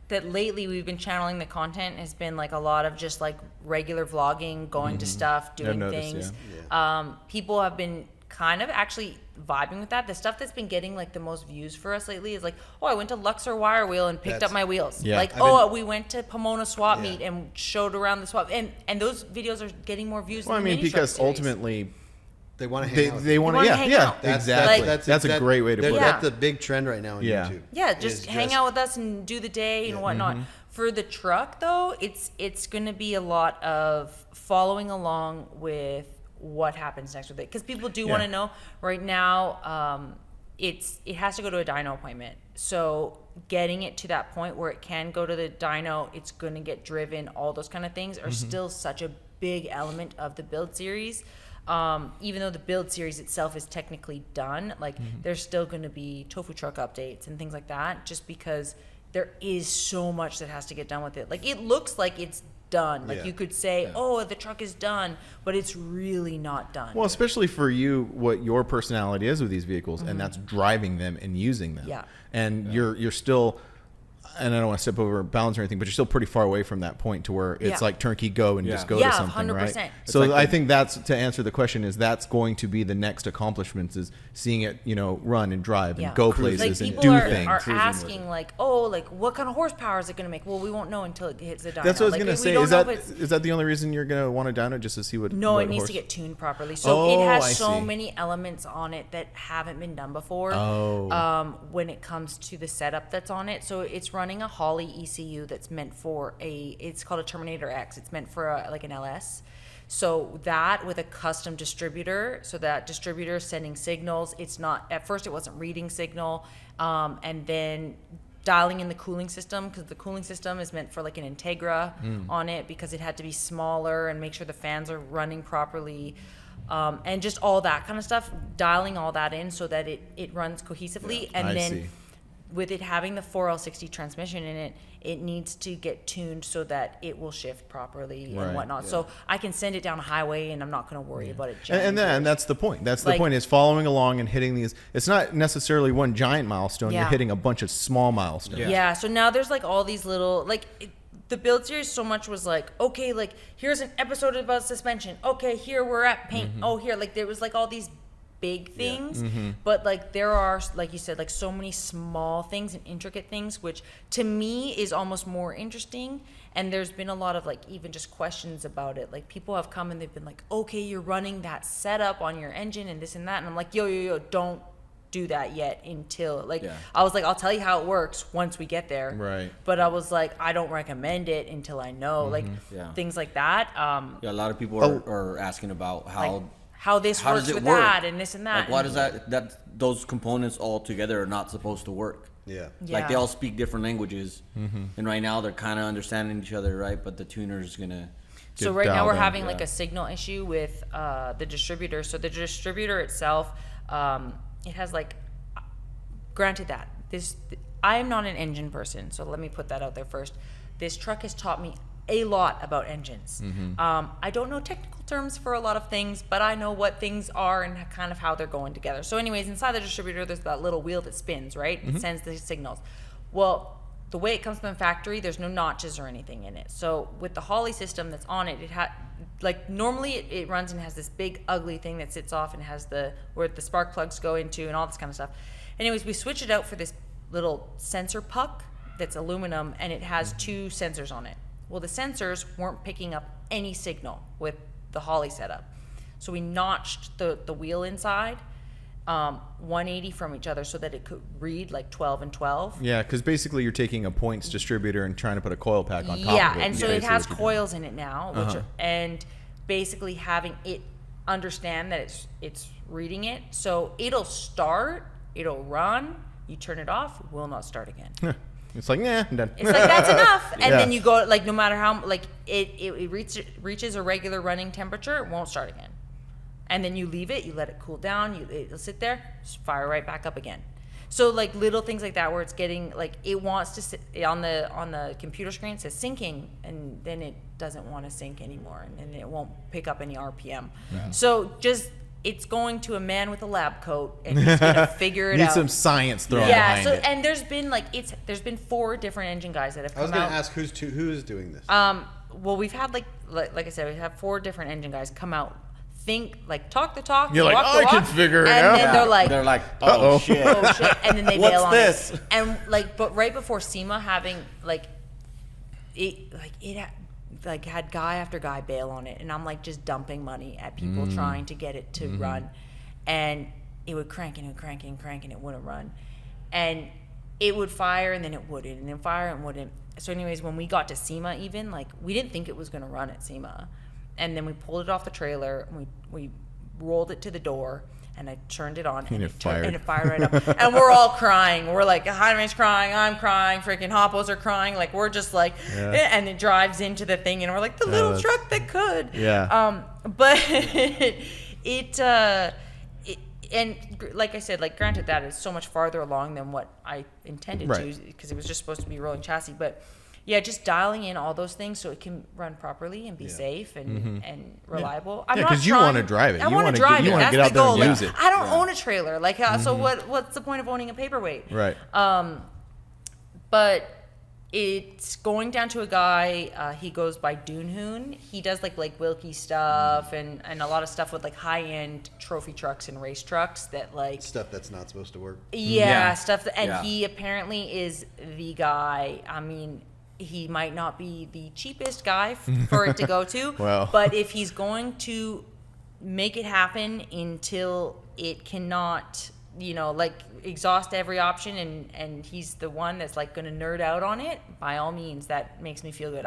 that lately we've been channeling the content has been like a lot of just like regular vlogging, going to stuff, doing noticed, things. yeah. People have been kind of actually vibing with that. The stuff that's been getting like the most views for us lately is like, oh, I went to Luxor Wire Wheel and picked That's- up my wheels. Yeah. Like, I've oh, been- we went to Pomona Swap Yeah. Meet and showed around the swap, and those videos are getting more views. Well, I than the mean, mini truck because series. ultimately they want to hang they out. they want to, wanna yeah, hang yeah, out. exactly. Like- That's a great way to put it. That's the big trend right now on Yeah. YouTube. Yeah, is just hang out with us and do the day and whatnot. Mm-hmm. For the truck, though, it's going to be a lot of following along with what happens next with it, because people do want to know. Right now, it has to go to a dyno appointment. So getting it to that point where it can go to the dyno, it's going to get driven. All those kind of things are still such a big element of the build series. Even though the build series itself is technically done, like there's still going to be tofu truck updates and things like that, just because there is so much that has to get done with it. Like it looks like it's done. Like Yeah. you could say, oh, the truck is done, but it's really not done. Well, especially for you, what your personality is with these vehicles, and that's driving them and using them. Yeah. And you're still, and I don't want to step over bounds or anything, but you're still pretty far away from that point to where it's Yeah. like turnkey go and just go Yeah, to something, 100%. right? It's So like I think that's, to answer the question, is that's going to be the next accomplishments, is seeing it, run and drive and go places like and people do are, things. are asking like, oh, like what kind of horsepower is it going to make? Well, we won't know until it hits the dyno. That's what I was Like, going to we say. don't Is know that if it's- is that the only reason you're going to want to dyno, just to see what? No, what it needs horse- to get tuned properly. So Oh, it I has so see. many elements on it that haven't been done before. Oh. When it comes to the setup that's on it, so it's running a Holley ECU that's meant for it's called a Terminator X. It's meant for like an LS. So that with a custom distributor, so that distributor is sending signals. It's not, at first it wasn't reading signal, and then dialing in the cooling system, because the cooling system is meant for like an Integra on it, because it had to be smaller and make sure the fans are running properly, and just all that kind of stuff, dialing all that in so that it runs cohesively. And I then see. with it having the 4L60 transmission in it, it needs to get tuned so that it will shift properly Right. and whatnot. So I can send it down a highway and I'm not going to worry about it. And that's the point. That's the Like- point, is following along and hitting these. It's not necessarily one giant milestone. You're Yeah. hitting a bunch of small milestones. Yeah. So now there's like all these little the build series so much was like, okay, like here's an episode about suspension. Okay, here we're at paint. Oh, here, like there was like all these big things, but like there are, like you said, like so many small things and intricate things, which to me is almost more interesting. And there's been a lot of like even just questions about it. Like people have come and they've been like, okay, you're running that setup on your engine and this and that, and I'm like, yo, don't do that yet until like I was like, I'll tell you how it works once we get there, Right. but I was like, I don't recommend it until I know like things like that. Yeah, a lot of people are asking about How this how works does it with work? that and this and that. Like, why and- does that those components all together are not supposed to work? Yeah. Like they Yeah. all speak different languages, and right now they're kind of understanding each other, right? But the tuner's gonna. So Get right now dialed we're in, having like a signal issue with the distributor. So the distributor itself, it has like, granted that I am not an engine person, so let me put that out there first. This truck has taught me a lot about engines. I don't know technical terms for a lot of things, but I know what things are and kind of how they're going together. So anyways, inside the distributor, there's that little wheel that spins, right? It sends the signals. Well, the way it comes from the factory, there's no notches or anything in it. So with the Holley system that's on it, like normally it runs and has this big ugly thing that sits off and has where the spark plugs go into and all this kind of stuff. Anyways, we switch it out for this little sensor puck that's aluminum, and it has two sensors on it. Well, the sensors weren't picking up any signal with the Holley setup. So we notched the wheel inside 180 from each other so that it could read like 12 and 12. Yeah, because basically you're taking a points distributor and trying to put a coil pack on top Yeah, of it. and so Basically it has what you're doing. coils in it now, which and basically having it understand that it's reading it. So it'll start, it'll run, you turn it off, it will not start again. It's like, nah, I'm done. It's like that's enough, and Yeah. then you go like no matter how like it reaches a regular running temperature, it won't start again, and then you leave it, you let it cool down, it'll sit there, just fire right back up again. So like little things like that where it's getting like it wants to sit on the computer screen, it says syncing, and then it doesn't want to sync anymore, and then it won't pick up any RPM. So just it's going to a man with a lab coat, and he's gonna figure it Need out. some science thrown Yeah, behind so it. and there's been 4 different engine guys that have come I was going out. to ask who's doing this. Well, we've had like I said, we've had 4 different engine guys come out, talk the talk. You're like, walk the I can walk, figure it and out. then They're like, Uh-oh. oh shit. oh shit, and then they What's bail on this? it. And like, but right before SEMA having had guy after guy bail on it, and I'm like just dumping money at people trying to get it to run, and it would crank and it would crank and crank and it wouldn't run, and it would fire and then it wouldn't, and then fire and wouldn't. So anyways, when we got to SEMA, even like we didn't think it was gonna run at SEMA, and then we pulled it off the trailer and we rolled it to the door. And I turned it on, and it fired right up. And we're all crying. We're like, Jaime's crying, I'm crying, freaking Hoppos are crying. Like we're just like, and it drives into the thing, and we're like, the little truck that could. Yeah. But and like I said, like granted that is so much farther along than what I intended Right. to, because it was just supposed to be rolling chassis. But just dialing in all those things so it can run properly and be safe and reliable. I'm Yeah, not 'cause you trying- wanna drive it. I You want wanna to drive you it. wanna That's get the out there and goal. use Like, it. I don't own a trailer. Like, so what's the point of owning a paperweight? Right. But it's going down to a guy. He goes by Doonhoon. He does like Wilkie stuff and a lot of stuff with like high end trophy trucks and race trucks that like Stuff that's not supposed to work. stuff. And he apparently is the guy. I mean, he might not be the cheapest guy for it to go to, Well. but if he's going to make it happen until it cannot, like exhaust every option and he's the one that's like going to nerd out on it, by all means, that makes me feel good.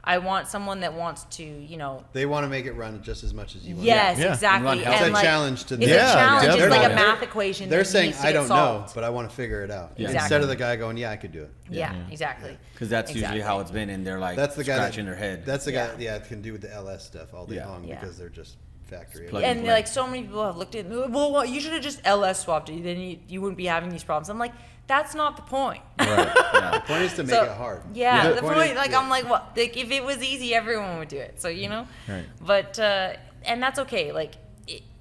I want someone that wants to, They want to make it run just as much as you want. yes, Yeah. exactly. It's And a like, challenge to it's them. a Yeah, challenge. It's definitely. like a math equation. They're that saying, needs to I get don't solved. know, but I want to figure it out. Exactly. Instead of the guy going, yeah, I could do it. Yeah, exactly. Because that's usually how it's been, and they're like That's the guy scratching that, their head. That's the guy that can do with the LS stuff all day Yeah. long Yeah. because they're just factory. plug And and like so many people have looked at, well, you should have just LS swapped it. Then you wouldn't be having these problems. I'm like, that's not the point. The point is to make So, it hard. Yeah, The the point point, is- like, yeah. I'm like, what? Like, if it was easy, everyone would do it. So, Right. But, and that's okay. Like,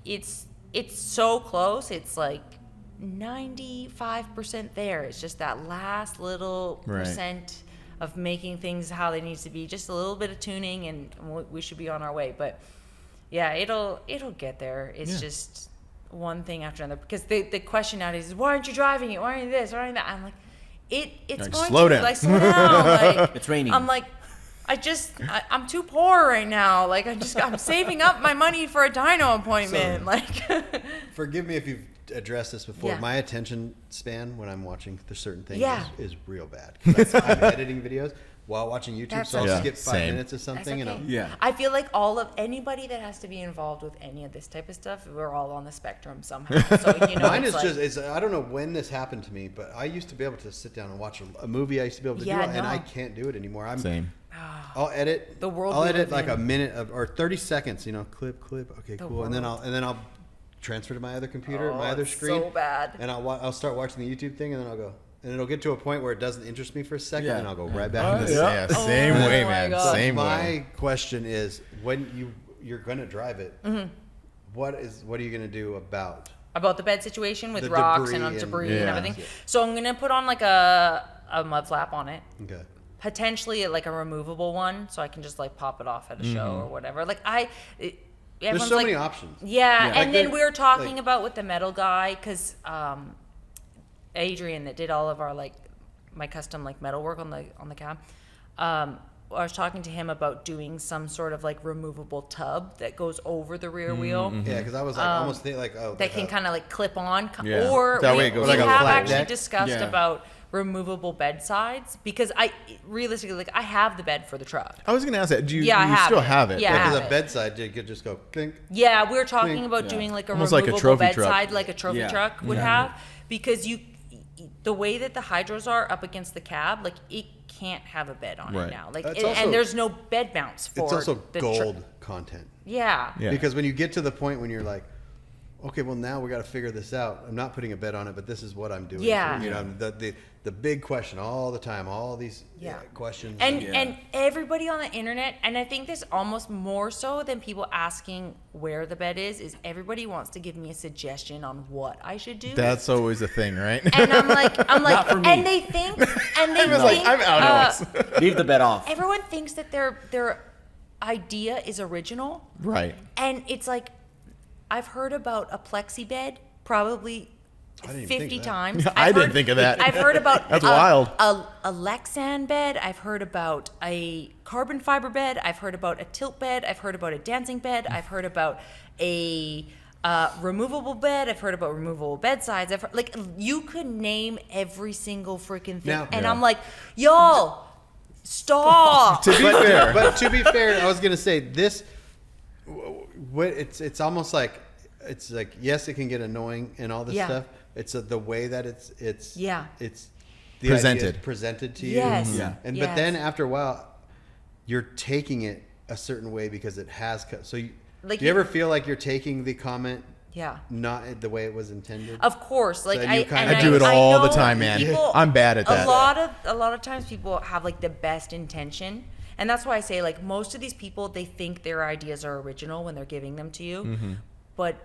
it's so close. It's like 95% there. It's just that last little Right. percent of making things how they need to be. Just a little bit of tuning, and we should be on our way. But yeah, it'll get there. It's just one thing after another. Because the question nowadays is, why aren't you driving it? Why aren't you this? Why aren't you that? I'm like, it's Like, going slow to down. like slow down. Like, It's raining. I'm like, I'm too poor right now. Like, I'm saving up my money for a dyno appointment. Forgive me if you've addressed this before. Yeah. My attention span when I'm watching the certain things Yeah. is real bad. 'Cause I'm editing videos while watching YouTube, That's so I'll okay. skip 5 Same. minutes of That's something. okay. And Yeah. I feel like anybody that has to be involved with any of this type of stuff, we're all on the spectrum somehow. So Mine is it's like, just, I don't know when this happened to me, but I used to be able to sit down and watch a movie. I used to be able to Yeah, do it, and I no. can't do it anymore. Same. I'll edit. The world I'll we edit live like in. a minute or 30 seconds. Clip. Okay, The cool. And then I'll transfer to my other computer, Oh, my other it's screen. so bad. And I'll start watching the YouTube thing, and then I'll go. And it'll get to a point where it doesn't interest me for a second, Yeah. and I'll go right back into the Yeah, same Oh way, my man. God. Same My way. question is, when you're gonna drive it, Mm-hmm. what are you gonna do about? about the bed situation with The rocks debris and and- debris Yeah. and everything. So I'm gonna put on like a mud flap on it. Okay. Potentially like a removable one, so I can just like pop it off at a show or whatever. Like There's everyone's so like, many options. Yeah, Like and then the- we were talking like- about with the metal guy because Adrian that did all of our like my custom like metal work on the cab. I was talking to him about doing some sort of like removable tub that goes over the rear wheel Yeah, because I was like almost thinking like, oh, that can kind of like clip on, Yeah. or That we, way it goes we like a have flat actually deck. discussed Yeah. about removable bedsides because I realistically like I have the bed for the truck. I was gonna ask that. Do you, Yeah, I you have still it. have it? Yeah. because have a it. bedside you could just go clink. Yeah, we were talking Think- about yeah. doing like a Almost like a removable trophy truck. bedside, like a trophy Yeah. truck would Yeah. have, because the way that the hydros are up against the cab, like it can't have a bed on Right. it now. Like, It's and also- there's no bed mounts for It's also the gold content. Yeah. Yeah. Because when you get to the point when you're like, okay, well now we got to figure this out. I'm not putting a bed on it, but this is what I'm doing. Yeah. You know, the big question all the time, all these Yeah. questions. And everybody on the internet, and I think this almost more so than people asking where the bed is everybody wants to give me a suggestion on what I should do. That's always a thing, right? and I'm like, Not for me. and they think, I'm out of this. Leave the bed off. everyone thinks that their idea is original, Right. and it's like, I've heard about a plexi bed probably didn't even think 50 of that. times. I I've didn't heard- think of that. I've heard about That's wild. a Lexan bed. I've heard about a carbon fiber bed. I've heard about a tilt bed. I've heard about a dancing bed. I've heard about a removable bed. I've heard about removable bedsides. Like, you could name every single freaking thing, Now- and Yeah. I'm like, y'all, stop. To be fair, but to be fair, I was gonna say this. It's almost like it's like, yes, it can get annoying and all this Yeah. stuff. It's the way that it's Yeah. it's the idea is Presented. presented to you. Yes. Yeah. And Yes. but then after a while, you're taking it a certain way because it has. So you, Like do you ever feel like you're taking the comment Yeah. not the way it was intended? Of course, like then you kinda I do it all the know time, man. people- I'm bad at that. A lot of times people have like the best intention, and that's why I say like most of these people, they think their ideas are original when they're giving them to you, but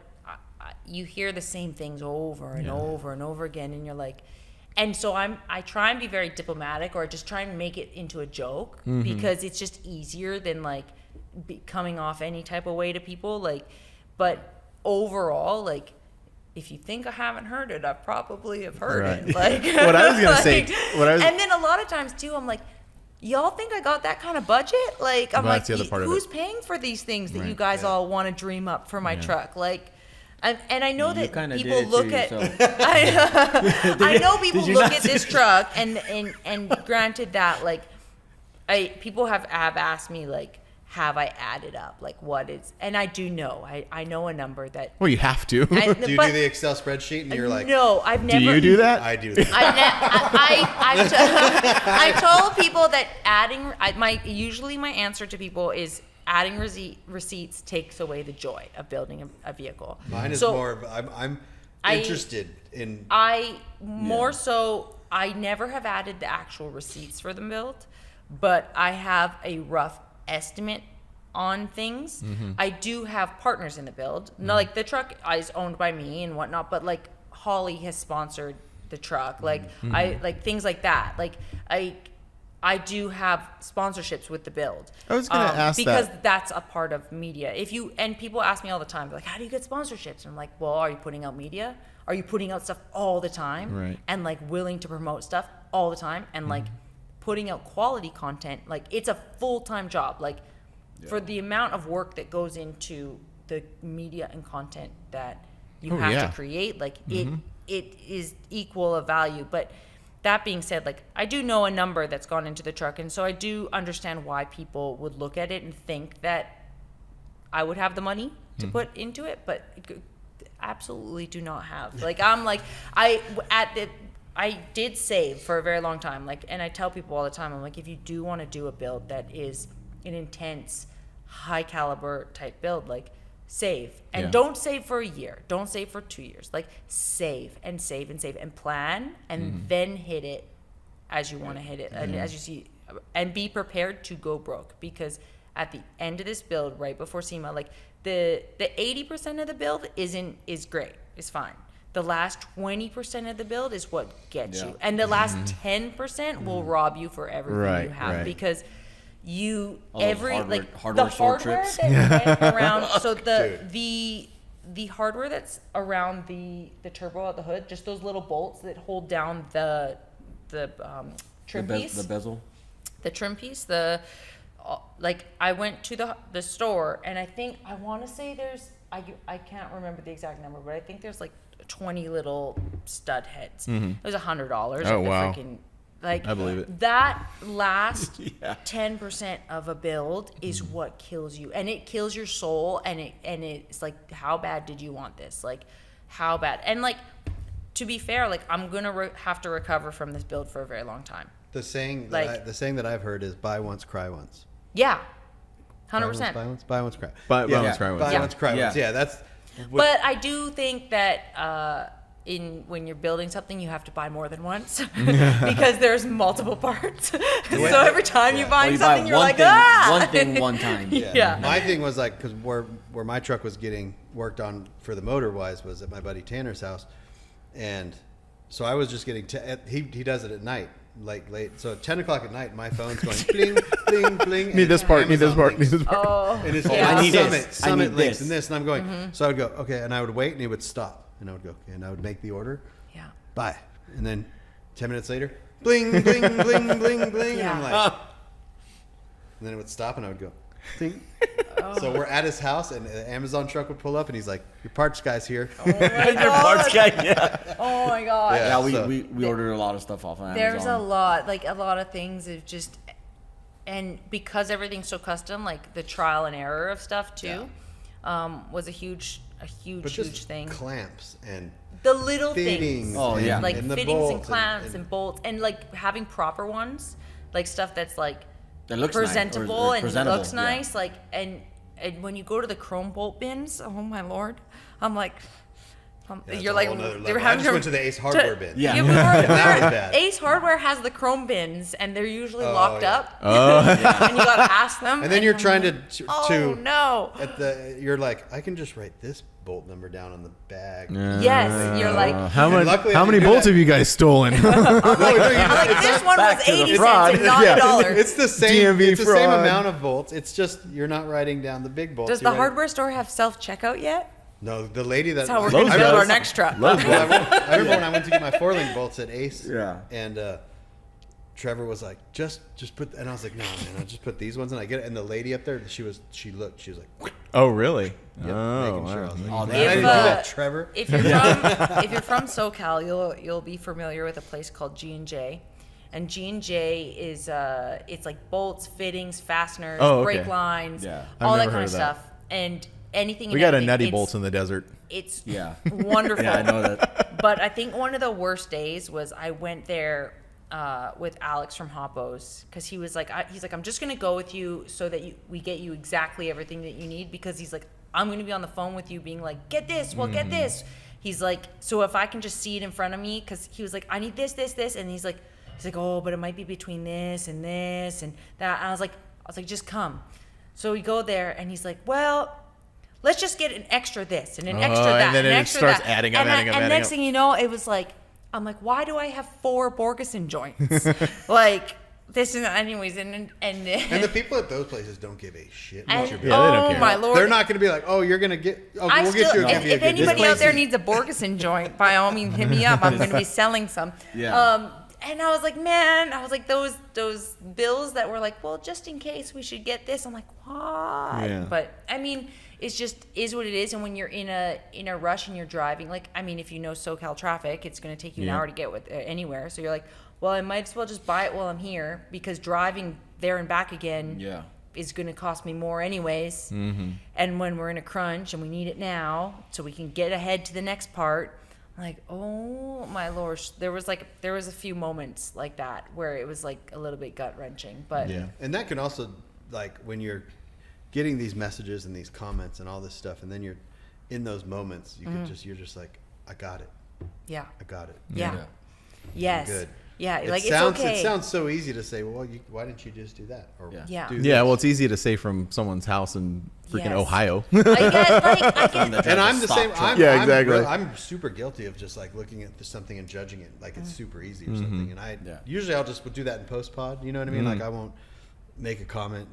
you hear the same things over and over and over again, and you're like, and so I try and be very diplomatic, or just try and make it into a joke, because it's just easier than like coming off any type of way to people, like, but overall, like, if you think I haven't heard it, I probably have heard it. Like, What I was gonna say, and then a lot of times too, I'm like, y'all think I got that kind of budget? Like, I'm Well, like, that's the other part of who's it. paying for these things that you Right. guys all want to dream up for my truck? Like, and I know You that kinda people did it look to at. yourself. I know people did you look not at this truck, and granted that, like, people have asked me, like, have I added up, like, what is, and I do know, I know a number that. Well, you have to. Do you do the Excel spreadsheet and you're like, no, I've never. Do you do that? I do that. I told people that usually my answer to people is adding receipts takes away the joy of building a vehicle. Mine is So more of, I'm I- interested in. I more so, I never have added the actual receipts for the build, but I have a rough estimate on things. I do have partners in the build. No, like the truck is owned by me and whatnot, but like Holly has sponsored the truck. Like I like things like that. Like I do have sponsorships with the build. I was gonna ask because that. that's a part of media. And people ask me all the time, like, how do you get sponsorships? And I'm like, well, are you putting out media? Are you putting out stuff all the time? Right. And like willing to promote stuff all the time, and like putting out quality content? Like, it's a full-time job. Like, for the amount of work that goes into the media and content that you have to create, like it is equal of value. But that being said, like, I do know a number that's gone into the truck, and so I do understand why people would look at it and think that I would have the money to put into it, but absolutely do not have. Like, I'm like, I did save for a very long time, like, and I tell people all the time, I'm like, if you do want to do a build that is an intense, high caliber type build, like, save. And don't save for a year, don't save for 2 years, like, save and save and save and plan, and then hit it as you want to hit it, and as you see, and be prepared to go broke, because at the end of this build, right before SEMA, like, the 80% of the build is great, is fine. The last 20% of the build is what gets you. And the last 10% will rob you for everything you have. Because you, All those hardware the store hardware trips. that went around, so the hardware that's around the turbo at the hood, just those little bolts that hold down the trim piece. The bezel. The trim piece, like, I went to the store, and I want to say there's, I can't remember the exact number, but I think there's like 20 little stud heads. It was $100. Oh, wow. Freaking, like, I believe it. That last 10% of a build is what kills you, and it kills your soul, and it's like, how bad did you want this? Like, how bad? And like, to be fair, like, I'm gonna have to recover from this build for a very long time. The saying, Like- the saying that I've heard is buy once, cry once. Yeah, Buy 100%. once, buy once, cry. Buy Yeah. once, cry once. Buy Yeah. once, cry once. Yeah. Yeah, that's. But I do think that when you're building something, you have to buy more than once because there's multiple parts. So every time you buy Well, you something, buy you're one like, thing, ah! one thing, one time. Yeah. My thing was like, because where my truck was getting worked on for the motor wise was at my buddy Tanner's house, and so I was just getting. He does it at night, like late. So at 10 o'clock at night, my phone's going bling, bling, bling. and Need this part. Need this Amazon part. Need links. this part. Oh, And it's yeah. I need Summit, this. I Summit need links this. and this, and I'm going. So I would go, okay, and I would wait, and he would stop, and I would go, okay, and I would make the order, Yeah. buy, and then 10 minutes later, bling, bling, bling, bling, bling, and I'm like, and then it would stop, and I would go, ding. So we're at his house, and the Amazon truck would pull up, and he's like, your parts guy's here. Oh my god. Yeah. Oh my god. Yeah. Yeah, So- we ordered a lot of stuff off of Amazon. There's a lot of things of just, and because everything's so custom, like the trial and error of stuff too, was a huge But just huge thing. clamps and The little fittings. things. Oh, yeah. Like and the fittings and bolts clamps and bolts, and like having proper ones, like stuff that's like That looks nice, or presentable and presentable, looks yeah. nice, like, and and when you go to the chrome bolt bins, oh my lord, I'm like, That's you're a like, whole nother they're level. I having just to- went to the Ace Hardware bin. Yeah. we were, That was bad. Ace Hardware has the chrome bins, and they're usually Oh, locked yeah. up. And you gotta ask them. And then you're I'm trying like, to Oh no! you're like, I can just write this bolt number down on the bag. Yes, you're like, How And many luckily I how didn't many do bolts that. have you guys stolen? I'm like, this one was back to the 80 fraud. cents and not Yeah. a dollar. It's the same. DMV It's the same fraud. amount of bolts. It's just you're not writing down the big bolts. Does you're the writing- hardware store have self checkout yet? No, the lady that. That's how we're Lowe's gonna build does. our next truck. Well, I remember when I went to get my 4-link bolts at Ace. Yeah. And Trevor was like, just put, and I was like, no, man, I'll just put these ones, and I get it. And the lady up there, she looked, she was like, Oh, really? yep, Oh, making sure. I wow. was like, Oh, "Man, that- I didn't do If, that, Trevor. If you're from SoCal, you'll be familiar with a place called G&J. And G&J is it's like bolts, fittings, fasteners, Oh, okay. brake lines, Yeah. I've all that never kind heard of of that. stuff. And anything We and got a everything, nutty it's- bolts in the desert. It's Yeah. wonderful. Yeah, I know that. But I think one of the worst days was I went there with Alex from Hoppos because he was like, I'm just gonna go with you so that we get you exactly everything that you need, because he's like, I'm gonna be on the phone with you being like, get this, well, get this. He's like, so if I can just see it in front of me, because he was like, I need this, and he's like, oh, but it might be between this and this and that. And I was like, just come. So we go there, and he's like, well, let's just get an extra this and an extra that and then an it extra starts that. adding up, and adding up, and adding next up. thing you know, it was like, I'm like, why do I have 4 Borgeson joints? Like this is anyways, and And the people at those places don't give a shit. and- What you're Yeah, they don't oh care. my lord, They're not going to be like, oh, you're going to get. Oh, I we'll still, get you. Give you a if good anybody deal. out there needs a Borgeson joint, by all means, hit me up. I'm going to be selling some. Yeah. And I was like, man, those bills that were like, well, just in case we should get this. I'm like, why? Yeah. But I mean, it's just is what it is. And when you're in a rush and you're driving, like, I mean, if you know SoCal traffic, it's going to take you an hour to get anywhere. So you're like, well, I might as well just buy it while I'm here, because driving there and back again Yeah. is going to cost me more anyways. And when we're in a crunch and we need it now so we can get ahead to the next part, I'm like, oh my lord, there was a few moments like that where it was like a little bit gut wrenching. But Yeah. And that can also, like, when you're getting these messages and these comments and all this stuff, and then you're in those moments, you could you're just like, I got it. yeah, I got it. yeah, yes, Good. yeah, It like sounds, it's okay. It sounds so easy to say, well, why didn't you just do that? Or Yeah. do Yeah, this? well, it's easy to say from someone's house in freaking Yes. Ohio. I get, And I'm the same. Yeah, exactly. I'm super guilty of just like looking at something and judging it like it's super easy or Mm-hmm. something. And usually I'll just do that in post pod. You know what I mean? Like I won't make a comment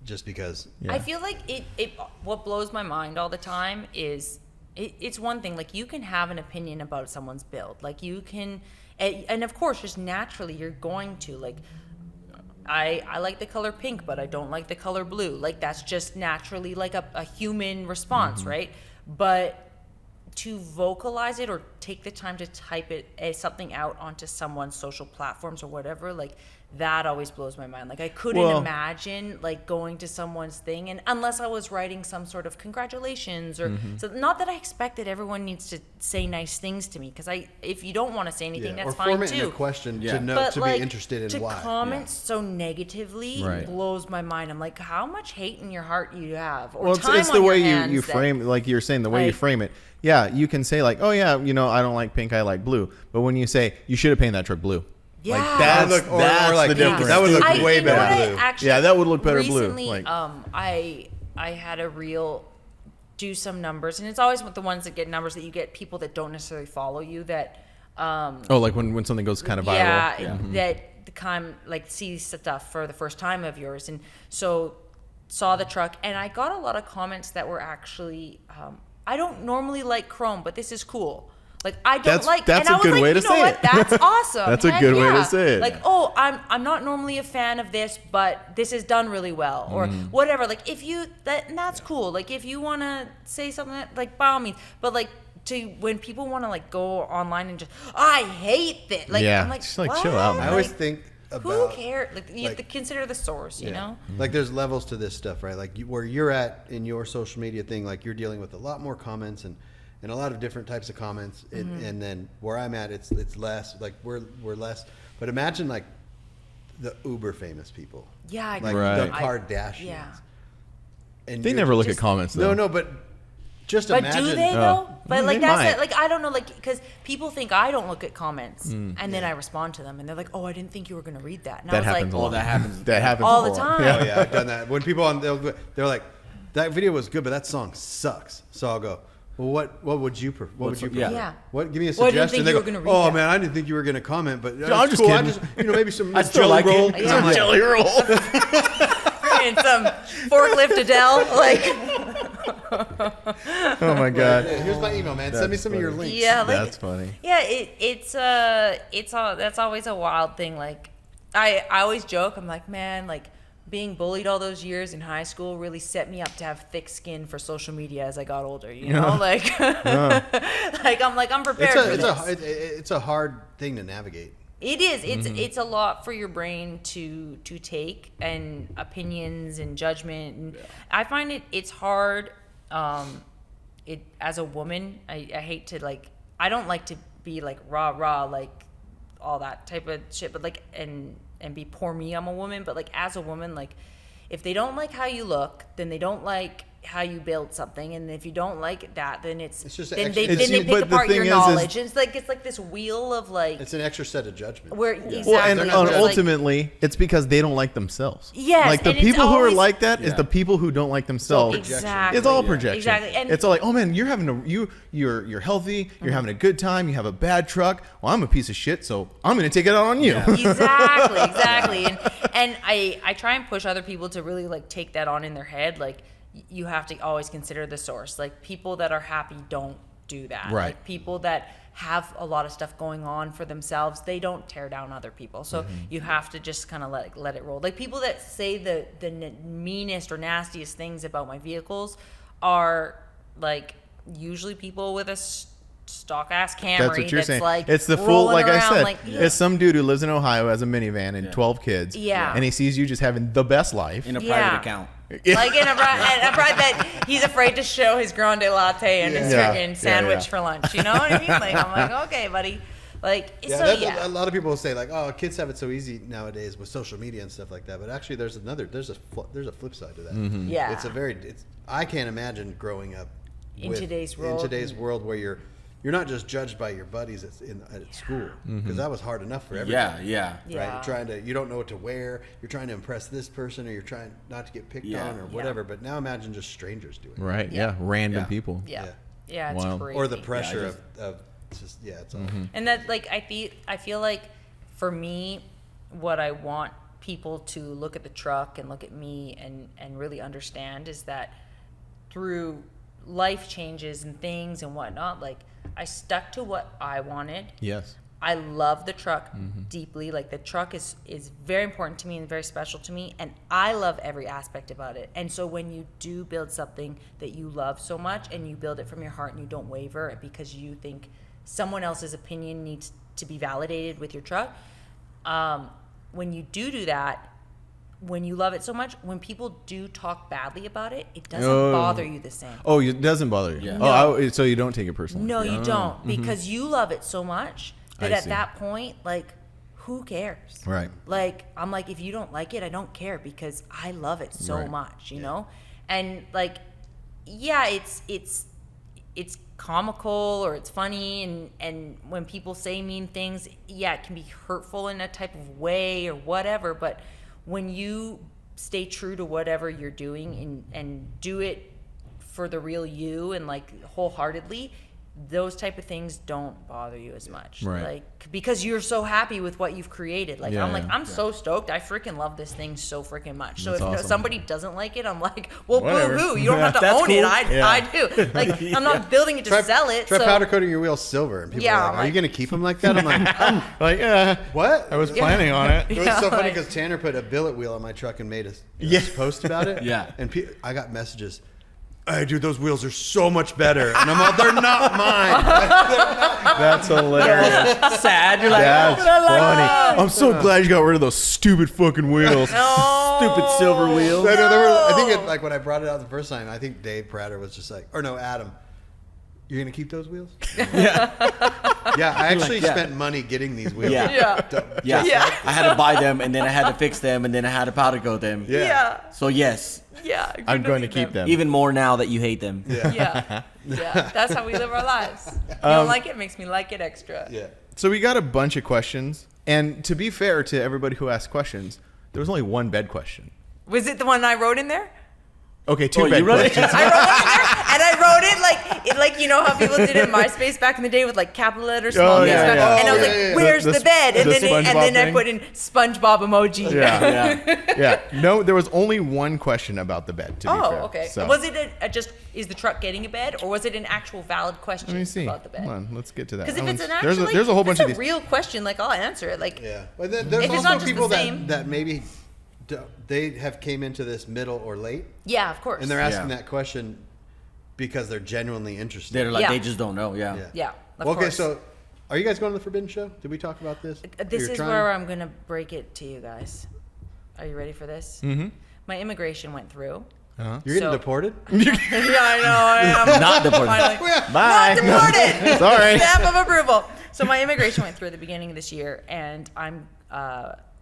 just because. Yeah. I feel like it what blows my mind all the time is it's one thing, like, you can have an opinion about someone's build, like you can, and of course just naturally you're going to, like, I like the color pink but I don't like the color blue, like that's just naturally like a human response, right? But to vocalize it or take the time to type it as something out onto someone's social platforms or whatever, like that always blows my mind. Like I couldn't Well- imagine like going to someone's thing, and unless I was writing some sort of congratulations or so, not that I expect that everyone needs to say nice things to me, because if you don't want to say anything, Or that's form fine it in too. a question Yeah. to know But to like, be interested in to why. comment so negatively Right. blows my mind. I'm like, how much hate in your heart you have, or Well, time it's on the your way hands you that- frame, like you're saying, the way you Like- frame it. Yeah, you can say like, oh yeah, I don't like pink, I like blue. But when you say you should have painted that truck blue, Yeah. like that's, That would look- or that's like the pink. difference. That would look way you know better what I blue. actually Yeah, that would look better blue. recently, Like- I had a reel do some numbers, and it's always with the ones that get numbers that you get people that don't necessarily follow you that Oh, like when something goes kind of viral. yeah, that the kind like see stuff for the first time of yours, and so saw the truck, and I got a lot of comments that were actually I don't normally like chrome, but this is cool. Like I don't That's- like, that's and a I was good like, way to you know say what? it. That's awesome. That's a Heck good way to yeah. say it. Like, oh, I'm not normally a fan of this, but this is done really well, or whatever. Like if you and that's cool. Like if you want to say something, like by all means. But like when people want to like go online and just, I hate this. Like Yeah, I'm like, just, like, what? chill out, man. I always Like, think who about cares? Like you have to consider the source, you know. Like there's levels to this stuff, right? Like where you're at in your social media thing, like you're dealing with a lot more comments and a lot of different types of comments, and then where I'm at, it's less. Like we're less. But imagine like the uber famous people, Yeah, I like Right. the Kardashians. Yeah. and They you're never look just- at comments, though. No, but just But imagine. do they though? But like they that's might. it. Like I don't know. Like because people think I don't look at comments, and then I respond to them, and they're like, "Oh, I didn't think you were gonna read that." And I That was happens like, a lot. that happens. That happens all a the lot. time. Oh yeah, I've done that. When people they're like, that video was good, but that song sucks. So I'll go, well, what would you prefer? What would you prefer? Yeah. What? Give me a Well, I didn't suggestion. think They you go, were gonna read oh that." man, I didn't think you were gonna comment, but I'm just cool. kidding. I just maybe some I still jelly like roll. it. Yeah. Jelly roll. And some forklift Adele, like Oh my god. Here's my email, man. Send me some of your links. yeah, like That's funny. yeah. That's always a wild thing. Like I always joke. I'm like, man, like being bullied all those years in high school really set me up to have thick skin for social media as I got older. You know, like I'm prepared for this. It's a hard thing to navigate. It is. It's a lot for your brain to take, and opinions and judgment. And I find it's hard. It as a woman, I hate to like. I don't like to be like rah like all that type of shit. But like and be poor me. I'm a woman, but like as a woman, like if they don't like how you look, then they don't like how you build something, and if you don't like that, then it's just then extra- they pick but the apart your thing is knowledge. And it's like this wheel of like It's an extra set of judgment. where exactly. Well, and it's like- ultimately, it's because they don't like themselves. Yes, like the and it's people who are always- like that is the people who don't like themselves. Exactly. It's all projection. Exactly. And It's all like, oh man, you're having you're healthy, you're having a good time, you have a bad truck. Well, I'm a piece of shit, so I'm gonna take it out on you. exactly. And I try and push other people to really like take that on in their head. Like you have to always consider the source. Like people that are happy don't do that. Right. Like people that have a lot of stuff going on for themselves, they don't tear down other people. So you have to just kind of let it roll. Like people that say the meanest or nastiest things about my vehicles are like usually people with a stock ass Camry. That's what you're saying. Like it's the full, rolling like I around, said, like, it's some dude who lives in Ohio, has a minivan and 12 kids. Yeah. And he sees you just having the best life. in a Yeah. private account. Like in a pride that he's afraid to show his grande latte and his Yeah. freaking Yeah, sandwich yeah. for lunch. You know what I mean? Like I'm like, okay, buddy. Like Yeah, so that's yeah. a lot of people will say like, oh, kids have it so easy nowadays with social media and stuff like that. But actually, there's a flip side to that. Yeah. It's I can't imagine growing up In today's world. In today's world, where you're not just judged by your buddies at school, because that was hard enough for everybody. Yeah. Yeah. Right, you don't know what to wear. You're trying to impress this person, or you're trying not to get picked Yeah. on, or whatever. But now imagine just strangers doing it, Right. Yeah. Random Yeah. people. Yeah. Yeah. Yeah, it's Wow. crazy. or the pressure just- of just it's all. And that like I feel like for me, what I want people to look at the truck and look at me and really understand is that through life changes and things and whatnot, like I stuck to what I wanted. Yes. I love the truck deeply. Like the truck is very important to me and very special to me, and I love every aspect about it. And so when you do build something that you love so much and you build it from your heart and you don't waver because you think someone else's opinion needs to be validated with your truck, when you do that, when you love it so much, when people do talk badly about it, it doesn't bother you the same. Oh, it doesn't bother you. Yeah. Oh, so you don't take it personally. No, you don't, because you love it so much that I at see. that point, like, who cares? Right. Like, I'm like, if you don't like it, I don't care because I love it so Right. much, you know? And like, yeah, it's comical or it's funny, and when people say mean things, yeah, it can be hurtful in a type of way or whatever, but when you stay true to whatever you're doing and do it for the real you and like wholeheartedly, those type of things don't bother you as much. Right. Like, because you're so happy with what you've created. Like, Yeah, I'm like, yeah. I'm so stoked. I freaking love this thing so freaking much. So That's if awesome. somebody doesn't like it, I'm like, well, Whatever. boo-hoo. You don't have to That's own it. cool. I do. Like, I'm not building it to sell it. Try so powder coating your wheels silver, and people Yeah, are like, I'm "Are you like- going to keep them like that?" I'm like, Like, "What?" I was planning on it. It was Yeah, so funny like- because Tanner put a billet wheel on my truck and made a post about it. Yeah. And I got messages. Hey, dude, those wheels are so much better. And I'm like, they're not mine. That's hilarious. Sad. You're like, That's oh, funny. I'm so glad you got rid of those stupid fucking wheels. No. stupid silver wheels. I think when I brought it out the first time, I think Dave Prater was just like, or no, Adam. You're gonna keep those wheels? Yeah. I actually spent money getting these wheels. Yeah. Yeah. I had to buy them, and then I had to fix them, and then I had to powder coat them. Yeah. So yes, Yeah. I'm going to keep them. even more now that you hate them. Yeah. Yeah. That's how we live our lives. You don't like it, makes me like it extra. Yeah. So we got a bunch of questions, and to be fair to everybody who asked questions, there was only one bed question. Was it the one I wrote in there? Okay, two Oh, bed you wrote it? questions. I wrote it in there, and I wrote it like you know how people did in MySpace back in the day with like capital letters, small letters, yeah, yeah. and I was like, yeah. "Where's the bed?" And the then SpongeBob I thing? put in SpongeBob emoji. Yeah. No, there was only one question about the bed. To be Oh, fair. okay. So, Was it just is the truck getting a bed, or was it an actual valid question let me see. about the bed? Come on, let's get to that. Because if it's an there's actual, there's a whole bunch of these. real question, like I'll answer it. Like, Yeah. But then there's If it's also not just the people same- that maybe they have came into this middle or late, yeah, of course. and they're asking Yeah. that question because they're genuinely interested. They're like Yeah. they just don't know. Yeah. yeah, of Okay, course. so are you guys going to the Forbidden Show? Did we talk about this? This You're is trying- where I'm gonna break it to you guys. Are you ready for this? Mm-hmm. My immigration went through. You're getting so- deported? Yeah, I know. I am. Not deported. Finally. Bye. Not deported. Sorry. Stamp of approval. So my immigration went through at the beginning of this year, and I'm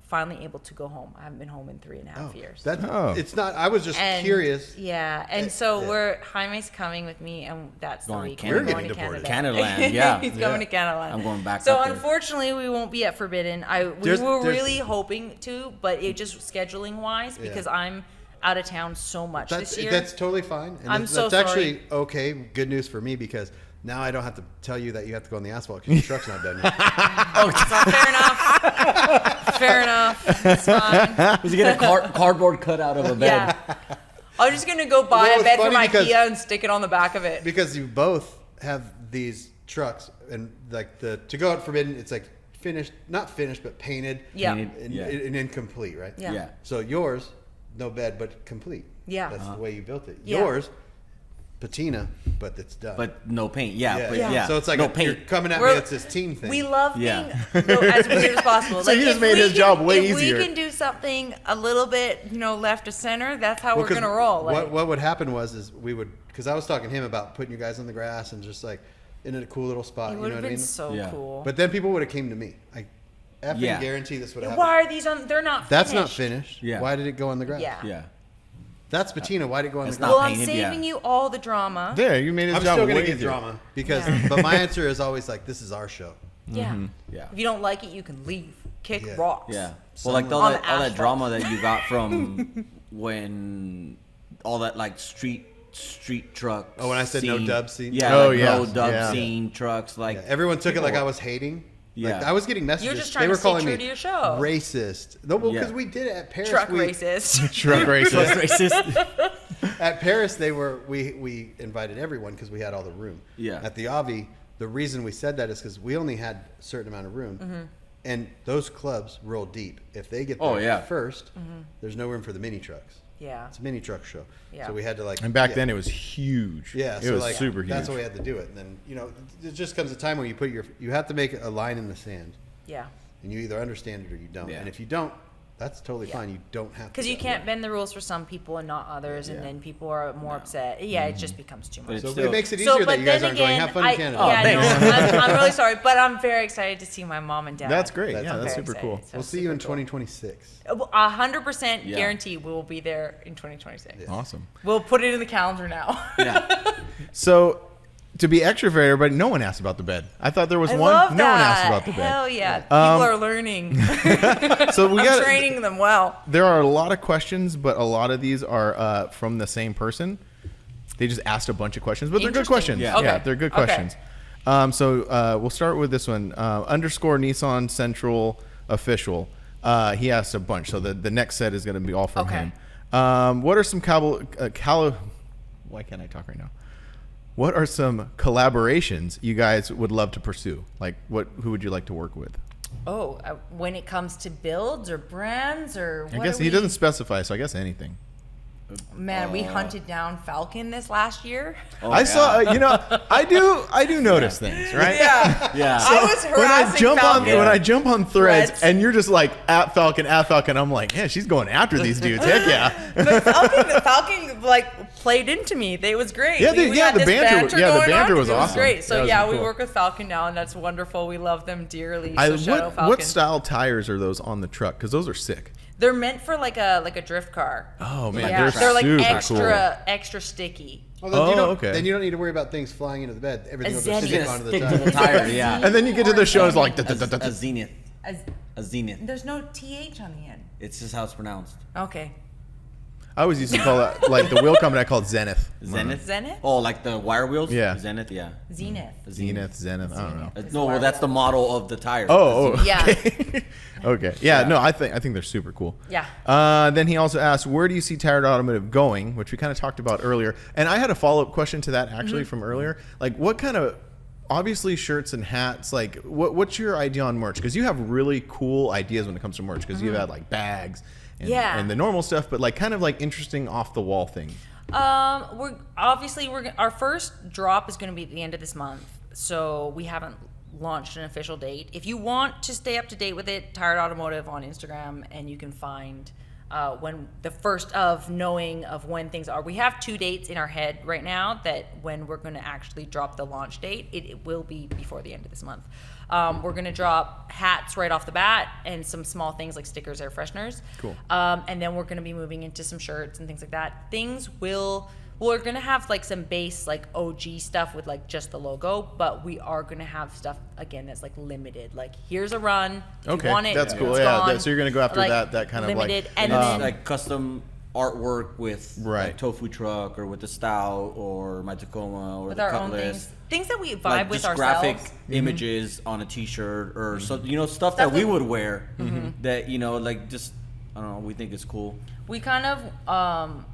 finally able to go home. I haven't been home in 3.5 years. That's Oh. it's not. I was just And- curious. Yeah, and so Yeah. Jaime's coming with me, and that's Going the to week Canada. we're going to We're getting Canada. deported. Canada land, yeah. He's going to Canada land. I'm going back So up there. unfortunately, we won't be at Forbidden. We There's- were there's- really hoping to, but it just scheduling wise because I'm out of town so much this year. That's totally fine. And I'm that's, so that's sorry. actually okay. Good news for me because now I don't have to tell you that you have to go on the asphalt because your truck's not done yet. So fair enough. Fair enough. It's fine. Was he get a cardboard cutout of a bed? Yeah. I'm just gonna go buy Well, a it's bed from funny because- IKEA and stick it on the back of it. Because you both have these trucks and like to go out Forbidden, it's like finished, not finished, but painted. Yeah. Painted. And, Yeah. and incomplete, right? Yeah. Yeah. So yours, no bed, but complete. Yeah. That's the way you built it. Yeah. Yours, patina, but it's done. But no paint. Yeah. But yeah. So it's like no you're paint. coming at me. We're- It's this team thing. We love Yeah. being as weird as possible. So he just if made we his job way if easier. we can do something a little bit, left of center, that's how Well, we're 'cause gonna roll. Like, what would happen is we would, because I was talking to him about putting you guys on the grass and just like in a cool little spot. it You know would what have I been mean? so Yeah. cool. But then people would have came to me. I effing Yeah. guarantee this would have Why happened. are these on? They're not. That's not finished. finished. Yeah. Why did it go on the grass? Yeah. Yeah. That's patina. Why did it go on the It's grass? not Well, I'm painted, yeah. saving you all the drama. There, you made his I'm job still gonna way get easier. drama because, Yeah. but my answer is always like, this is our show. Yeah. Yeah. If you don't like it, you can leave. Kick Yeah. rocks. Yeah. Well, like all On that, the all that asphalt. drama that you got from when all that like street truck. Oh, when I said no dub scene? Yeah. Oh, like yeah. No dub Yeah. scene trucks. Like Yeah, everyone took it like people- I was hating. Yeah. Like, I was getting messages. You're just trying they to were stay calling true me to your show. racist. No, well, because Yeah. we did it at Paris. Truck we, racist. Truck racist. racist. At Paris, we invited everyone because we had all the room. Yeah. At the Avi, the reason we said that is because we only had a certain amount of room, Mm-hmm. and those clubs roll deep. If they get there Oh, yeah. 1st, there's no room for the mini trucks. Yeah. It's a mini truck show. Yeah. So we had to like. And back yeah. then it was huge. Yeah, It so was like, super huge. That's why we had to do it. And then it just comes a time when you have to make a line in the sand, Yeah. and you either understand it or you don't. Yeah. And if you don't, that's totally fine. You don't have to. Because you go. can't bend the rules for some people and not others, and Yeah. then people are more upset. Yeah, it just becomes too much. it's So still- it makes it easier that you guys aren't going. Have fun in Canada. I'm really sorry, but I'm very excited to see my mom and dad. That's great. That's- Yeah, I'm that's very super cool. excited. So We'll see you in super cool. 2026. 100% Yeah. guarantee we will be there in 2026. Awesome. We'll put it in the calendar now. Yeah. So, to be extra fair, everybody, no one asked about the bed. I thought there was I one. love No one that. asked about the bed. Hell yeah. People are learning. So we I'm got training them well. There are a lot of questions, but a lot of these are from the same person. They just asked a bunch of questions, but they're good Interesting. questions. Yeah. Okay. Yeah, they're good Okay. questions. So we'll start with this one. Underscore Nissan Central Official. He asked a bunch, so the next set is going to be all from Okay. him. What are some why can't I talk right now? What are some collaborations you guys would love to pursue? Like, who would you like to work with? Oh, when it comes to builds or brands or I what guess are he we- doesn't specify, so I guess anything. Man, we hunted down Falcon this last year. I saw, I do notice things, right? Yeah. Yeah. I was harassing Falcon. When I jump on threads Threads. and you're just like at Falcon, I'm like, yeah, she's going after these dudes. Heck yeah. But Falcon like played into me. It was great. Yeah, We had the this banter going was on. It was awesome. great. So That was we cool. work with Falcon now, and that's wonderful. We love them dearly. So shout out Falcon. What style tires are those on the truck? Because those are sick. They're meant for like a drift car. Oh man, Yeah, they're like super extra sticky. Well, then you don't, okay. Then you don't need to worry about things flying into the bed. Everything will just Zenith. stick onto the Stick to tire. the tire, yeah. And then you get to the show, it's like, A zenith. As- A zenith. There's no TH on the end. It's just how it's pronounced. Okay. I always used to call that, like the wheel company I called Zenith. Zenith? Zenith? Oh, like the wire wheels? Yeah. Zenith, yeah. Zenith. Zenith, I don't know. No, well, that's the model of the tire. Oh, Yeah. okay. Okay. Yeah, no, I think they're super cool. Yeah. Then he also asked, where do you see Tired Automotive going? Which we kind of talked about earlier. And I had a follow-up question to that actually from earlier. Like, what kind of, obviously shirts and hats, like what's your idea on merch? Because you have really cool ideas when it comes to merch, because you've had like bags and the normal stuff, but like kind of like interesting off the wall thing. Our first drop is going to be at the end of this month, so we haven't launched an official date. If you want to stay up to date with it, Tired Automotive on Instagram, and you can find when the first of knowing of when things are. We have 2 dates in our head right now that when we're going to actually drop the launch date, it will be before the end of this month. We're going to drop hats right off the bat and some small things like stickers, air fresheners. Cool. And then we're going to be moving into some shirts and things like that. We're going to have like some base like OG stuff with like just the logo, but we are going to have stuff again that's like limited. Like here's a run. If Okay, you want it, that's cool. it's Yeah, gone. so you're gonna go after Like, that kind of like limited. And And then like custom artwork with Right. like tofu truck or with the Stout or my Tacoma or with the our own Cutlass. things that we vibe Like with just ourselves. graphic images on a T-shirt or so, stuff Stuff that we that- would wear that like just I don't know, we think is cool. We kind of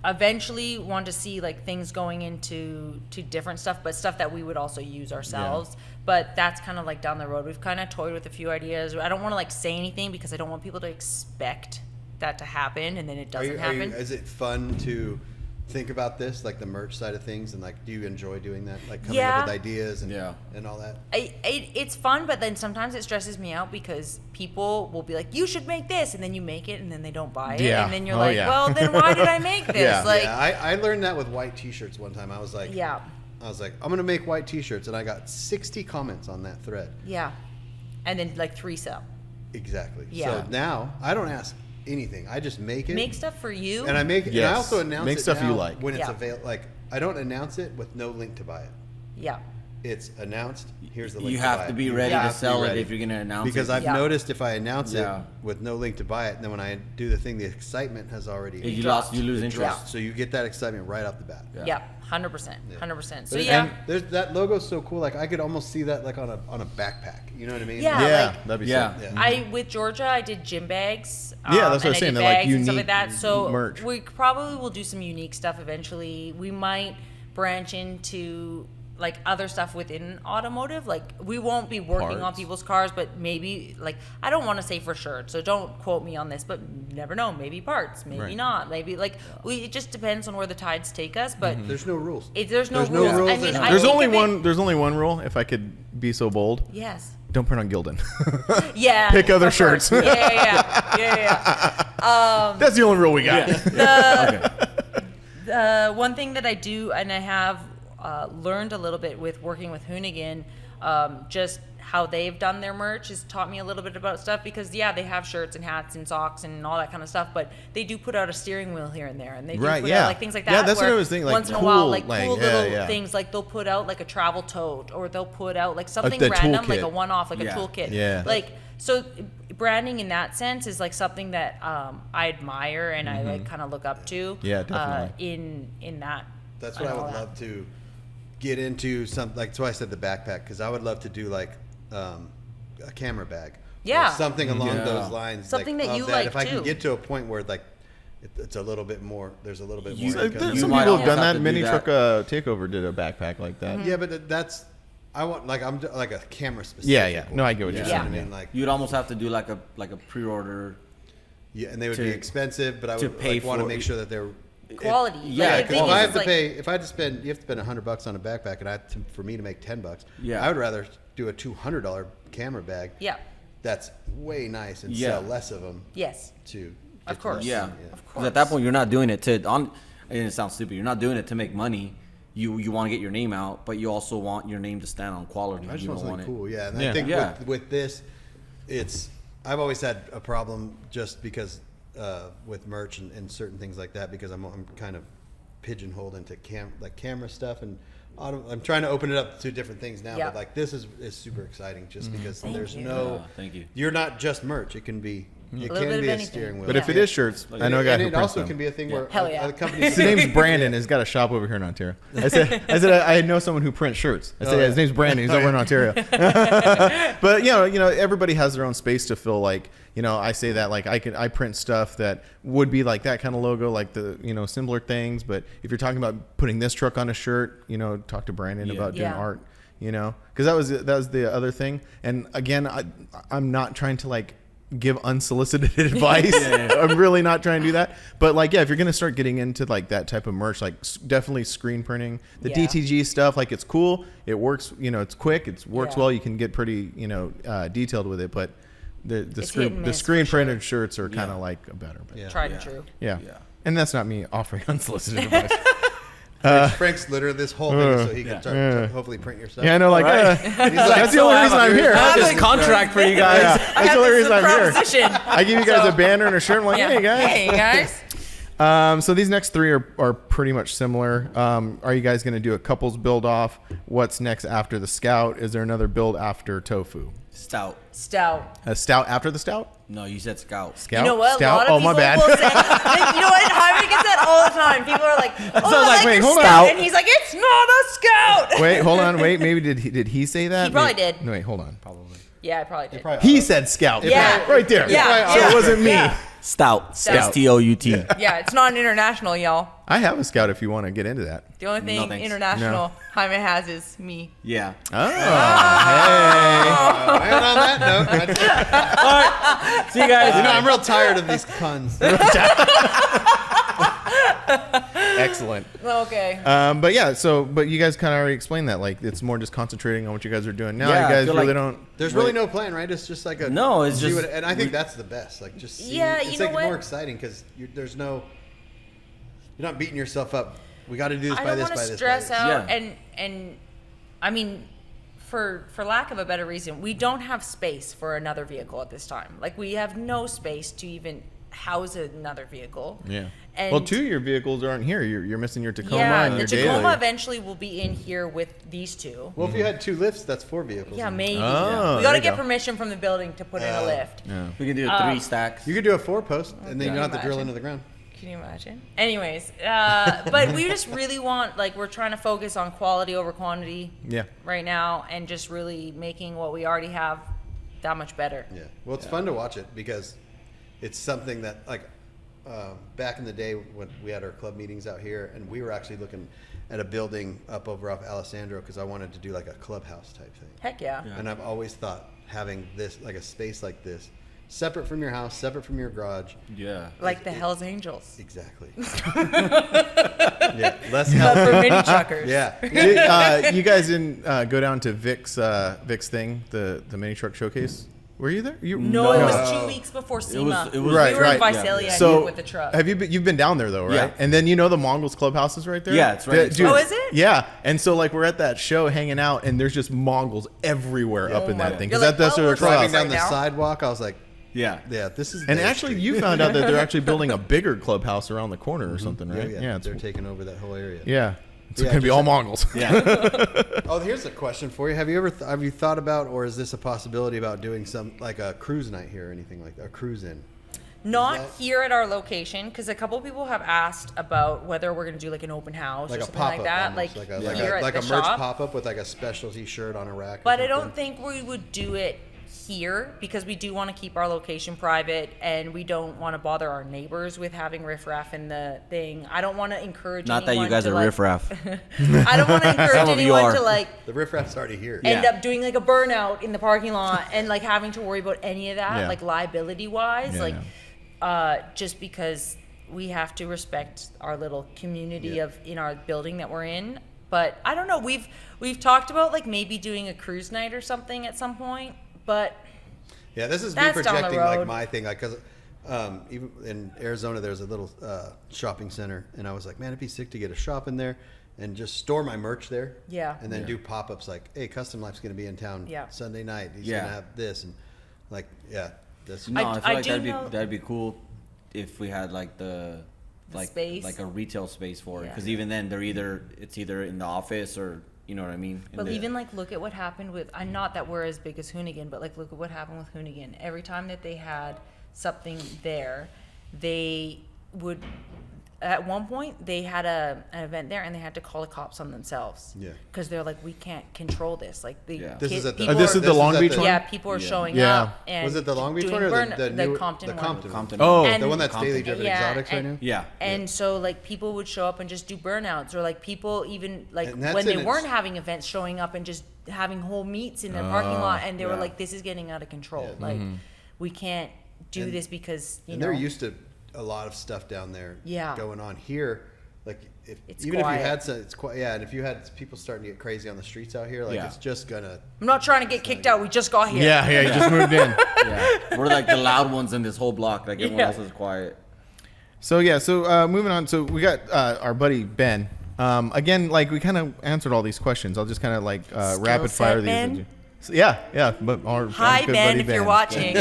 eventually want to see like things going into different stuff, but stuff that we would also use ourselves. But that's kind of like down the road. We've kind of toyed with a few ideas. I don't want to like say anything because I don't want people to expect that to happen and then it doesn't happen. Is it fun to think about this, like the merch side of things, and like do you enjoy doing that, like coming up with ideas and and all that? It's fun, but then sometimes it stresses me out because people will be like, "You should make this," and then you make it, and then they don't buy it, Yeah. and then you're Oh, like, yeah. "Well, then why did I make this?" Yeah. Like, I learned that with white T-shirts one time. I was like, yeah, I'm gonna make white T-shirts, and I got 60 comments on that thread. yeah, and then like 3 sell. Exactly. Yeah. So now I don't ask anything. I just make it. Make stuff for you. And I make it. And I also announce Make it stuff you now like. when it's Yeah. available. Like I don't announce it with no link to buy it. Yeah. It's announced. Here's the link. You to have buy to it. be You ready have to be sell it ready. if you're gonna announce Because it. I've Yeah. noticed if I announce Yeah. it with no link to buy it, and then when I do the thing, the excitement has already. You lose interest. Yeah. So you get that excitement right off the bat. Yeah. 100%. 100%. So There's- yeah. and there's that logo's so cool. Like I could almost see that like on a backpack. You know what I mean? Yeah. Yeah, like- that'd be Yeah. sick. I with Georgia, I did gym bags. Yeah, that's what I and was saying, did they're, like, bags and stuff unique like that. So merch. we probably will do some unique stuff eventually. We might branch into like other stuff within automotive. Like we won't be working on Parts. people's cars, but maybe like I don't want to say for sure, so don't quote me on this. But you never know. Maybe parts, maybe Right. not. Maybe like it just depends on where the tides take us. But There's no rules. there's no There's no rules. rules, I mean, there's no- I There's think only of it- one. There's only one rule. If I could be so bold, Yes. don't print on Gildan. Yeah. Pick other of course. shirts. Yeah. That's the only rule we got. One thing that I do, and I have learned a little bit with working with Hoonigan, just how they've done their merch has taught me a little bit about stuff because they have shirts and hats and socks and all that kind of stuff, but they do put out a steering wheel here and there, and they do Right, put yeah. out like things like that. Yeah, that's what where I was thinking, like, once in a while, cool, like like, cool yeah, little yeah. things, like they'll put out like a travel tote, or they'll put out like something the random, like toolkit. a one-off, like Yeah. a toolkit. Yeah. Like so. Branding in that sense is like something that I admire and I like kind of look up to. Yeah, definitely. In that. That's what I and all would that. love to get into. Some like that's why I said the backpack, because I would love to do like a camera bag. Yeah. Or something along Yeah. those lines. Something like, that of you like, If I too. can get to a point where like it's a little bit more. There's a little bit more. income. There's You some might people have done almost have that. to Mini do Truck that. Takeover did a backpack like that. Yeah, but that's. I want like I'm like a camera specific. Yeah, yeah. No, I get what you're Yeah. I saying. mean, like You'd almost have to do like a pre-order Yeah, and they would To- be expensive, but I to would pay want to for make it. sure that they're Quality. yeah, Like, the If thing I is, have to like, pay, if I had to spend, you have to spend $100 on a backpack, and for me to make $10, Yeah. I would rather do a $200 camera bag. Yeah. That's way nice and Yeah. sell less of them Yes. to. Of get course. the Yeah. rest Of Because course. at that point, you're not doing it and it sounds stupid. You're not doing it to make money. You want to get your name out, but you also want your name to stand on quality. I just You want don't something want it. cool, yeah. And Yeah. I think Yeah. with this, I've always had a problem just because with merch and certain things like that, because I'm kind of pigeonholed into camera stuff, and I'm trying to open it up to different things now. Yeah. But like this is super exciting just because there's you. no. Thank you. You're not just merch. It can be. It little can bit of be a anything. steering wheel. But if it is shirts, I know a guy and who it prints also them. can be a thing where Hell yeah. other companies. His name's Brandon. He's got a shop over here in Ontario. I said I know someone who prints shirts. I said, yeah, his name's Brandon. He's over in Ontario. But you know, everybody has their own space to fill. Like, you know, I say that like I print stuff that would be like that kind of logo, like the, you know, similar things. But if you're talking about putting this truck on a shirt, you know, talk to Brandon Yeah. about doing Yeah. art. You know, because that was the other thing. And again, I'm not trying to like give unsolicited advice. I'm really not trying to do that. But like, yeah, if you're gonna start getting into like that type of merch, like definitely screen printing, the Yeah. DTG stuff, like it's cool, it works, you know, it's quick, it works Yeah. well, you can get pretty, you know, detailed with it. But the It's hit and screen miss for printed shirts are kind of like a better. But Yeah. Tried and true. yeah. Yeah. And that's not me offering unsolicited advice. Frank's literally this whole thing so he can start to hopefully print your stuff. Yeah, I know, like, that's the only reason I'm here. I have this contract for you guys. Yeah, I that's have the only this reason I'm here. proposition. I give you guys a banner and a shirt. I'm like, hey guys. Hey guys. So these next three are pretty much similar. Are you guys going to do a couples build off? What's next after the Scout? Is there another build after Tofu? Stout. Stout. A Stout after the Stout? No, you said Scout. Scout? You know what? Stout? A lot of Oh, people my bad. will say, like, you know what? Jaime gets that all the time. People are like, "Oh, I was like, I wait, your hold on. Stout," and he's like, "It's not a Scout." Wait, hold on. Wait, maybe did he say that? He probably Wait, did. No, wait, hold on. Yeah, I probably did. He said Scout. Yeah. Right there. Yeah. So Yeah. it wasn't me. Yeah. Stout. Stout. S-T-O-U-T. Yeah, it's not international, y'all. I have a Scout if you want to get into that. The only No, thing thanks. international Jaime has is me. Yeah. Oh, And on that note, See you guys. you know, I'm real tired of these puns. excellent. Okay. But yeah, but you guys kind of already explained that. Like, it's more just concentrating on what you guys are doing now. Yeah, you I gu're feel really like- don't. There's really no plan, right? It's just like a No, it's see just- and I think that's the best. Like just see, Yeah, it's you know like what? more exciting because there's no, you're not beating yourself up. We got to do this I by don't this, want by to this. stress by this. out, Yeah. and I mean, for lack of a better reason, we don't have space for another vehicle at this time. Like, we have no space to even house another vehicle. Yeah. And Well, two of your vehicles aren't here. You're missing your Tacoma yeah, and the your Tacoma Daily. eventually will be in here with these two. Well, if you had two lifts, that's four vehicles. Yeah, maybe. Oh, We there got to you get go. permission from the building to put in a lift. We can do 3 stacks. You could do a 4-post, and then you Can don't have you to drill imagine? into the ground. Can you imagine? Anyways, but we just really want, like, we're trying to focus on quality over quantity Yeah. right now, and just really making what we already have that much better. Yeah. Well, it's fun to watch it because it's something that, like, back in the day when we had our club meetings out here, and we were actually looking at a building up over off Alessandro because I wanted to do like a clubhouse type thing. Heck yeah. And I've always thought having this, like a space like this, separate from your house, separate from your garage. Yeah. Like the Hells Angels. Exactly. Yeah. Less But help. for mini truckers. Yeah. You guys didn't go down to Vic's thing, the mini truck showcase. Were you there? No, it was 2 weeks before SEMA. it was- Right, we were right. in Visalia So with the truck. have you've been down there though, right? Yeah. And then you know the Mongols Clubhouse is right there. Yeah, it's right next Dude, door. Oh, is it? Yeah. And so like we're at that show hanging out, and there's just Mongols everywhere up in my that thing God. because You're like, that's well, their we're Driving clubhouse. down the Right now? sidewalk, I was like, Yeah. yeah, this is. And their actually, street. you found out that they're actually building a bigger clubhouse around the corner or something, right? Yeah, it's, they're taking over that whole area. yeah. It's Yeah, gonna be just all like- Mongols. Yeah. Oh, here's a question for you. Have you thought about, or is this a possibility about doing some like a cruise night here or anything like that? A cruise in? Not that- here at our location, because a couple people have asked about whether we're going to do like an open house Like or a something pop like up, that. Like, like here at a the merch shop. pop up with like a specialty shirt on a rack. or But I don't something. think we would do it here because we do want to keep our location private and we don't want to bother our neighbors with having riffraff in the thing. I don't want to encourage Not that you anyone guys to, are like, riffraff. I don't want to encourage Some of you anyone are. to like the riffraff's already here. Yeah. end up doing like a burnout in the parking lot and like having to worry about any of that, Yeah. like liability wise. Yeah, like yeah. just because we have to respect our little community in our building that we're in. But I don't know. We've talked about like maybe doing a cruise night or something at some point. But Yeah, this is me That's down the projecting like road. my thing, like because even in Arizona there's a little shopping center, and I was like, man, it'd be sick to get a shop in there and just store my merch there. Yeah. And then do pop-ups like, hey, Kustom Life's going to be in town Sunday night. He's going to have this and like, that's No, I feel like do that'd know- be cool if we had like space. like a retail space for it. Yeah. Because even then, it's either in the office or you know what I mean. But even like look at what happened with not that we're as big as Hoonigan, but like look at what happened with Hoonigan. Every time that they had something there, they would at one point they had an event there and they had to call the cops on themselves. Yeah. Because they're like, we can't control this. Like the This is at the- people This is the Long Beach one? Yeah, people are showing Yeah. up and Was it the Long Beach doing one or burn- the new Compton the one? Compton? Compton. Oh, And- The one that's Compton. daily driven exotics right now? Yeah. And so like people would show up and just do burnouts, or like people even like And that's when they in its- weren't having events, showing up and just having whole meets in their parking lot, and they were yeah. like, this is getting out of control. Like we can't do this because you And know they're used to a lot of stuff down there Yeah. going on here. Like It's even quiet. if you had some, it's quite and if you had people starting to get crazy on the streets out here, like Yeah. it's just gonna. I'm not trying to get kicked out. We just got here. Yeah, you just moved in. Yeah. We're like the loud ones in this whole block. Like everyone Yeah. else is quiet. So moving on. So we got our buddy Ben. Again, like we kind of answered all these questions. I'll just kind of like rapid set, fire these. Ben? So, yeah. But our Hi good Ben, buddy if you're watching.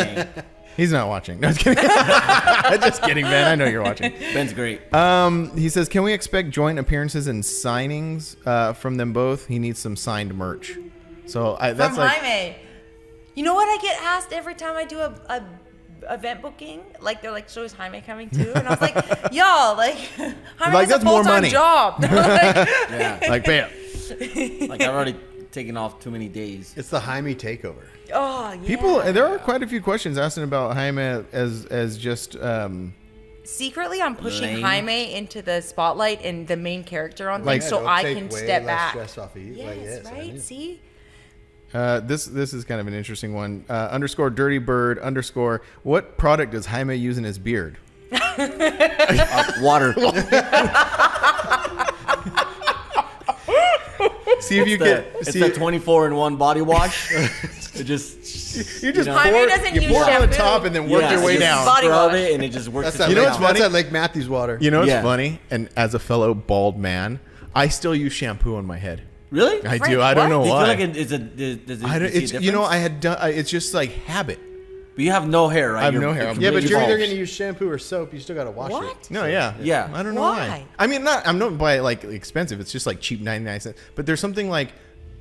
He's not watching. No, just kidding. Just kidding, Ben. I know you're watching. Ben's great. He says, can we expect joint appearances and signings from them both? He needs some signed merch. So that's From like, Jaime. You know what I get asked every time I do a event booking? Like they're like, so is Jaime coming too? And I was like, y'all, like Jaime Like, has that's a more full-time money. job. Like, Yeah. like, bam. Like I've already taken off too many days. It's the Jaime takeover. oh yeah. People, there are quite a few questions asking about Jaime as just Secretly, I'm pushing Lame. Jaime into the spotlight and the main character on Like- things, so it'll I take can way step less back. stress off of you. Yes, Like, yes, I right. knew. See, this is kind of an interesting one. Underscore dirty bird underscore. What product does Jaime use in his beard? Water. See if you It's can the see. 24-in-1 body wash. It just You just Jaime pour, doesn't you use pour it on the shampoo. top and then work Yeah, your way you down. just Body scrub wash. it and it just works. That's its that. You know way what's down. That's that Lake Matthews water. You know what's Yeah. funny? And as a fellow bald man, I still use shampoo on my head. Really? I Frank, do. I don't what? know Do you why. feel like it's a does it, I don't, you see a it's you know difference? I had done. It's just like habit. But you have no hair, right? I have You're- no hair. you're I'm Yeah, but completely you're either bald. going to use shampoo or soap. You still got to wash What? it. No, yeah, Yeah. I don't know why. Why? I mean, I'm not buy like expensive. It's just like cheap 99 cents. But there's something like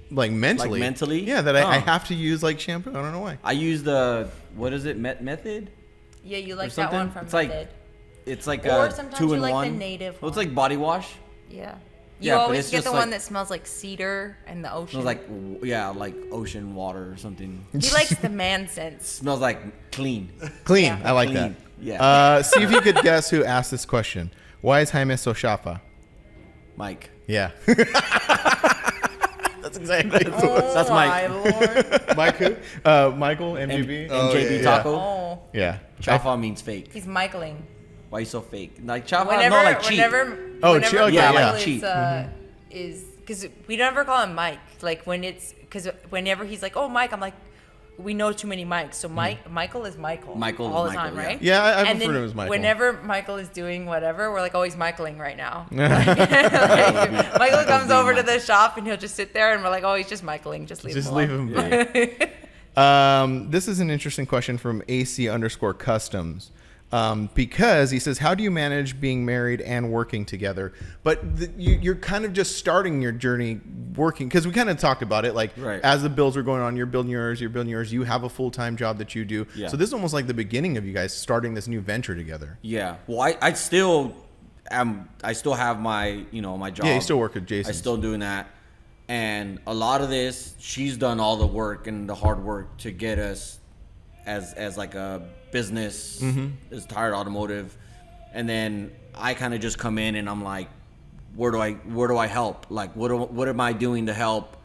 mentally, mentally? yeah, that I Oh. have to use like shampoo. I don't know why. I use the what is it? Method? yeah, you Or like that one something? from It's like Method. It's like Or a sometimes 2 you in like the 1. native Well, it's one. like body wash. Yeah. Yeah, You but always it's get just the like- one that smells like cedar and the It ocean. smells like like ocean water or something. he likes the man scents. Smells like clean. Clean. Yeah. I like Clean. that. Yeah. See if you could guess who asked this question. Why is Jaime so chafa? Mike. Yeah. That's exactly. That's oh, Mike. my lord. Mike who? Michael MGB. MJB yeah. Taco. Oh, Yeah. Chafa means fake. he's Michaeling. Why you so fake? Like chafa, Whenever, no, like cheap. whenever, Oh, whenever cheap, okay, yeah, Michael like cheap. is because we never call him Mike. Like when it's because whenever he's like, "Oh, Mike," I'm like, we know too many Mikes. So Michael is Michael. Michael is all the Michael, time, yeah. right? Yeah, I And refer to then him as Michael. Whenever Michael is doing whatever, we're like, "Oh, he's Michaeling right now." Michael comes over to the shop and he'll just sit there, and we're like, "Oh, he's just Michaeling. Just leave Just him leave alone." him be. This is an interesting question from AC_customs. Because he says, how do you manage being married and working together? But you're kind of just starting your journey working, because we kind of talked about it. Like Right. as the bills are going on, you're building yours. You have a full-time job that you do. Yeah. So this is almost like the beginning of you guys starting this new venture together. Yeah. Well, I still am. I still have my my job. Yeah, you still work at Jason's. I still doing that, and a lot of this, she's done all the work and the hard work to get us as like a business, as Tired Automotive, and then I kind of just come in and I'm like, where do I help? Like, what am I doing to help?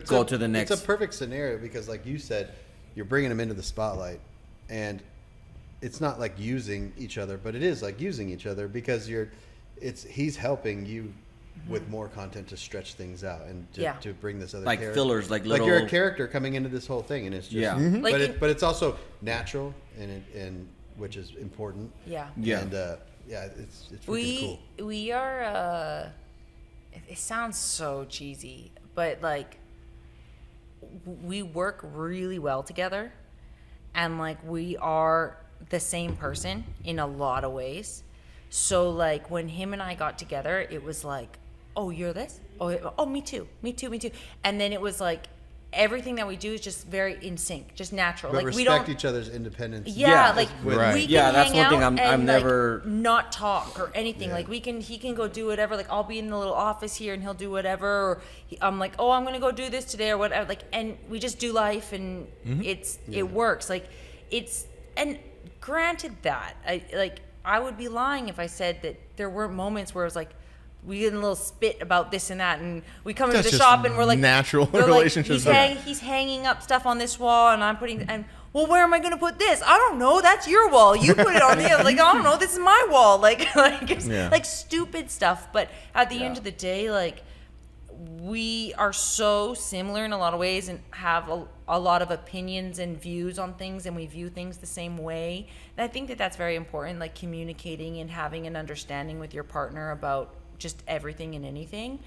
Go to the next- It's a perfect scenario because, like you said, you're bringing them into the spotlight, and it's not like using each other, but it is like using each other because he's helping you with more content to stretch things out and to bring this other like character. fillers, like little. Like you're a character coming into this whole thing, and it's just Like but it's also natural and which is important. Yeah. And it's freaking cool. We are. It sounds so cheesy, but like we work really well together, and like we are the same person in a lot of ways. So like when him and I got together, it was like, oh, you're this? Oh, me too. And then it was like everything that we do is just very in sync, just natural. But like we respect don't each other's independence. Yeah, like Right. we can Yeah, that's hang one thing out I'm and, never- like, not talk or anything. Yeah. Like he can go do whatever. Like I'll be in the little office here and he'll do whatever. Or I'm like, oh, I'm gonna go do this today or whatever. Like, and we just do life and it works. Like and granted that I would be lying if I said that there weren't moments where it was like we get in a little spit about this and that, and we come into That's the just shop and we're like natural they're relationships. Like, he's hanging up stuff on this wall, and I'm putting and well, where am I going to put this? I don't know. That's your wall. You put it on the other. Like I don't know. This is my wall. Like stupid stuff. But at the end of the day, like we are so similar in a lot of ways and have a lot of opinions and views on things, and we view things the same way. And I think that that's very important, like communicating and having an understanding with your partner about just everything and anything.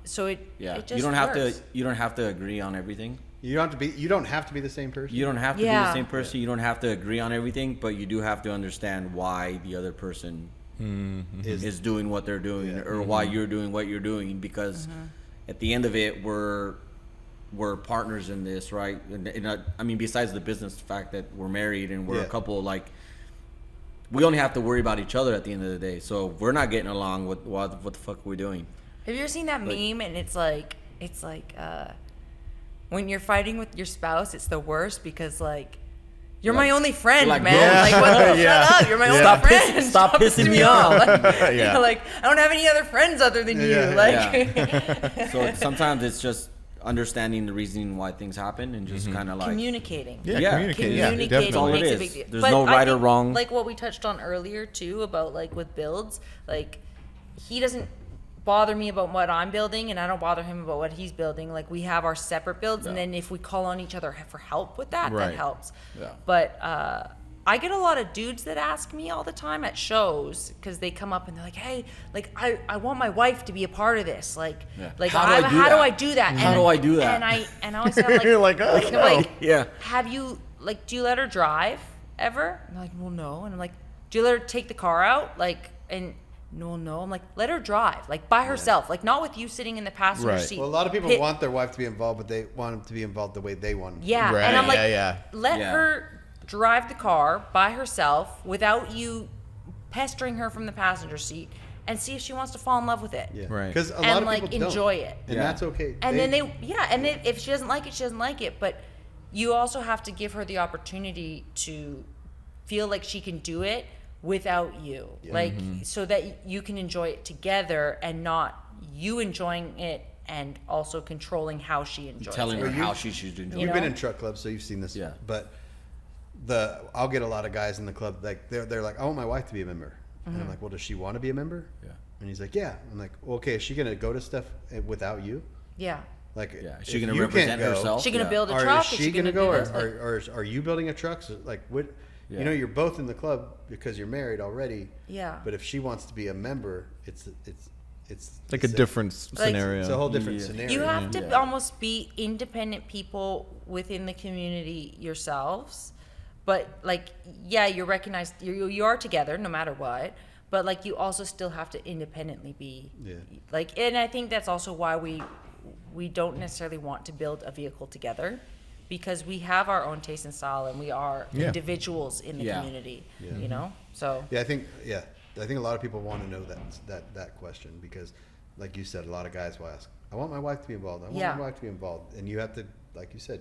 So it just you don't have works. to you don't have to agree on everything. You don't have to be the same person. You don't have to be Yeah. the same person. You don't have to agree on everything, but you do have to understand why the other person is doing what they're doing, or why you're doing what you're doing. Because at the end of it, we're partners in this, right? And I mean, besides the business fact that we're married and we're a couple, like we only have to worry about each other at the end of the day. So if we're not getting along, what the fuck are we doing? Have you ever seen that meme? And it's like when you're fighting with your spouse, it's the worst because like you're my only friend, like, man. yeah. Like what the shut up, you're my only friend. Stop pissing me off. Like, Yeah. like I don't have any other friends other than you. Like So sometimes it's just understanding the reasoning why things happen and just kind of like communicating. Yeah, communicating. Yeah, Communicating definitely. all it makes a is. big deal. There's But no I right or think, wrong. Like what we touched on earlier too about like with builds, like he doesn't bother me about what I'm building and I don't bother him about what he's building. Like we have our separate builds, and then if we call on each other for help with that, Right. that helps. Yeah. But I get a lot of dudes that ask me all the time at shows because they come up and they're like, hey, like I want my wife to be a part of this. Like How do I do that? How do I do that? And I always have like You're like, oh, like, no. like, Yeah. have you like do you let her drive ever? And they're like, well, no. And I'm like, do you let her take the car out? Like, and no. I'm like, let her drive, like by herself, like not with you sitting in the passenger Right. seat. Well, a lot of people Hit- want their wife to be involved, but they want them to be involved the way they want. Yeah, Right, and I'm like, yeah. let Yeah. her drive the car by herself without you pestering her from the passenger seat, and see if she wants to fall in love with it. Yeah. Right. Because a lot And of like people don't. enjoy it. And Yeah. that's okay. And if she doesn't like it, she doesn't like it. But you also have to give her the opportunity to feel like she can do it without you, like so that you can enjoy it together and not you enjoying it and also controlling how she enjoys telling it. her how she should enjoy You've it. been know? in truck clubs, so you've seen this. Yeah. But I'll get a lot of guys in the club like they're like, I want my wife to be a member, and I'm like, well, does she want to be a member? Yeah. And he's like, yeah. I'm like, well, okay, is she gonna go to stuff without you? Yeah. Like, Yeah. Is if she gonna you represent can't go, herself? She gonna Yeah. build a Or truck? is she gonna do go, this? Like- or are you building a truck? So, like, what? Yeah. You know, you're both in the club because you're married already. Yeah. But if she wants to be a member, it's Like a different scenario. It's a whole different Yeah. scenario. You have to Yeah. almost be independent people within the community yourselves. But like, yeah, you're recognized, you are together no matter what. But like, you also still have to independently be like, and I think that's also why we don't necessarily want to build a vehicle together, because we have our own taste and style, and we are Yeah. individuals in the Yeah. community, you know? So Yeah, I think a lot of people want to know that question because, like you said, a lot of guys will ask, I want my wife to be involved. I want Yeah. my wife to be involved, and you have to, like you said,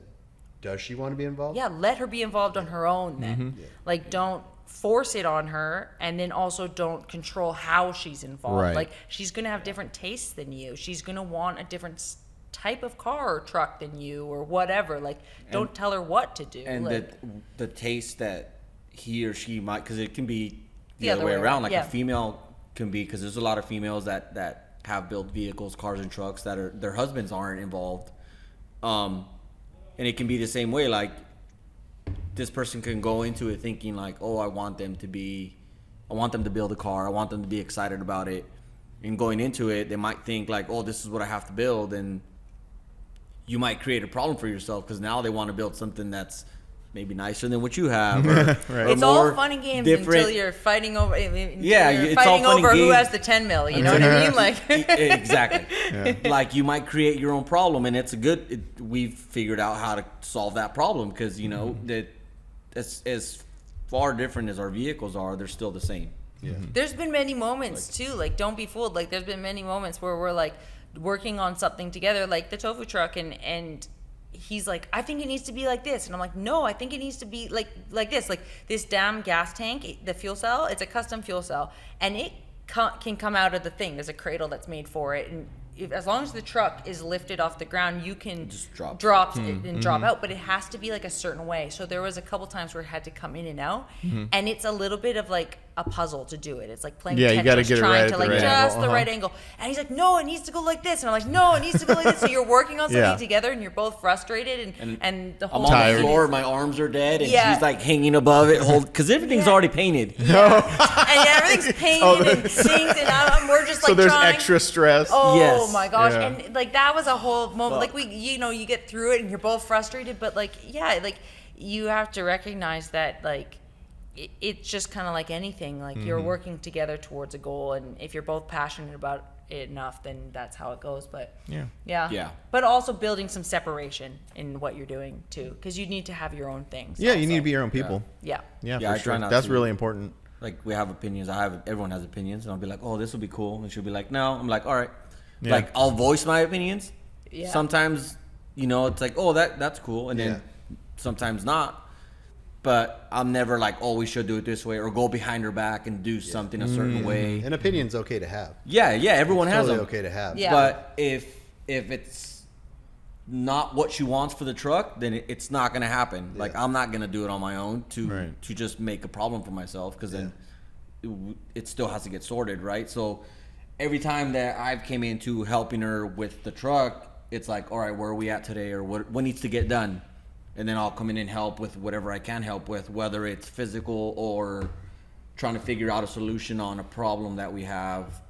does she want to be involved? yeah, let her be involved on her own then. Like, don't force it on her, and then also don't control how she's involved. Right. Like, she's going to have different tastes than you. She's going to want a different type of car or truck than you or whatever. Like, don't tell her what to do. And like, the taste that he or she might, because it can be the other way around. Like a female can be, because there's a lot of females that have built vehicles, cars and trucks that are their husbands aren't involved. And it can be the same way. Like this person can go into it thinking like, oh, I want them to build a car. I want them to be excited about it. And going into it, they might think like, oh, this is what I have to build. And you might create a problem for yourself because now they want to build something that's maybe nicer than what you have. Or it's all fun and games until you're fighting over. It's all fighting fun over and who games. has the 10 mil. You know what I mean? Like exactly. Like you might create your own problem, and we've figured out how to solve that problem because you know that as far different as our vehicles are, they're still the same. Yeah. There's been many moments too. Like don't be fooled. Like there's been many moments where we're like working on something together, like the tofu truck, and he's like, I think it needs to be like this, and I'm like, no, I think it needs to be like this. Like this damn gas tank, the fuel cell, it's a custom fuel cell, and it can come out of the thing. There's a cradle that's made for it, and as long as the truck is lifted off the ground, you can just drop it and drop out, but it has to be like a certain way. So there was a couple times where it had to come in and out, and it's a little bit of like a puzzle to do it. It's like playing you gotta Tetris, get it trying right to at like the right just angle. the right angle. And he's like, no, it needs to go like this, and I'm like, no, it needs to go like this. So you're working on something together, and you're both frustrated, and the whole I'm on the thing floor, is- my arms are dead, and Yeah. she's like hanging above it, because everything's already painted. and everything's painted and things, and we're just like So there's trying. extra stress. Oh Yes. my gosh. Yeah. And like that was a whole moment. Like you get through it and you're both frustrated, but like, like you have to recognize that like it's just kind of like anything. Like you're working together towards a goal, and if you're both passionate about it enough, then that's how it goes. But Yeah. But also building some separation in what you're doing too, because you need to have your own things. Yeah, you also. need to be your own people. Yeah. Yeah, Yeah, I for try sure. not That's to. really important. Like we have opinions. Everyone has opinions, and I'll be like, oh, this will be cool, and she'll be like, no. I'm like, all right. Yeah. Like I'll voice my opinions. Yeah. Sometimes, it's like, oh, that's cool, and then sometimes not. But I'm never like, oh, we should do it this way, or go behind her back and do something a certain way. An opinion's okay to have. Yeah, everyone has Totally them. okay to have. Yeah. But if it's not what she wants for the truck, then it's not gonna happen. Like I'm not gonna do it on my own to just make a problem for myself, because then it still has to get sorted, right? So every time that I've came into helping her with the truck, it's like, all right, where are we at today, or what needs to get done? And then I'll come in and help with whatever I can help with, whether it's physical or trying to figure out a solution on a problem that we have.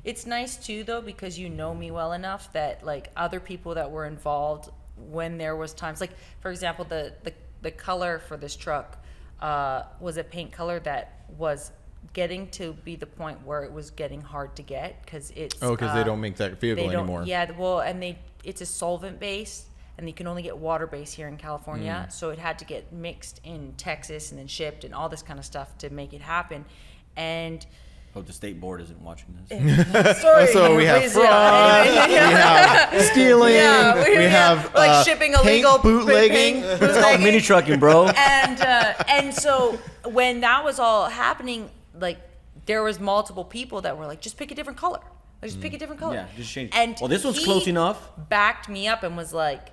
It's nice too, though, because you know me well enough that like other people that were involved when there was times, like for example, the color for this truck was a paint color that was getting to be the point where it was getting hard to get, because it's because they don't make that vehicle they don't- anymore. Yeah, well, and it's a solvent base, and you can only get water base here in California, so it had to get mixed in Texas and then shipped and all this kind of stuff to make it happen. And Hope the state board isn't watching this. sorry, So we have please, fraud, anyway, we have stealing, Yeah, we have like shipping illegal paint bootlegging. paint It's called mini trucking, bro. and so when that was all happening, like there was multiple people that were like, just pick a different color. Like, just pick a different color. Yeah, just change. And Well, this one's he close enough. Backed me up and was like,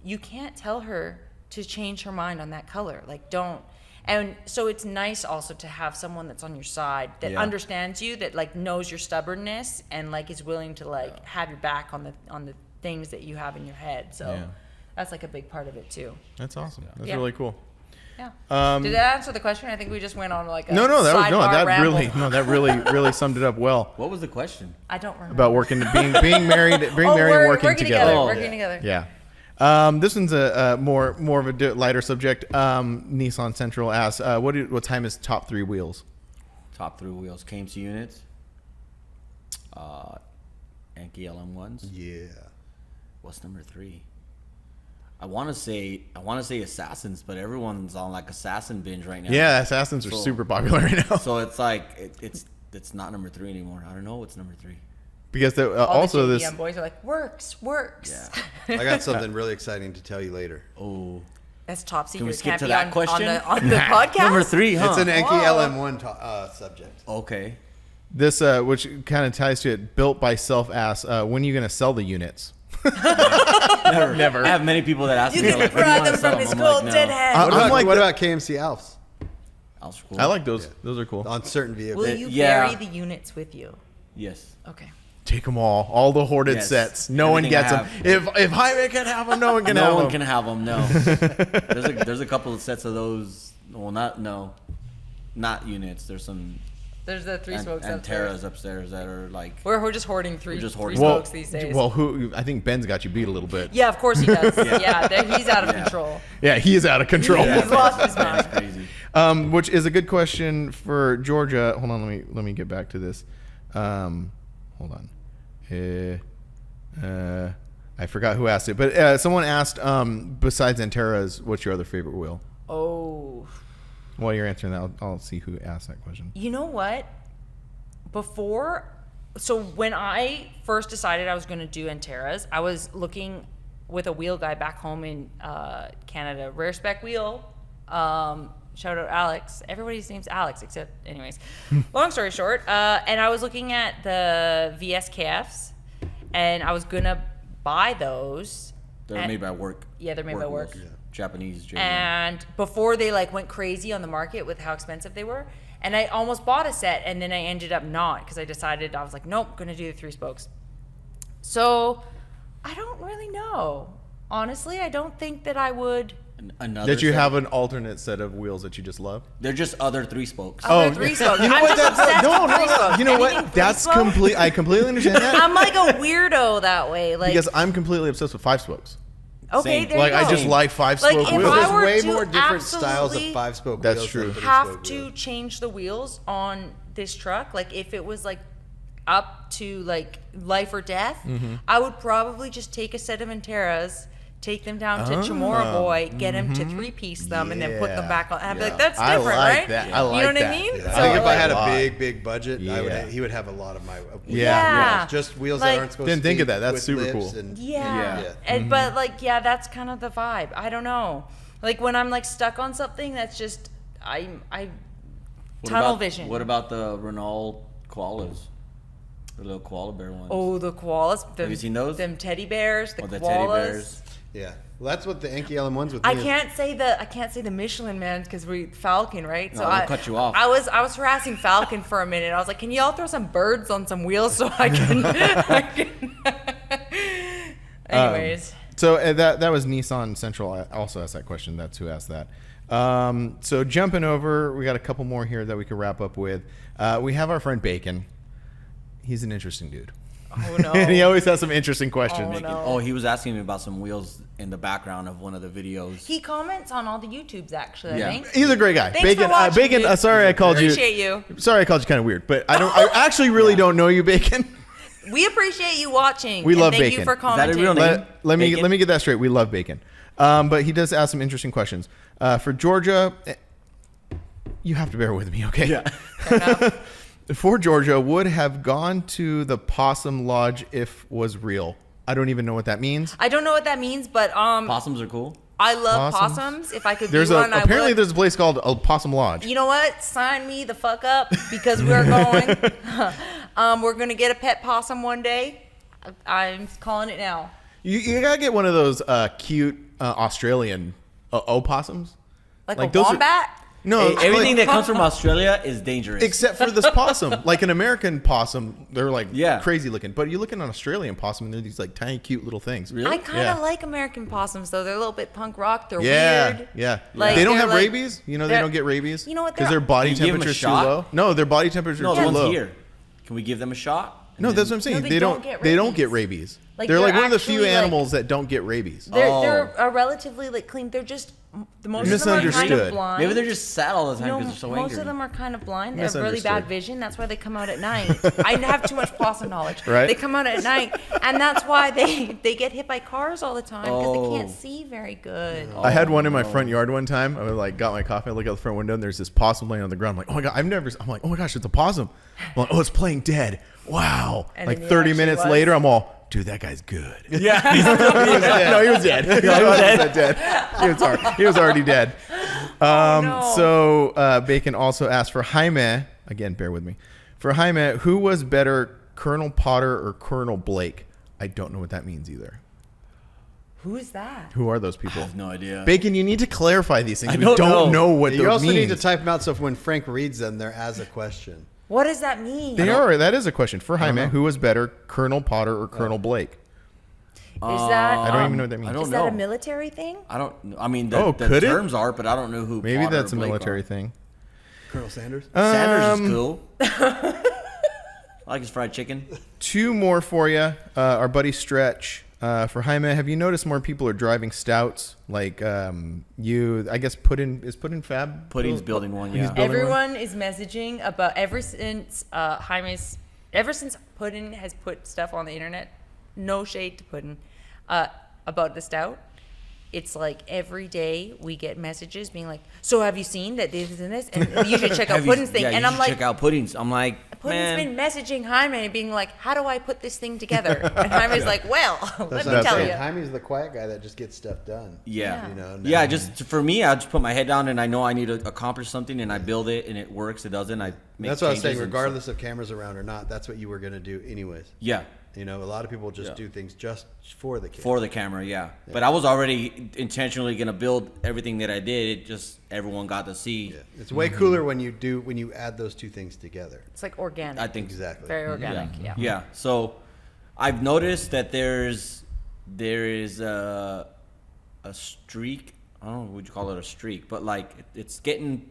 you can't tell her to change her mind on that color. Like, don't. And so it's nice also to have someone that's on your side that understands you, that like knows your stubbornness and like is willing to like have your back on the things that you have in your head. So that's like a big part of it too. That's awesome. That's Yeah. really cool. Yeah. Did that answer the question? I think we just went on like a That sidebar ramble. really summed it up well What was the question? I don't remember. about being married and we're working together. Working together. Yeah. This one's a more of a lighter subject. Nissan Central asks, what time is top 3 wheels? Top 3 wheels, KMC units, Anki LM1s. Yeah. What's number 3? I want to say Assassins, but everyone's on like Assassin binge right now. Yeah, Assassins are So- super popular right now. So it's like it's not number 3 anymore. I don't know what's number 3. Because All also the this. JDM boys are like, works. Yeah. I got something really exciting to tell you later. Oh, That's top secret. we It skip can't to be that on, question? on the podcast. number 3, huh? It's an Enki Whoa. LM1 subject. Okay. This, which kind of ties to it, Built by Self asks, when are you going to sell the units? Never. I have many people that ask You me, can like, when do you brought wanna them sell from his them? I'm like, cold no. dead head. I'm like what the- about KMC Alfs? Those are cool. I like those. Yeah. Those are cool. On certain vehicles. Will you Yeah. bury the units with you? Yes. Okay. Take them all the hoarded Yes. sets. No one Everything I gets them. have. If Jaime can have them, no one can have No one them. can have them. No. there's a couple of sets of those. Well, not units. There's some There's the three spokes Anteras upstairs that are like. We're just hoarding three just hoarding three them. spokes these days. Well, I think Ben's got you beat a little bit. yeah, of course he does. He's out of control. Yeah, he is out of control. He's lost his That's mind. crazy. Which is a good question for Georgia. Hold on, let me get back to this. Hold on. I forgot who asked it, but someone asked, besides Anteras, what's your other favorite wheel? Oh. While you're answering that, I'll see who asked that question. You know what? So when I first decided I was going to do Anteras, I was looking with a wheel guy back home in Canada, rare spec wheel. Shout out Alex. Everybody's name's Alex, except anyways. Long story short, and I was looking at the VSKFs, and I was gonna buy those. They're made by work. Yeah, they're made by work. wheels. Japanese. German. And before they like went crazy on the market with how expensive they were, and I almost bought a set, and then I ended up not because I decided I was like, nope, gonna do the three spokes. So I don't really know. Honestly, I don't think that I would. Another That you set. have an alternate set of wheels that you just love? They're just other three spokes. Other three spokes. You know I'm what? just obsessed with three spokes. You know Anything what? three That's spoke? complete. I completely understand that I'm like a weirdo that way. Like, because I'm completely obsessed with 5 spokes. okay, Same. there Like you go. I just like 5 Like, spoke if wheels. I There's were way to more different styles of absolutely- 5-spoke That's wheels true. than 3-spoke have to wheels. change the wheels on this truck, like if it was like up to like life or death, Mm-hmm. I would probably just take a set of Anteras, take them down to Ah. Chamorro Boy, get them to 3-piece them, and then put them Yeah. back on. I'd be like, Yeah. that's I different, like right? that. I You like know what that. I mean? Yeah. So, I think if I like, had a lot. a big budget, Yeah. he would have a lot of my Yeah. just wheels Like- that aren't supposed Didn't to think be of that. That's with super lips cool. and- Yeah. Yeah. And, but like, yeah, that's kind of the vibe. I don't know. Like when I'm like stuck on something, that's just I What tunnel about- vision. What about the Renault koalas? The little koala bear ones. Oh, the koalas. Them, Have you seen those? Them teddy bears. The Or the koalas. teddy bears. Yeah. Well, that's what the Enki LM1s with I me is. can't say the Michelin man because we Falcon, right? No, they'll cut you off. I was harassing Falcon for a minute. I was like, can y'all throw some birds on some wheels so I can. Anyways, So that was Nissan Central. I also asked that question. That's who asked that. So jumping over, we got a couple more here that we could wrap up with. We have our friend Bacon. He's an interesting dude. oh no. And he always has some interesting questions. Oh, no. Oh, he was asking me about some wheels in the background of one of the videos. He comments on all the YouTubes actually. Yeah. I think. He's a great guy. Thanks Bacon. for watching, Bacon. dude. Sorry, I called you. Appreciate you. Sorry, I called you kind of weird, but I actually really don't know you, Bacon. We appreciate you watching. We and love thank Bacon. you for Is that a commenting. real name? Let me Bacon? get that straight. We love Bacon, but he does ask some interesting questions. For Georgia, you have to bear with me, okay? Yeah. Fair enough. For Georgia, would have gone to the Possum Lodge if was real. I don't even know what that means. I don't know what that means, but Possums are cool. I love Possums? possums. If I could There's be one, I apparently would. there's a place called a Possum Lodge. You know what? Sign me the fuck up because we're going. We're gonna get a pet possum one day. I'm calling it now. You gotta get one of those cute Australian opossums. Like Like a those are- wombat. No, Hey, it's everything like- that comes from Australia is dangerous. except for this possum. Like an American possum, they're like Yeah. crazy looking. But you look at an Australian possum, and they're these like tiny, cute little things. Really? I kind of Yeah. like American possums though. They're a little bit punk rock. They're Yeah, weird. yeah. Like, they don't they're have like- rabies. You know they they're- don't get rabies. You know what, Because they're- their body Can you give 'em a temperature is too shot? low. No, their body temperature no, is the too one's low. here. Can we give them a shot? No, that's what I'm saying. No, they don't. get They don't get rabies. rabies. Like, they're like they're one of the few actually, like- animals that don't get rabies. They're relatively like clean. They're just the most of them are kind Misunderstood. of blind. Maybe they're just sad all the time No, because they're so most angry. of them are kind of blind. They have really Misunderstood. bad vision. That's why they come out at night. I have too much possum knowledge. Right. They come out at night, and that's why they get hit by cars all the time because they can't Oh. see very good. I had one in my front yard one time. I was like, got my coffee. I look out the front window, and there's this possum laying on the ground. I'm like, oh my god, I'm like, oh my gosh, it's a possum. I'm like, oh, it's playing dead. Wow. And like then he 30 actually minutes was. later, I'm all, dude, that guy's good. yeah. He was dead. No, he was dead. He was dead. He was already dead. no. So Bacon also asked for Jaime. Again, bear with me. For Jaime, who was better, Colonel Potter or Colonel Blake? I don't know what that means either. Who's that? Who are those people? I have no idea. Bacon, you need to clarify these things. I We don't don't know. know what You those also means. need to type them out so when Frank reads them, they're as a question. What does that mean? They are. That is a question for Jaime. know. Who was better, Colonel Potter or Colonel Blake? Is that? I don't even know what that means. I don't Is know. that a military thing? I don't. I mean, the, Oh, the could it? terms are, but I don't know who. Maybe Potter that's a or Blake military are. thing. Colonel Sanders? Sanders is cool. I like his fried chicken. 2 more for you. Our buddy Stretch. For Jaime, have you noticed more people are driving stouts? Like I guess Puddin Fab? Pudding's building one. Yeah. building Everyone is messaging about ever since Puddin has put stuff on the internet. No shade to Puddin about the stout. It's like every day we get messages being like, "So have you seen that this and this?" And you should check out Have you- Puddin's thing. yeah, And you I'm should like, check out Pudding's. I'm like, Puddin's man. been messaging Jaime and being like, "How do I put this thing together?" And Jaime's like, "Well, let That's me what I'm tell saying. you." Jaime's the quiet guy that just gets stuff done. Yeah. You know, Yeah, now- just for me, I just put my head down and I know I need to accomplish something and I build it and it works, it doesn't. I make That's what I was saying. changes and Regardless of cameras around or not, that's what you were going to do anyways. Yeah. You know, a lot of people just Yeah. do things just for the camera. For the camera, yeah. But I was already intentionally going to build everything that I did. It just, everyone got to see. Yeah. It's way cooler when you add those two things together. It's like organic. I think Exactly. Very organic. Yeah. Yeah. So I've noticed that there is a streak. I don't know, would you call it a streak? But like it's getting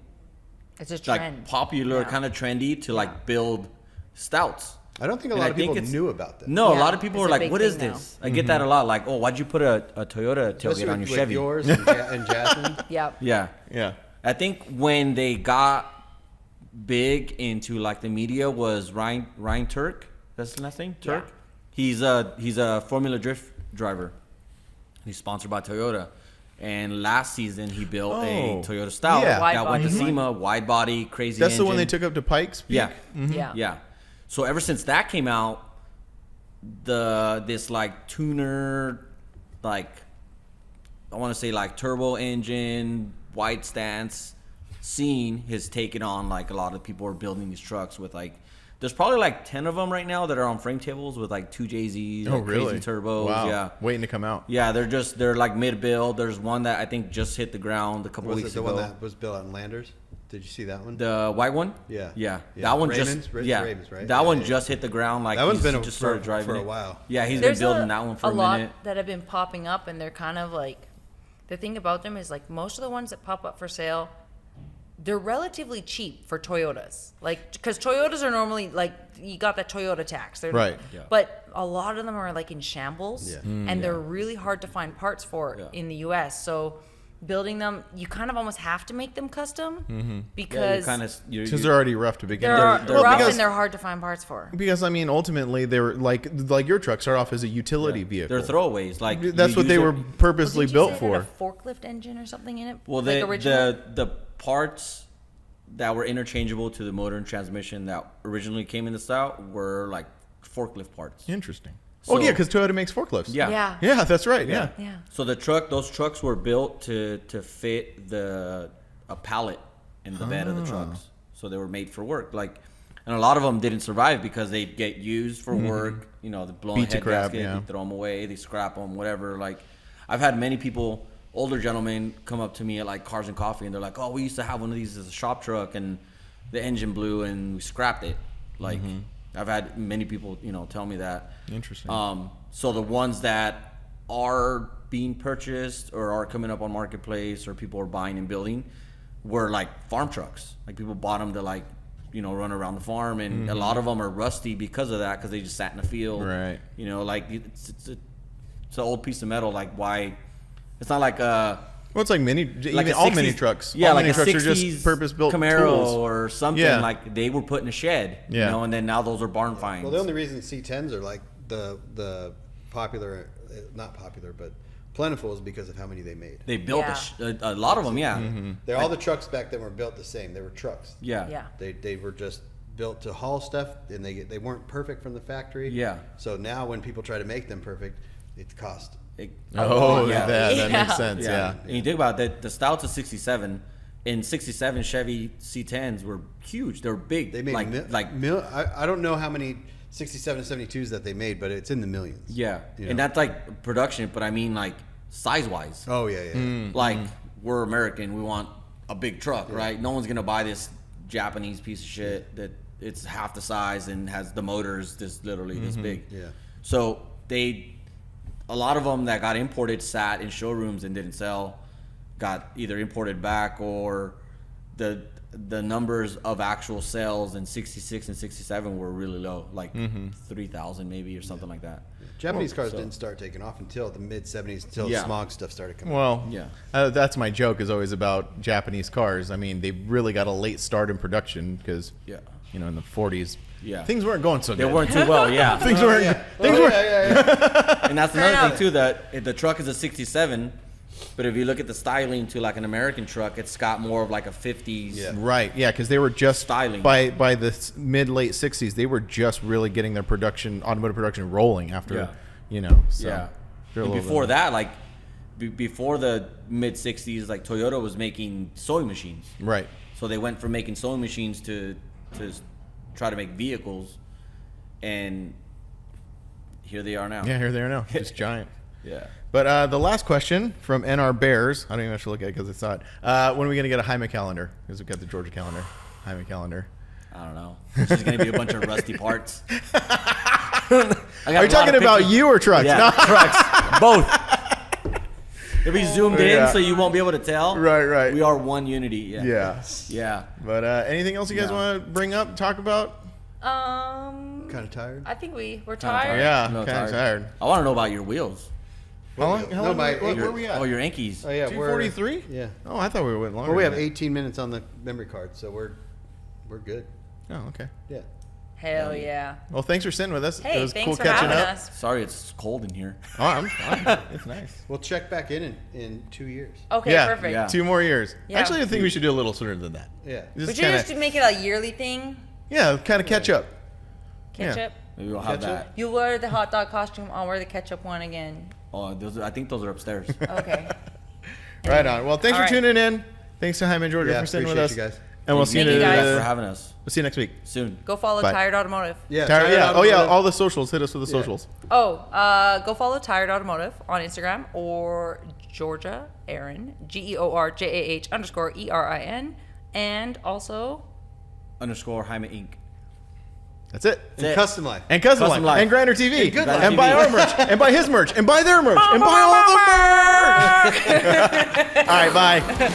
It's a like trend. popular, Yeah. kind of trendy to like build stouts. I don't think a And lot I of think people it's- knew about that. No, a Yeah, lot of people it's are a like, big "What is thing now." this?" I get that a lot. Like, "Oh, why'd you put a Toyota Especially tailgate on your with Chevy?" yours and Jasmine. Yep. Yeah. Yeah. I think when they got big into like the media was Ryan Turk. That's his last name? Turk. Yeah. He's a Formula Drift driver. He's sponsored by Toyota. And last season he built a Toyota Stout Yeah. Wide that went to body. SEMA, wide body, crazy That's the one they engine. took up to Pikes Peak? Yeah. Yeah. Yeah. So ever since that came out, this like tuner, like I want to say like turbo engine, wide stance scene has taken on. Like a lot of people are building these trucks with like, there's probably like 10 of them right now that are on frame tables with like 2 JZs, Oh, like really? crazy turbos. Wow. Yeah. Waiting to come out. Yeah, they're like mid build. There's one that I think just hit the ground a couple Was weeks it the ago. one that was built out in Landers? Did you see that one? The white one? Yeah. Yeah. Yeah. That one Ravens? just Ravens, right? That Yeah, one yeah. just hit the ground. Like That one's he been just started driving for a it. while. Yeah, he's There's been building that one for a lot minute. that have been popping up, and they're kind of like, the thing about them is like most of the ones that pop up for sale, they're relatively cheap for Toyotas. Like, because Toyotas are normally like, you got that Toyota tax. They're, Right. Yeah. But a lot of them are like in shambles, Yeah. and they're really hard to find parts for Yeah. in the U.S. So building them, you kind of almost have to make them custom Yeah, you because kind of Because they're already rough to begin they're, with. they're rough because, and they're hard to find parts for. because I mean, ultimately, they were like your truck start off as a utility vehicle. They're throwaways. Like That's you what they use were it- purposely Did you say built it had for. a forklift engine or something in it? Well, like originally? the parts that were interchangeable to the motor and transmission that originally came in the Stout were like forklift parts. Interesting. So- Oh yeah, because Toyota makes forklifts. Yeah. Yeah. Yeah, that's right. Yeah. Yeah. So those trucks were built to fit a pallet in the bed of the trucks. So they were made for work. Like, and a lot of them didn't survive because they get used for work. You know, the blown Beat to head crap, gasket, yeah. they throw them away, they scrap them, whatever. Like, I've had many people, older gentlemen, come up to me at like Cars and Coffee, and they're like, "Oh, we used to have one of these as a shop truck, and the engine blew, and we scrapped it." Like, I've had many people, tell me that. Interesting. So the ones that are being purchased or are coming up on marketplace or people are buying and building were like farm trucks. Like people bought them to like, run around the farm, and a lot of them are rusty because of that, because they just sat in the field. Right. Like it's an old piece of metal. Like why? It's not like Well, it's like like a all 60s mini trucks. Yeah, all like mini a trucks 60s are just purpose built Camaro tools. or something. Yeah. Like they were put in a shed. Yeah. And then now those are barn finds. Well, the only reason C10s are like the popular, not popular, but plentiful is because of how many they made. They built Yeah. a lot of them. Yeah. They're all the trucks back then were built the same. They were trucks. Yeah. Yeah. They were just built to haul stuff, and they weren't perfect from the factory. Yeah. So now when people try to make them perfect, it costs. Oh, Yeah. that Yeah. makes sense. Yeah. And you think about that, the Stouts of 67, in 67 Chevy C10s were huge. They were big. They made I don't know how many 67 and 72s that they made, but it's in the millions. yeah. You And know? that's like production, but I mean like size-wise. Oh yeah, yeah. Like, we're American. We want a big truck, right? No one's going to buy this Japanese piece of shit that it's half the size and has the motors this literally this big. Yeah. So a lot of them that got imported sat in showrooms and didn't sell, got either imported back, or the numbers of actual sales in 66 and 67 were really low, like 3,000 maybe or something like that. Japanese cars didn't start taking off until the mid '70s, until Yeah. smog stuff started coming. Well, Yeah. That's my joke is always about Japanese cars. I mean, they really got a late start in production because, Yeah. you know, in the 40s, Yeah. things weren't going so They good. weren't too well, yeah. Things weren't. And that's another enough. thing too, that the truck is a 67, but if you look at the styling to like an American truck, it's got more of like a 50s. Yeah. Right, yeah, because they were just Styling. by the mid-late 60s, they were just really getting their automotive production rolling after, Yeah. you know. So Yeah. they're a And little before bit- that, like before the mid 60s, like Toyota was making sewing machines. Right. So they went from making sewing machines to try to make vehicles, and here they are now. Yeah, here they are now, just giant. Yeah. But the last question from NR Bears, I don't even have to look at it because it's not. When are we going to get a Jaime calendar? Because we've got the Georgia calendar. Jaime calendar. I don't know. It's just gonna be a bunch of rusty parts. Are you talking about you or trucks? Yeah, No. trucks. Both. It'll be zoomed Yeah. in, so you won't be able to tell. Right. We are one unity. Yeah. Yeah. Yeah. But anything else you guys No. want to bring up, talk about? Um, Kind of tired. I think we're Kinda tired. Yeah, No, kind of tired. I want to know about your wheels. How long? No, my- Where are we at? Oh, your Yankees. Oh yeah, 243? Yeah. Oh, I thought we went longer. Well, we have than 18 minutes on the memory card, so we're good. that. Oh, okay. Yeah. Hell yeah. Well, thanks for sitting with us. Hey, it was thanks cool for catching having up. us. Sorry, it's cold in here. Oh, I'm fine. It's nice. We'll check back in 2 years. Okay, yeah, perfect. Yeah. 2 more years. Yeah. Actually, I think we should do a little sooner than that. Yeah. Would Just you kinda, just make it a yearly thing? yeah, kind of catch up. Ketchup? Maybe we'll have Ketchup? that. You wear the hot dog costume, I'll wear the ketchup one again. Oh, I think those are upstairs. Okay. Right on. Well, thanks All for right. tuning in. Thanks to Jaime and Georgia Yeah, for sitting with appreciate us. you guys. And we'll see you, Thank you, guys. Thanks for having us. we'll see you next week. Soon. Go follow Bye. Tired Automotive. Yeah. Tired, Tired yeah. Oh, yeah. Automotive. All the socials. Hit us with the socials. Oh, go follow Tired Automotive on Instagram or Georgia Aaron, GeorJah_ERIN, and also _Jaime Inc. That's it. And it. Custom Life. And Custom Custom Life. Life. And Grinder TV. And Good Life. And buy TV. our merch. And buy his merch. And buy their merch. And buy all the merch. All right. Bye. bye.